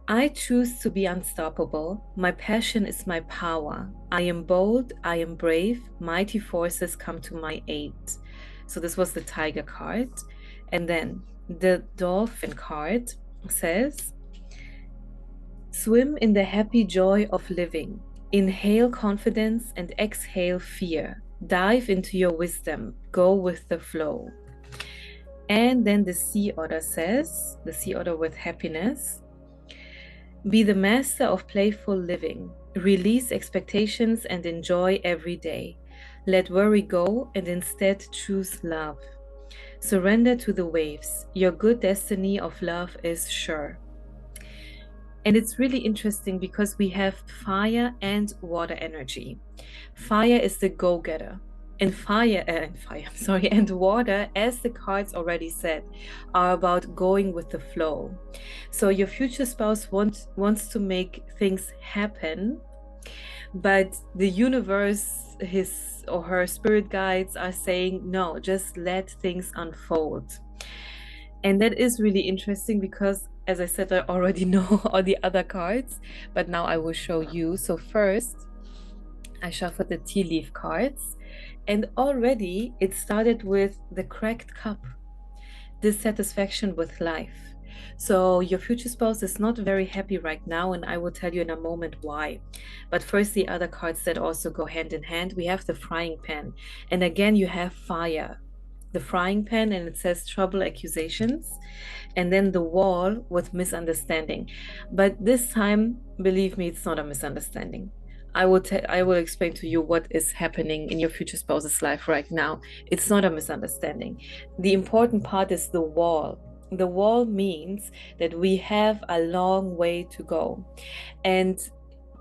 I choose to be unstoppable. My passion is my power. I am bold, I am brave. Mighty forces come to my aid. So this was the tiger card. And then the dolphin card says, swim in the happy joy of living. Inhale confidence and exhale fear. Dive into your wisdom. Go with the flow. And then the sea otter says, the sea otter with happiness, be the master of playful living. Release expectations and enjoy every day. Let worry go and instead choose love. Surrender to the waves. Your good destiny of love is sure. And it's really interesting because we have fire and water energy. Fire is the go-getter. And and water, as the cards already said, are about going with the flow. So your future spouse wants to make things happen, but the universe his or her spirit guides are saying, no, just let things unfold. And that is really interesting because, as I said, I already know all the other cards, but now I will show you. So first, I shuffled the tea leaf cards, and already it started with the cracked cup, dissatisfaction with life. So your future spouse is not very happy right now, and I will tell you in a moment why. But first, the other cards that also go hand in hand. We have the frying pan, and again you have fire. The frying pan, and it says trouble, accusations, and then the wall with misunderstanding. But this time, believe me, it's not a misunderstanding. I will explain to you what is happening in your future spouse's life right now. It's not a misunderstanding. The important part is the wall. The wall means that we have a long way to go. And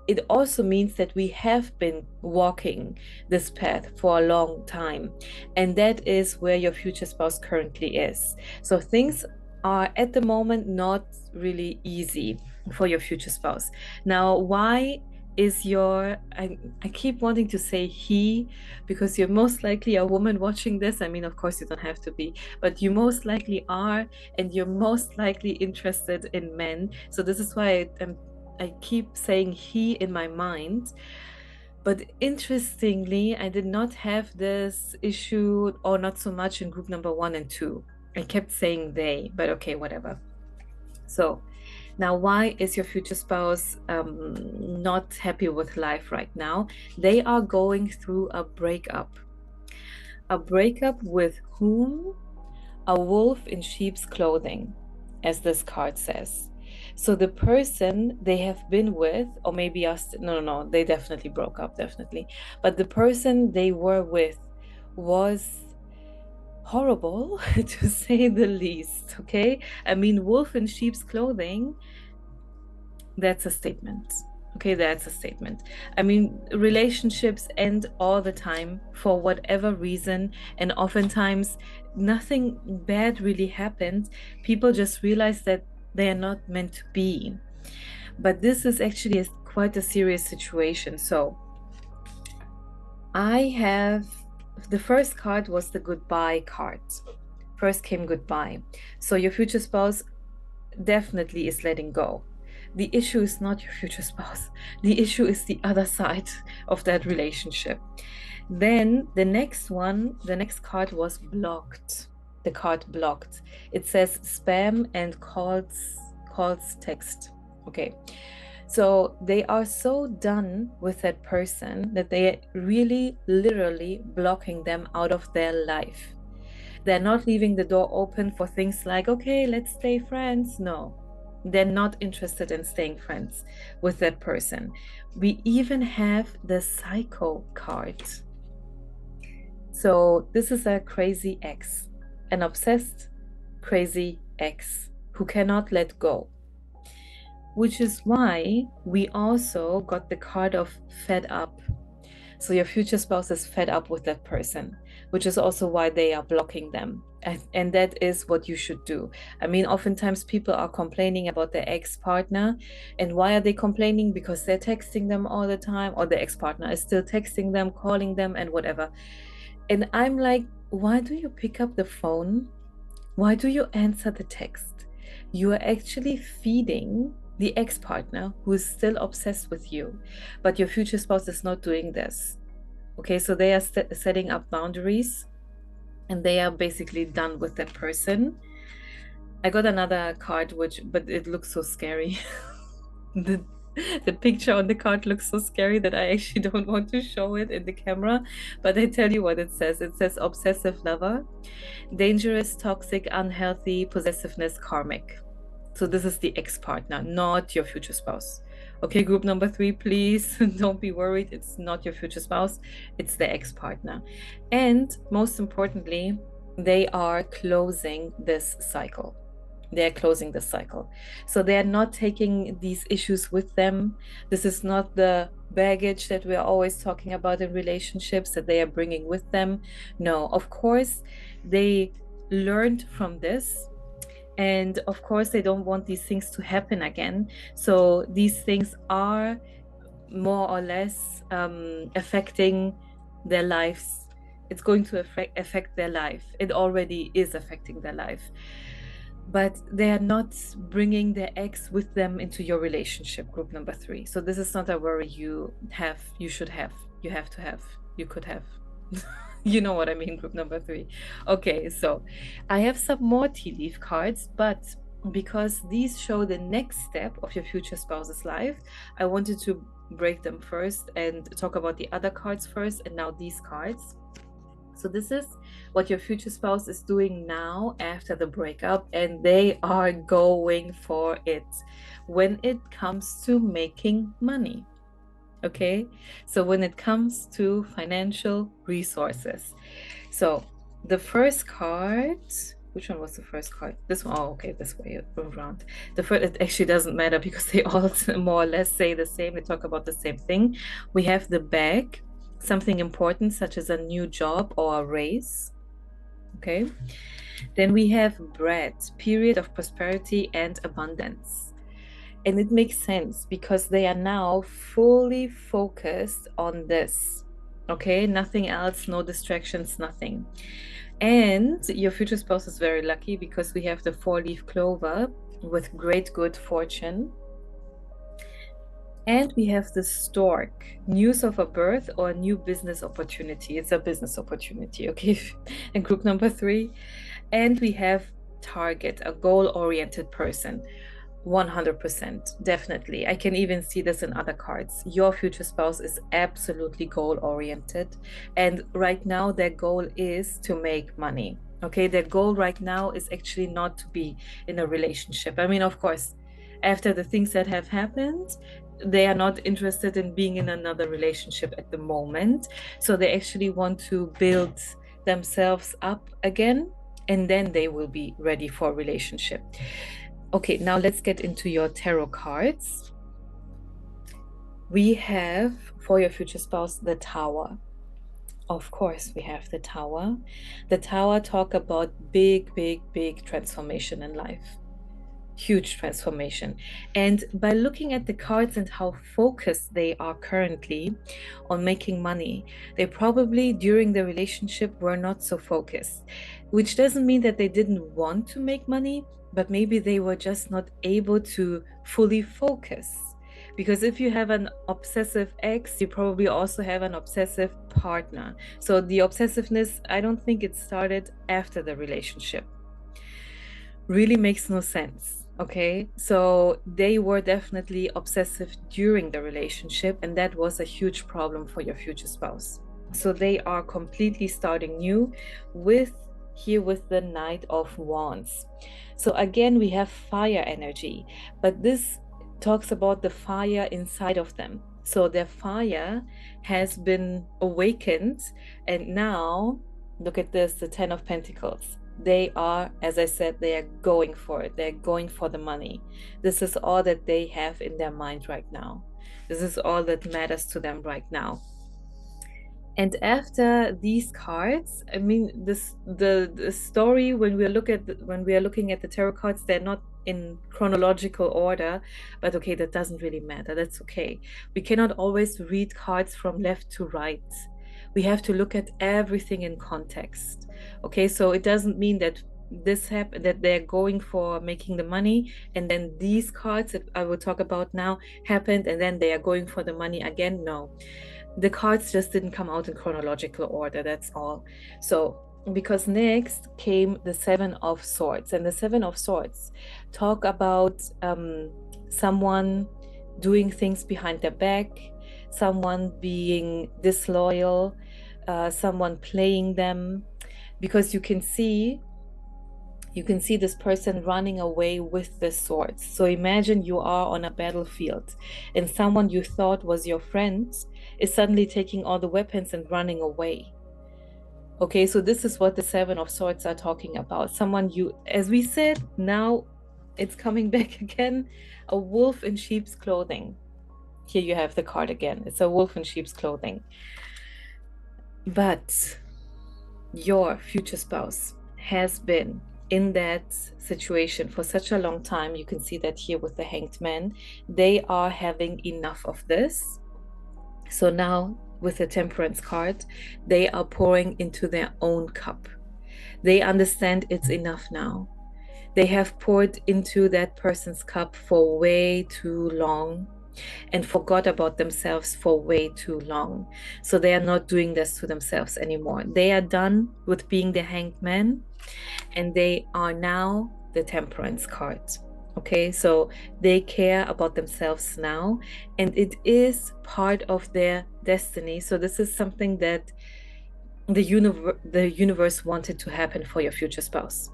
it also means that we have been walking this path for a long time. And that is where your future spouse currently is. So things are at the moment not really easy for your future spouse. Now, why is I keep wanting to say he, because you're most likely a woman watching this. I mean, of course you don't have to be, but you most likely are, and you're most likely interested in men. So this is why I keep saying he in my mind. But interestingly, I did not have this issue, or not so much, in group number 1 and 2. I kept saying they, but okay, whatever. So now, why is your future spouse not happy with life right now? They are going through a breakup. A breakup with whom? A wolf in sheep's clothing, as this card says. So the person they have been with, or maybe no, they definitely broke up, definitely. But the person they were with was horrible, to say the least, okay? I mean, wolf in sheep's clothing, that's a statement. Okay, that's a statement. I mean, relationships end all the time for whatever reason, and oftentimes nothing bad really happens. People just realize that they are not meant to be. But this is actually quite a serious situation. So I have the first card was the goodbye card. First came goodbye. So your future spouse definitely is letting go. The issue is not your future spouse. The issue is the other side of that relationship. Then the next card was blocked. The card blocked. It says spam and calls text. Okay. So they are so done with that person that they are really literally blocking them out of their life. They're not leaving the door open for things like, okay, let's stay friends. No, they're not interested in staying friends with that person. We even have the psycho card. So this is a crazy ex, an obsessed, crazy ex who cannot let go. Which is why we also got the card of fed up. So your future spouse is fed up with that person, which is also why they are blocking them. And that is what you should do. I mean, oftentimes people are complaining about their ex-partner. And why are they complaining? Because they're texting them all the time, or the ex-partner is still texting them, calling them, and whatever. And I'm like, why do you pick up the phone? Why do you answer the text? You are actually feeding the ex-partner who is still obsessed with you, but your future spouse is not doing this. Okay, so they are setting up boundaries, and they are basically done with that person. I got another card, but it looks so scary. The picture on the card looks so scary that I actually don't want to show it in the camera, but I tell you what it says. It says obsessive lover, dangerous, toxic, unhealthy, possessiveness, karmic. So this is the ex-partner, not your future spouse. Okay, group number 3, please don't be worried. It's not your future spouse. It's the ex-partner. And most importantly, they are closing this cycle. They're closing the cycle. So they're not taking these issues with them. This is not the baggage that we're always talking about in relationships that they are bringing with them. No, of course, they learned from this. And of course, they don't want these things to happen again. So these things are more or less affecting their lives. It's going to affect their life. It already is affecting their life. But they are not bringing their ex with them into your relationship, group number 3. So this is not a worry you should have, you have to have, you could have. You know what I mean, group number 3. Okay, so I have some more tea leaf cards, but because these show the next step of your future spouse's life, I wanted to break them first and talk about the other cards first, and now these cards. So this is what your future spouse is doing now after the breakup, and they are going for it when it comes to making money. Okay, so when it comes to financial resources. So the first card, which one was the first card? This one. Oh, okay, this way around. The first, it actually doesn't matter because they all more or less say the same. They talk about the same thing. We have the bag, something important such as a new job or a raise. Okay. Then we have bread, period of prosperity and abundance. And it makes sense because they are now fully focused on this. Okay, nothing else, no distractions, nothing. And your future spouse is very lucky because we have the 4-leaf clover with great good fortune. And we have the stork, news of a birth or a new business opportunity. It's a business opportunity, okay? And group number 3. And we have target, a goal-oriented person. 100%, definitely. I can even see this in other cards. Your future spouse is absolutely goal-oriented. And right now, their goal is to make money. Okay, their goal right now is actually not to be in a relationship. I mean, of course, after the things that have happened, they are not interested in being in another relationship at the moment. So they actually want to build themselves up again, and then they will be ready for a relationship. Okay, now let's get into your tarot cards. We have, for your future spouse, the Tower. Of course, we have the Tower. The Tower talk about big, big, big transformation in life. Huge transformation. And by looking at the cards and how focused they are currently on making money, they probably during the relationship were not so focused, which doesn't mean that they didn't want to make money, but maybe they were just not able to fully focus. Because if you have an obsessive ex, you probably also have an obsessive partner. So the obsessiveness, I don't think it started after the relationship. Really makes no sense. Okay, so they were definitely obsessive during the relationship, and that was a huge problem for your future spouse. So they are completely starting new with the Knight of Wands. So again, we have fire energy, but this talks about the fire inside of them. So their fire has been awakened, and now look at this, the 10 of Pentacles. They are, as I said, they are going for it. They're going for the money. This is all that they have in their mind right now. This is all that matters to them right now. And after these cards, I mean, the story when we are looking at the tarot cards, they're not in chronological order, but okay, that doesn't really matter. That's okay. We cannot always read cards from left to right. We have to look at everything in context. Okay, so it doesn't mean that this happened, that they're going for making the money, and then these cards that I will talk about now happened, and then they are going for the money again. No, the cards just didn't come out in chronological order, that's all. So because next came the 7 of Swords, and the 7 of Swords talk about someone doing things behind their back, someone being disloyal, someone playing them, because you can see this person running away with the swords. So imagine you are on a battlefield and someone you thought was your friend is suddenly taking all the weapons and running away. Okay, so this is what the 7 of Swords are talking about. Someone you, as we said, now it's coming back again, a wolf in sheep's clothing. Here you have the card again. It's a wolf in sheep's clothing. But your future spouse has been in that situation for such a long time. You can see that here with the Hanged Man. They are having enough of this. So now with the Temperance card, they are pouring into their own cup. They understand it's enough now. They have poured into that person's cup for way too long and forgot about themselves for way too long. So they are not doing this to themselves anymore. They are done with being the hanged man, and they are now the Temperance card. Okay, so they care about themselves now, and it is part of their destiny. So this is something that the universe wanted to happen for your future spouse.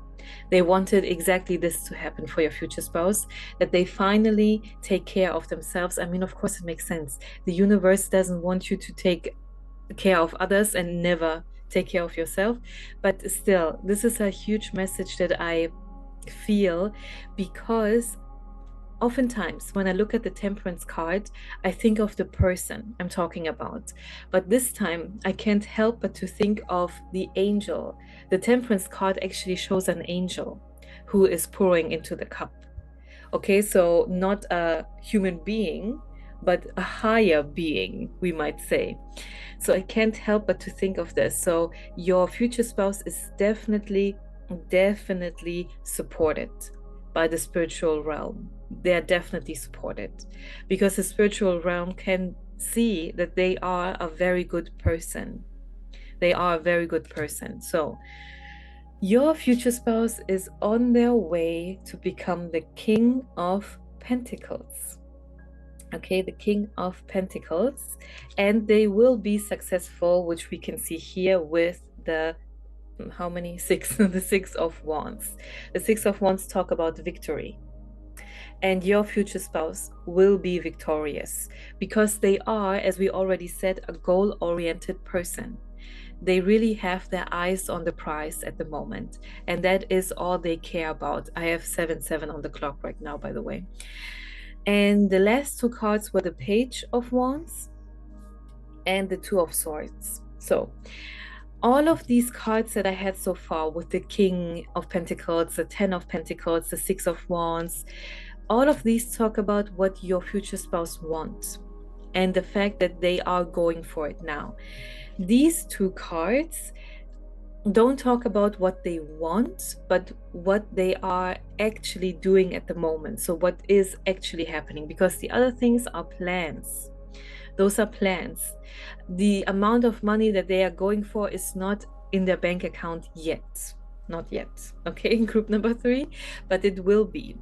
They wanted exactly this to happen for your future spouse, that they finally take care of themselves. I mean, of course, it makes sense. The universe doesn't want you to take care of others and never take care of yourself. But still, this is a huge message that I feel, because oftentimes when I look at the Temperance card, I think of the person I'm talking about. But this time, I can't help but to think of the angel. The Temperance card actually shows an angel who is pouring into the cup. Okay, so not a human being, but a higher being, we might say. So I can't help but to think of this. So your future spouse is definitely supported by the spiritual realm. They are definitely supported, because the spiritual realm can see that they are a very good person. They are a very good person. So your future spouse is on their way to become the King of Pentacles. Okay, the King of Pentacles, and they will be successful, which we can see here with the how many? Six. The Six of Wands. The Six of Wands talk about victory, and your future spouse will be victorious, because they are, as we already said, a goal-oriented person. They really have their eyes on the prize at the moment, and that is all they care about. I have 7-7 on the clock right now, by the way. And the last two cards were the Page of Wands and the Two of Swords. So all of these cards that I had so far, with the King of Pentacles, the Ten of Pentacles, the Six of Wands, all of these talk about what your future spouse wants and the fact that they are going for it now. These two cards don't talk about what they want, but what they are actually doing at the moment. So what is actually happening, because the other things are plans. Those are plans. The amount of money that they are going for is not in their bank account yet. Not yet. Okay, group number 3, but it will be.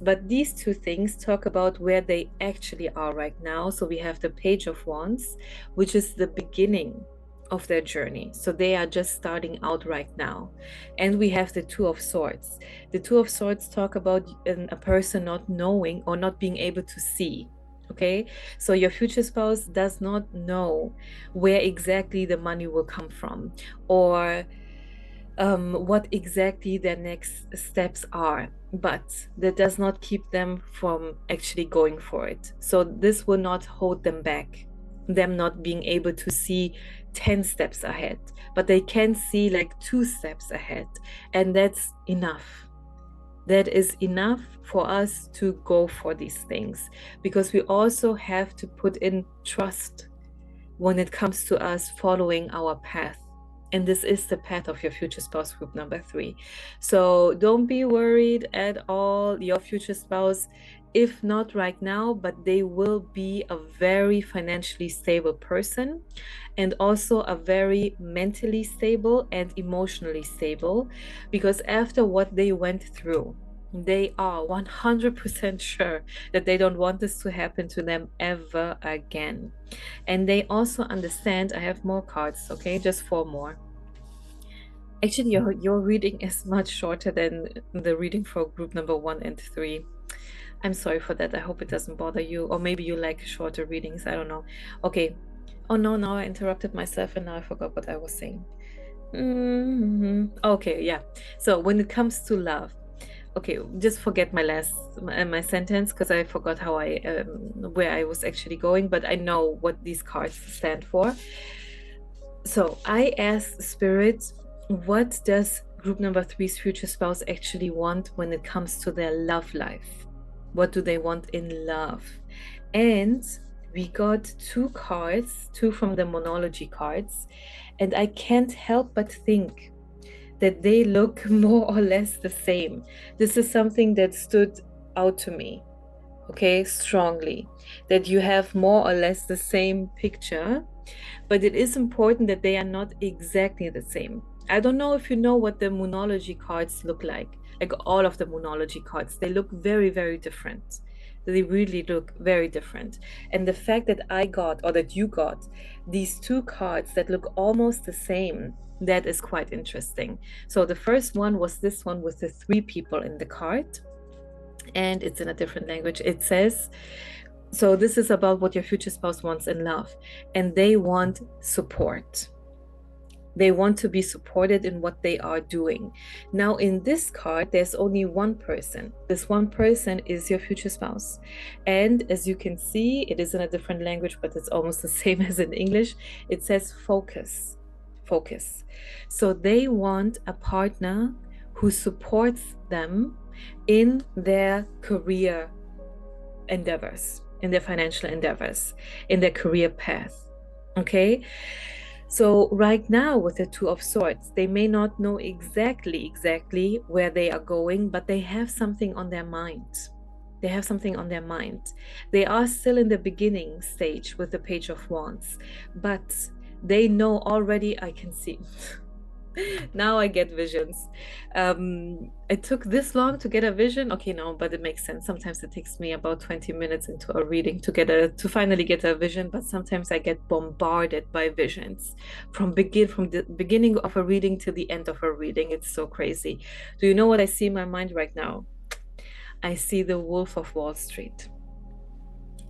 But these two things talk about where they actually are right now. So we have the Page of Wands, which is the beginning of their journey. So they are just starting out right now. And we have the Two of Swords. The Two of Swords talk about a person not knowing or not being able to see. Okay, so your future spouse does not know where exactly the money will come from, or what exactly their next steps are, but that does not keep them from actually going for it. So this will not hold them back, them not being able to see 10 steps ahead, but they can see like 2 steps ahead, and that's enough. That is enough for us to go for these things, because we also have to put in trust when it comes to us following our path. And this is the path of your future spouse, group number 3. So don't be worried at all. Your future spouse, if not right now, but they will be a very financially stable person, and also a very mentally stable and emotionally stable, because after what they went through, they are 100% sure that they don't want this to happen to them ever again. And they also understand, I have more cards, okay, just 4 more. Actually, your reading is much shorter than the reading for group number 1 and 3. I'm sorry for that. I hope it doesn't bother you, or maybe you like shorter readings. I don't know. Okay. Oh no, now I interrupted myself and now I forgot what I was saying. Okay, yeah. So when it comes to love, okay, just forget my sentence, because I forgot how where I was actually going, but I know what these cards stand for. So I asked Spirit, what does group number 3's future spouse actually want when it comes to their love life? What do they want in love? And we got two cards, two from the monology cards, and I can't help but think that they look more or less the same. This is something that stood out to me, okay, strongly, that you have more or less the same picture, but it is important that they are not exactly the same. I don't know if you know what the Moonology cards look like all of the Moonology cards, they look very, very different. They really look very different. And the fact that I got, or that you got, these two cards that look almost the same, that is quite interesting. So the first one was this one with the three people in the card, and it's in a different language. It says, so this is about what your future spouse wants in love, and they want support. They want to be supported in what they are doing. Now, in this card, there's only one person. This one person is your future spouse. And as you can see, it is in a different language, but it's almost the same as in English. It says focus, focus. So they want a partner who supports them in their career endeavors, in their financial endeavors, in their career path. Okay. So right now with the Two of Swords, they may not know exactly where they are going, but they have something on their mind. They have something on their mind. They are still in the beginning stage with the Page of Wands, but they know already. I can see. Now I get visions. It took this long to get a vision. Okay, no, but it makes sense. Sometimes it takes me about 20 minutes into a reading to finally get a vision, but sometimes I get bombarded by visions from the beginning of a reading to the end of a reading. It's so crazy. Do you know what I see in my mind right now? I see the Wolf of Wall Street.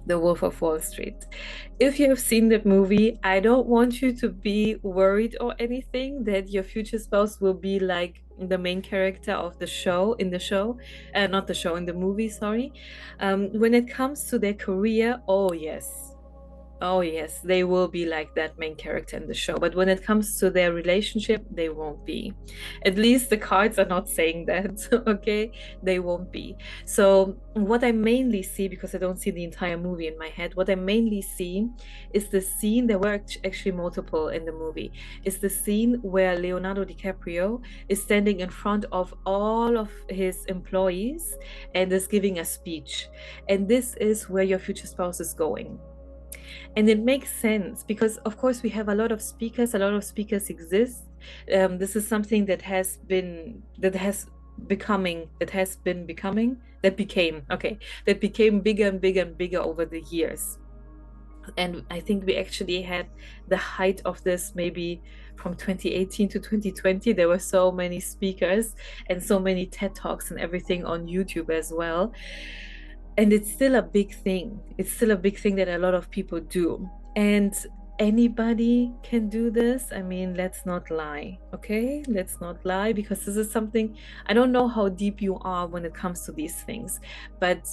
The Wolf of Wall Street. If you have seen that movie, I don't want you to be worried or anything that your future spouse will be like the main character of the show, in the show, not the show, in the movie, sorry. When it comes to their career, oh yes, oh, yes, they will be like that main character in the show. But when it comes to their relationship, they won't be. At least the cards are not saying that, okay? They won't be. So, what I mainly see, because I don't see the entire movie in my head, what I mainly see is the scene. There were actually multiple in the movie. Is the scene where Leonardo DiCaprio is standing in front of all of his employees and is giving a speech. And this is where your future spouse is going. And it makes sense because, of course, we have a lot of speakers exist. This is something that became, that became bigger and bigger and bigger over the years. And I think we actually had the height of this maybe from 2018 to 2020. There were so many speakers and so many TED Talks and everything on YouTube as well. And it's still a big thing. It's still a big thing that a lot of people do. And anybody can do this. I mean, let's not lie, okay? Let's not lie, because this is something, I don't know how deep you are when it comes to these things, but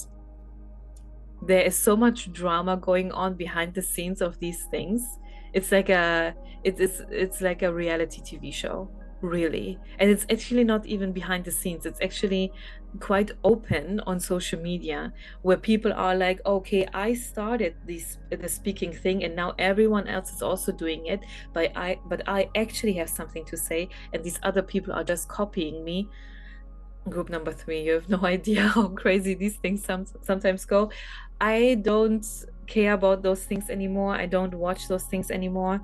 there is so much drama going on behind the scenes of these things. It's like it's like a reality TV show, really. And it's actually not even behind the scenes. It's actually quite open on social media, where people are like, okay, I started the speaking thing and now everyone else is also doing it, but I actually have something to say, and these other people are just copying me. Group number 3, you have no idea how crazy these things sometimes go. I don't care about those things anymore. I don't watch those things anymore.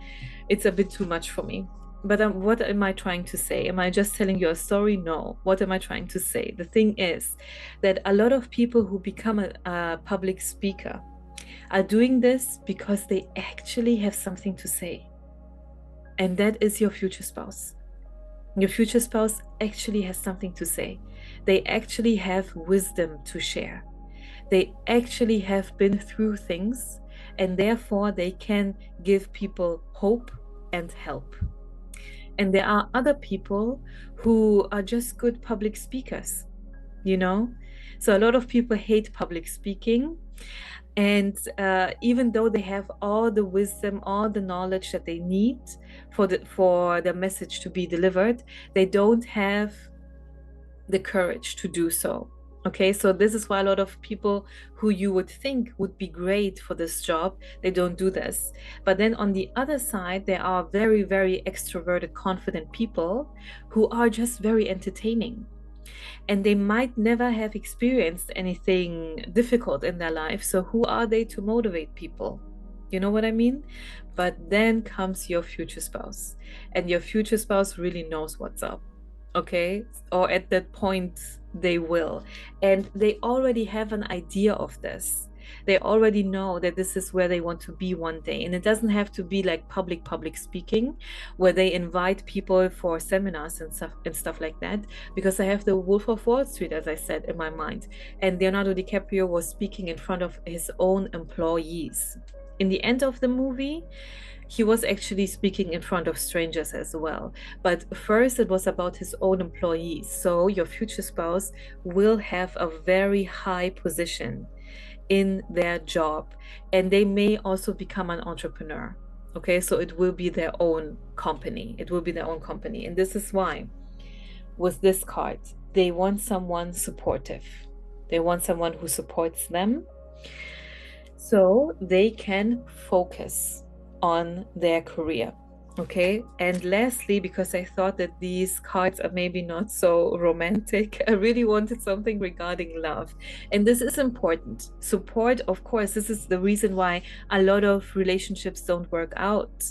It's a bit too much for me. But what am I trying to say? Am I just telling you a story? No. What am I trying to say? The thing is that a lot of people who become a public speaker are doing this because they actually have something to say. And that is your future spouse. Your future spouse actually has something to say. They actually have wisdom to share. They actually have been through things, and therefore they can give people hope and help. And there are other people who are just good public speakers, you know? So a lot of people hate public speaking. And even though they have all the wisdom, all the knowledge that they need for the message to be delivered, they don't have the courage to do so. Okay, so this is why a lot of people who you would think would be great for this job, they don't do this. But then on the other side, there are very, very extroverted, confident people who are just very entertaining. And they might never have experienced anything difficult in their life. So who are they to motivate people? You know what I mean? But then comes your future spouse, and your future spouse really knows what's up. Okay, or at that point they will, and they already have an idea of this. They already know that this is where they want to be one day, and it doesn't have to be like public speaking where they invite people for seminars and stuff like that, because I have the Wolf of Wall Street, as I said, in my mind, and Leonardo DiCaprio was speaking in front of his own employees. In the end of the movie, he was actually speaking in front of strangers as well. But first, it was about his own employees. So your future spouse will have a very high position in their job, and they may also become an entrepreneur. Okay, so it will be their own company. It will be their own company. And this is why, with this card, they want someone supportive. They want someone who supports them so they can focus on their career. Okay, and lastly, because I thought that these cards are maybe not so romantic, I really wanted something regarding love. And this is important. Support, of course, this is the reason why a lot of relationships don't work out.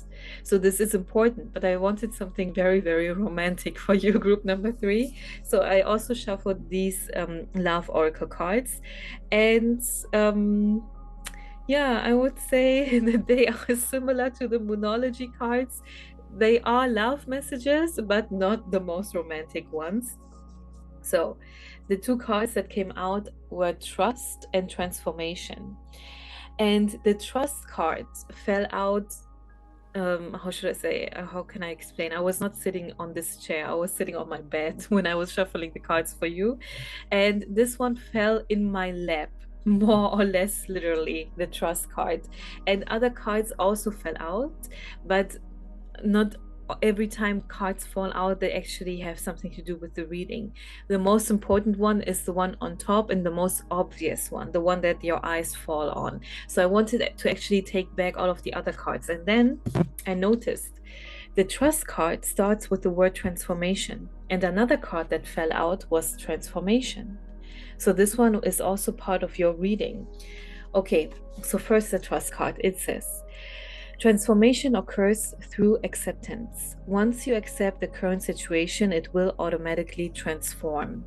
So this is important, but I wanted something very, very romantic for you, group number 3. So I also shuffled these love oracle cards. And yeah, I would say that they are similar to the Moonology cards. They are love messages, but not the most romantic ones. So, the two cards that came out were Trust and Transformation. And the Trust card fell out. How should I say? How can I explain? I was not sitting on this chair. I was sitting on my bed when I was shuffling the cards for you. And this one fell in my lap, more or less literally, the Trust card. And other cards also fell out, but not every time cards fall out they actually have something to do with the reading. The most important one is the one on top, and the most obvious one, the one that your eyes fall on. So I wanted to actually take back all of the other cards, and then I noticed the Trust card starts with the word transformation, and another card that fell out was transformation. So this one is also part of your reading. Okay, so first the Trust card, it says transformation occurs through acceptance. Once you accept the current situation, it will automatically transform.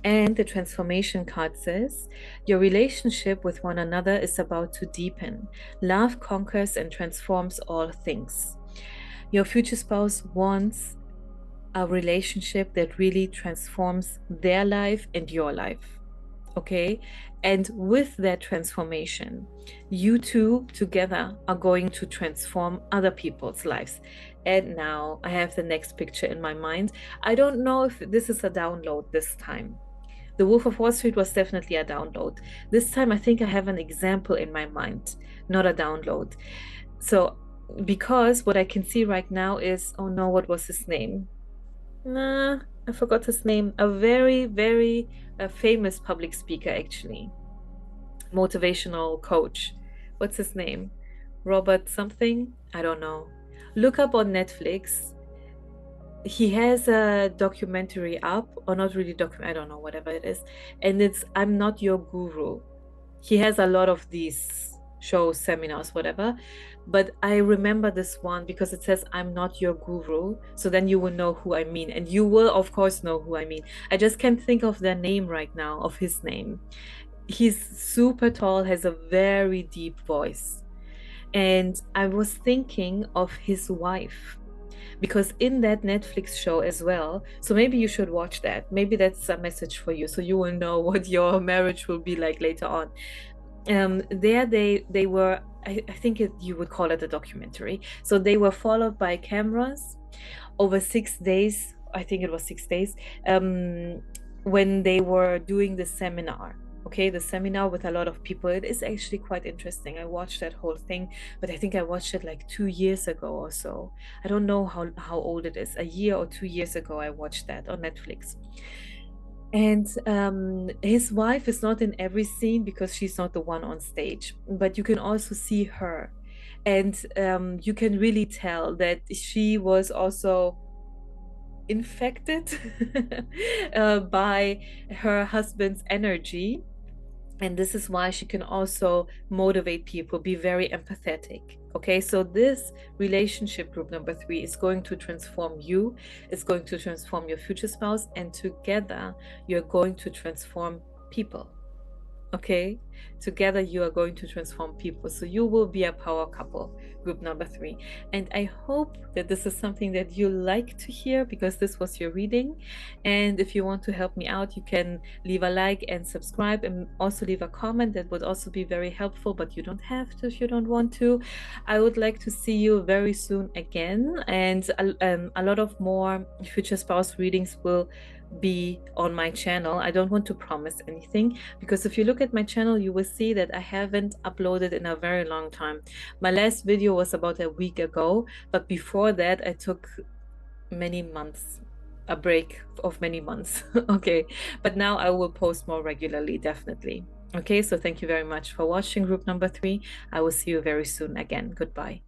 And the transformation card says, your relationship with one another is about to deepen. Love conquers and transforms all things. Your future spouse wants a relationship that really transforms their life and your life. Okay, and with that transformation, you two together are going to transform other people's lives. And now I have the next picture in my mind. I don't know if this is a download this time. The Wolf of Wall Street was definitely a download. This time I think I have an example in my mind, not a download. So because what I can see right now is, oh no, what was his name? Nah, I forgot his name. A very, very famous public speaker, actually. Motivational coach. What's his name? Robert something? I don't know. Look up on Netflix. He has a documentary up, or not really document, I don't know, whatever it is. And it's I'm Not Your Guru. He has a lot of these shows, seminars, whatever. But I remember this one because it says, I'm not your guru. So then you will know who I mean. And you will, of course, know who I mean. I just can't think of their name right now, of his name. He's super tall, has a very deep voice. And I was thinking of his wife, because in that Netflix show as well, so maybe you should watch that. Maybe that's a message for you, so you will know what your marriage will be like later on. There they were, I think you would call it a documentary. So they were followed by cameras over 6 days. I think it was 6 days, when they were doing the seminar. Okay, the seminar with a lot of people. It is actually quite interesting. I watched that whole thing, but I think I watched it like 2 years ago or so. I don't know how old it is. A year or 2 years ago, I watched that on Netflix. And his wife is not in every scene because she's not the one on stage, but you can also see her. And you can really tell that she was also infected by her husband's energy. And this is why she can also motivate people, be very empathetic. Okay, so this relationship group number 3 is going to transform you, it's going to transform your future spouse, and together you're going to transform people. Okay, together you are going to transform people, so you will be a power couple, group number 3. And I hope that this is something that you like to hear, because this was your reading. And if you want to help me out, you can leave a like and subscribe, and also leave a comment. That would also be very helpful, but you don't have to if you don't want to. I would like to see you very soon again, and a lot of more future spouse readings will be on my channel. I don't want to promise anything, because if you look at my channel, you will see that I haven't uploaded in a very long time. My last video was about a week ago, but before that I took many months, a break of many months. Okay, but now I will post more regularly, definitely. Okay, so thank you very much for watching group number 3. I will see you very soon again. Goodbye.